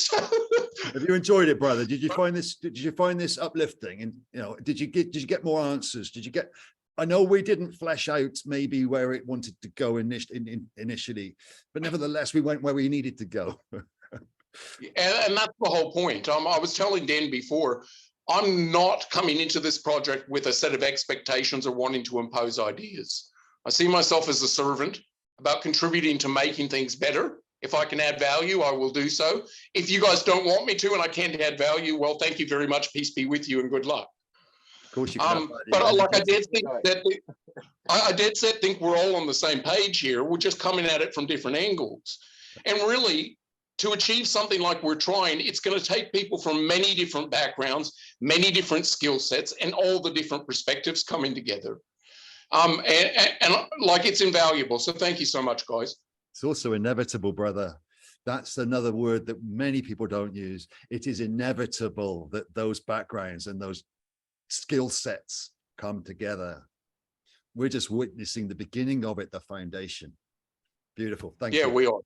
Have you enjoyed it, brother? Did you find this uplifting? And you know, did you get more answers? Did you get? I know we didn't flesh out maybe where it wanted to go initially, but nevertheless, we went where we needed to go. And that's the whole point. I was telling Dan before, I'm not coming into this project with a set of expectations or wanting to impose ideas. I see myself as a servant about contributing to making things better. If I can add value, I will do so. If you guys don't want me to and I can't add value, well, thank you very much. Peace be with you and good luck. Of course you can. But like I did think that I did think we're all on the same page here. We're just coming at it from different angles. And really, to achieve something like we're trying, it's going to take people from many different backgrounds, many different skill sets, and all the different perspectives coming together. And like, it's invaluable. So thank you so much, guys. It's also inevitable, brother. That's another word that many people don't use. It is inevitable that those backgrounds and those skill sets come together. We're just witnessing the beginning of it, the foundation. Beautiful. Thank you. Yeah, we are.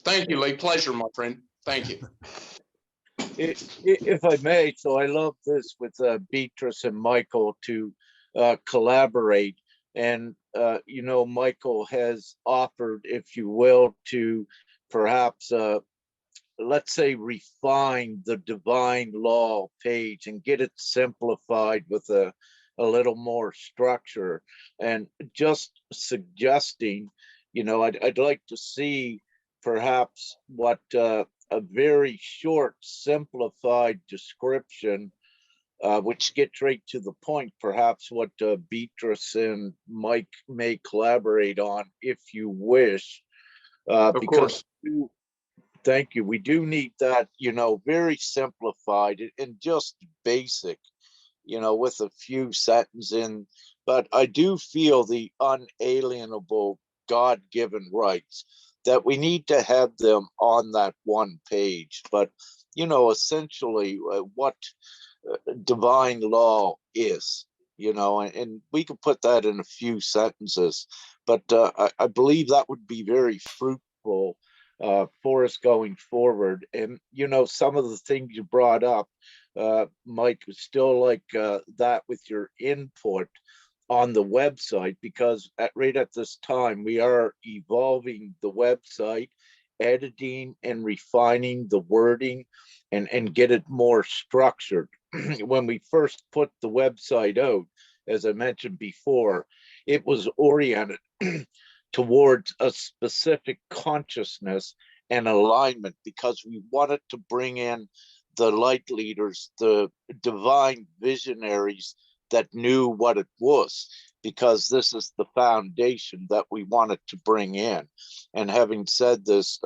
Thank you, Lee. Pleasure, my friend. Thank you. If I may, so I love this with Beatrice and Michael to collaborate. And, you know, Michael has offered, if you will, to perhaps, let's say, refine the divine law page and get it simplified with a a little more structure, and just suggesting, I'd like to see perhaps what a very short, simplified description, which gets right to the point, perhaps what Beatrice and Mike may collaborate on if you wish. Of course. Thank you. We do need that, very simplified and just basic, with a few sentences in. But I do feel the unalienable God-given rights that we need to have them on that one page. But, essentially what divine law is, and we could put that in a few sentences, but I believe that would be very fruitful for us going forward. And, some of the things you brought up, Mike, was still like that with your input on the website, because right at this time, we are evolving the website, editing and refining the wording and get it more structured. When we first put the website out, as I mentioned before, it was oriented towards a specific consciousness and alignment, because we wanted to bring in the light leaders, the divine visionaries that knew what it was, because this is the foundation that we wanted to bring in. And having said this,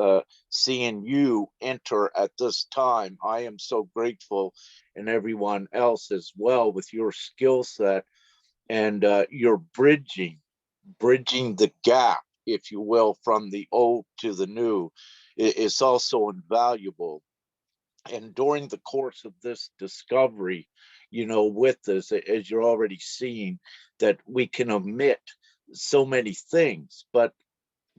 seeing you enter at this time, I am so grateful, and everyone else as well, with your skill set and your bridging the gap, if you will, from the old to the new, is also invaluable. And during the course of this discovery, with this, as you're already seeing, that we can omit so many things, but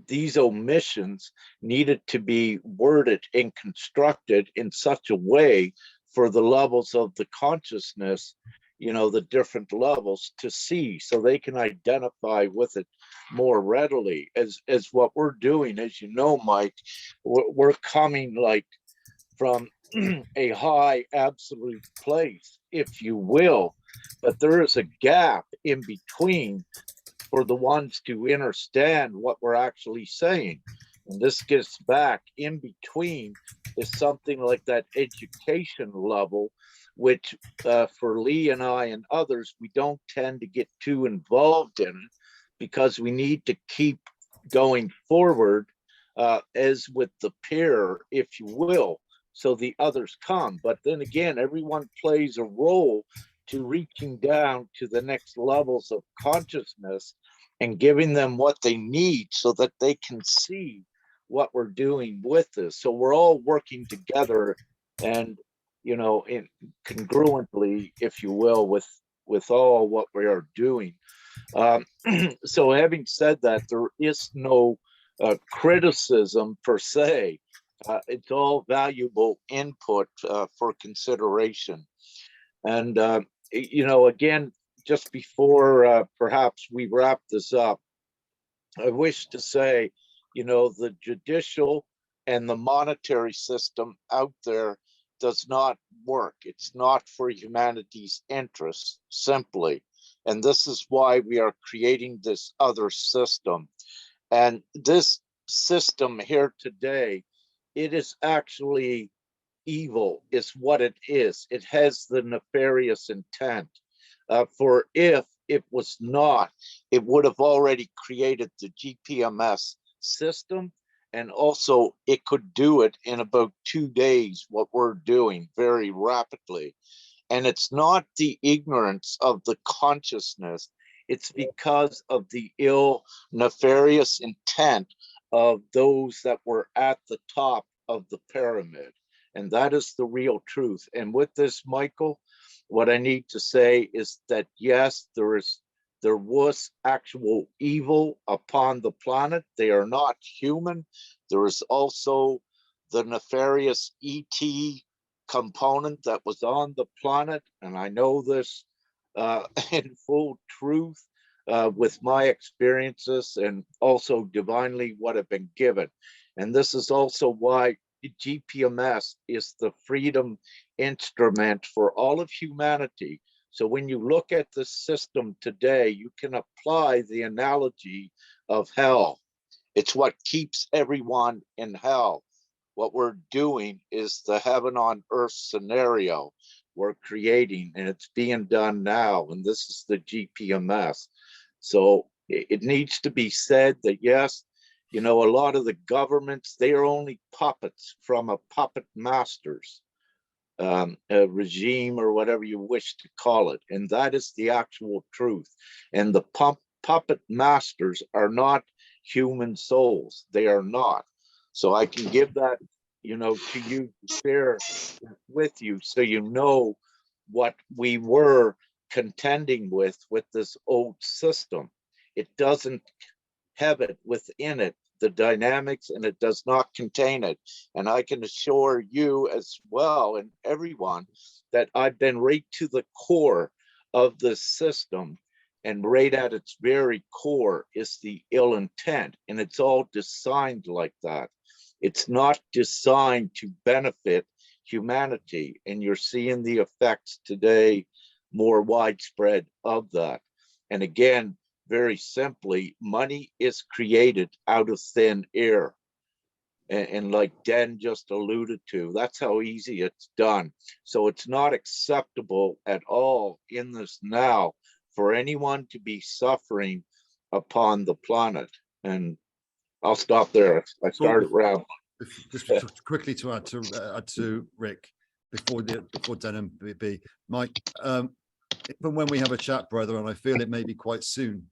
these omissions needed to be worded and constructed in such a way for the levels of the consciousness, the different levels, to see, so they can identify with it more readily. As what we're doing, as you know, Mike, we're coming like from a high absolute place, if you will, but there is a gap in between for the ones to understand what we're actually saying. And this gets back in between is something like that education level, which for Lee and I and others, we don't tend to get too involved in it, because we need to keep going forward, as with the peer, if you will, so the others come. But then again, everyone plays a role to reaching down to the next levels of consciousness and giving them what they need so that they can see what we're doing with this. So we're all working together, and in congruently, if you will, with all what we are doing. So having said that, there is no criticism per se. It's all valuable input for consideration. And again, just before perhaps we wrap this up, I wish to say, the judicial and the monetary system out there does not work. It's not for humanity's interests, simply. And this is why we are creating this other system. And this system here today, it is actually evil, is what it is. It has the nefarious intent. For if it was not, it would have already created the GPMS system, and also it could do it in about 2 days, what we're doing, very rapidly. And it's not the ignorance of the consciousness, it's because of the ill, nefarious intent of those that were at the top of the pyramid. And that is the real truth. And with this, Michael, what I need to say is that, yes, there was actual evil upon the planet. They are not human. There is also the nefarious ET component that was on the planet. And I know this in full truth with my experiences, and also divinely what have been given. And this is also why GPMS is the freedom instrument for all of humanity, So when you look at the system today, you can apply the analogy of hell. It's what keeps everyone in hell. What we're doing is the heaven on earth scenario we're creating, and it's being done now. And this is the GPMS. So it needs to be said that, yes, you know, a lot of the governments, they are only puppets from a puppet master's a regime, or whatever you wish to call it. And that is the actual truth. And the puppet masters are not human souls. They are not. So I can give that, you know, to you to share with you, so you know what we were contending with this old system. It doesn't have it within it, the dynamics, and it does not contain it. And I can assure you as well, and everyone, that I've been right to the core of the system, and right at its very core is the ill intent, and it's all designed like that. It's not designed to benefit humanity, and you're seeing the effects today more widespread of that. And again, very simply, money is created out of thin air. And like Dan just alluded to, that's how easy it's done. So it's not acceptable at all in this now for anyone to be suffering upon the planet. And I'll stop there. I started round. Just quickly to add to Rick before Dan and B, Mike. Even when we have a chat, brother, and I feel it may be quite soon,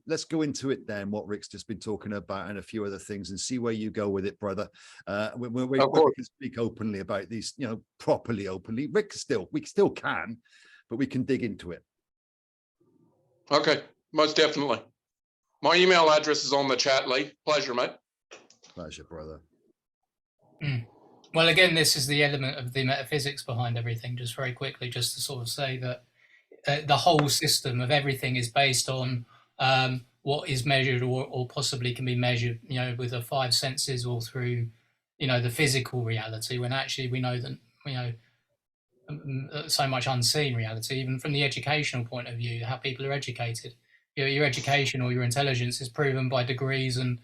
let's go into it then, what Rick's just been talking about and a few other things, and see where you go with it, brother. We can speak openly about these, you know, properly openly. We still can, but we can dig into it. Okay, most definitely. My email address is on the chat, Lee. Pleasure, mate. Pleasure, brother. Well, again, this is the element of the metaphysics behind everything. Just very quickly, just to sort of say that the whole system of everything is based on what is measured or possibly can be measured, you know, with the five senses or through, you know, the physical reality, when actually we know that, you know, so much unseen reality, even from the educational point of view, how people are educated. You know, your education or your intelligence is proven by degrees and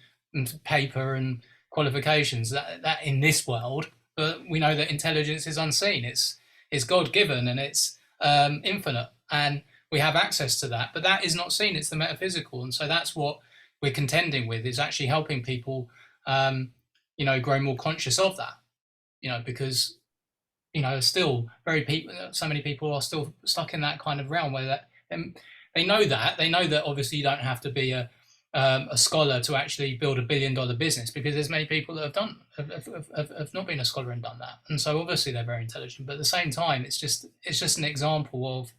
paper and qualifications that in this world, but we know that intelligence is unseen. It's God-given and it's infinite, and we have access to that, but that is not seen. It's the metaphysical. And so that's what we're contending with, is actually helping people you know, grow more conscious of that, you know, because, you know, still so many people are still stuck in that kind of realm where that they know that obviously you don't have to be a scholar to actually build $1 billion business, because there's many people that have not been a scholar and done that, and so obviously they're very intelligent. But at the same time, it's just an example of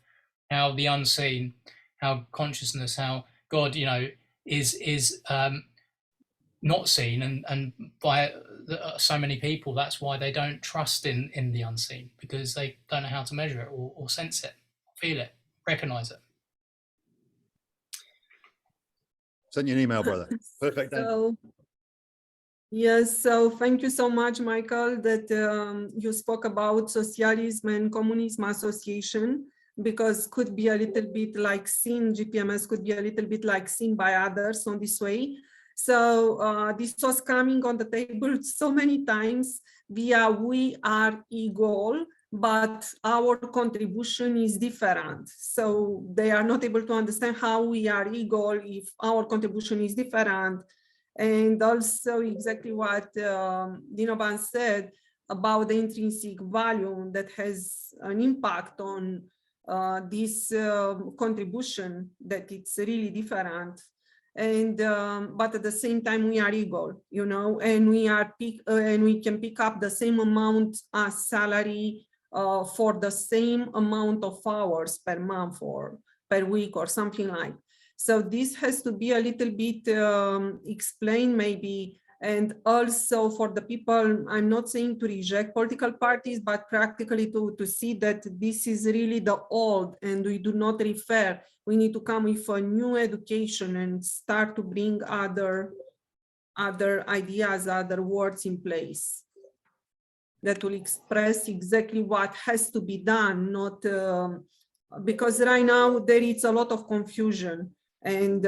how the unseen, how consciousness, how God, you know, is not seen, and by so many people, that's why they don't trust in the unseen, because they don't know how to measure it or sense it, feel it, recognize it. Send you an email, brother. Perfect. Yes, so thank you so much, Michael, that you spoke about socialism and communism association, because could be a little bit like seen, GPMS could be a little bit like seen by others on this way. So this was coming on the table so many times via we are equal, but our contribution is different. So they are not able to understand how we are equal if our contribution is different. And also exactly what Dinovan said about the intrinsic value that has an impact on this contribution, that it's really different. And but at the same time we are equal, you know, and we can pick up the same amount as salary for the same amount of hours per month or per week or something like. So this has to be a little bit explained maybe, and also for the people, I'm not saying to reject political parties, but practically to see that this is really the old, and we do not refer. We need to come with a new education and start to bring other ideas, other words in place that will express exactly what has to be done, not because right now there is a lot of confusion, and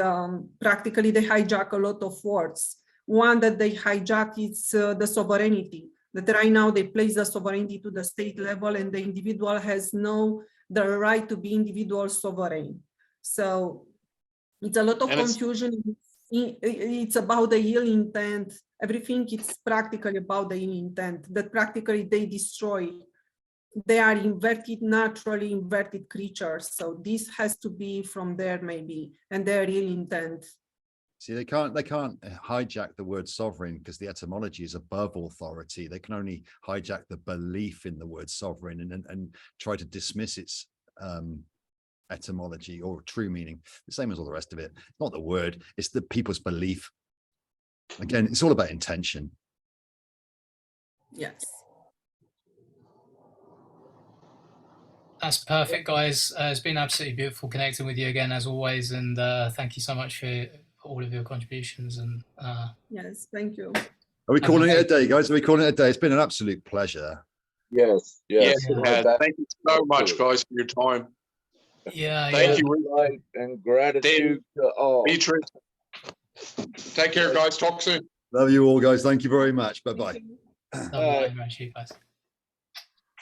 practically they hijack a lot of words. One that they hijack is the sovereignty, that right now they place the sovereignty to the state level, and the individual has the right to be individual sovereign. So it's a lot of confusion. It's about the ill intent. Everything is practically about the ill intent, that practically they destroy. They are naturally inverted creatures. So this has to be from there maybe, and their ill intent. See, they can't hijack the word sovereign because the etymology is above authority. They can only hijack the belief in the word sovereign and try to dismiss its etymology or true meaning, the same as all the rest of it. Not the word, it's the people's belief. Again, it's all about intention. Yes. That's perfect, guys. It's been absolutely beautiful connecting with you again, as always. And thank you so much for all of your contributions. And yes, thank you. Are we calling it a day, guys? Are we calling it a day? It's been an absolute pleasure. Yes, yes. Thank you so much, guys, for your time. Yeah, Thank you. And gratitude to all. Beatrice. Take care, guys. Talk soon. Love you all, guys. Thank you very much. Bye-bye. Bye, guys.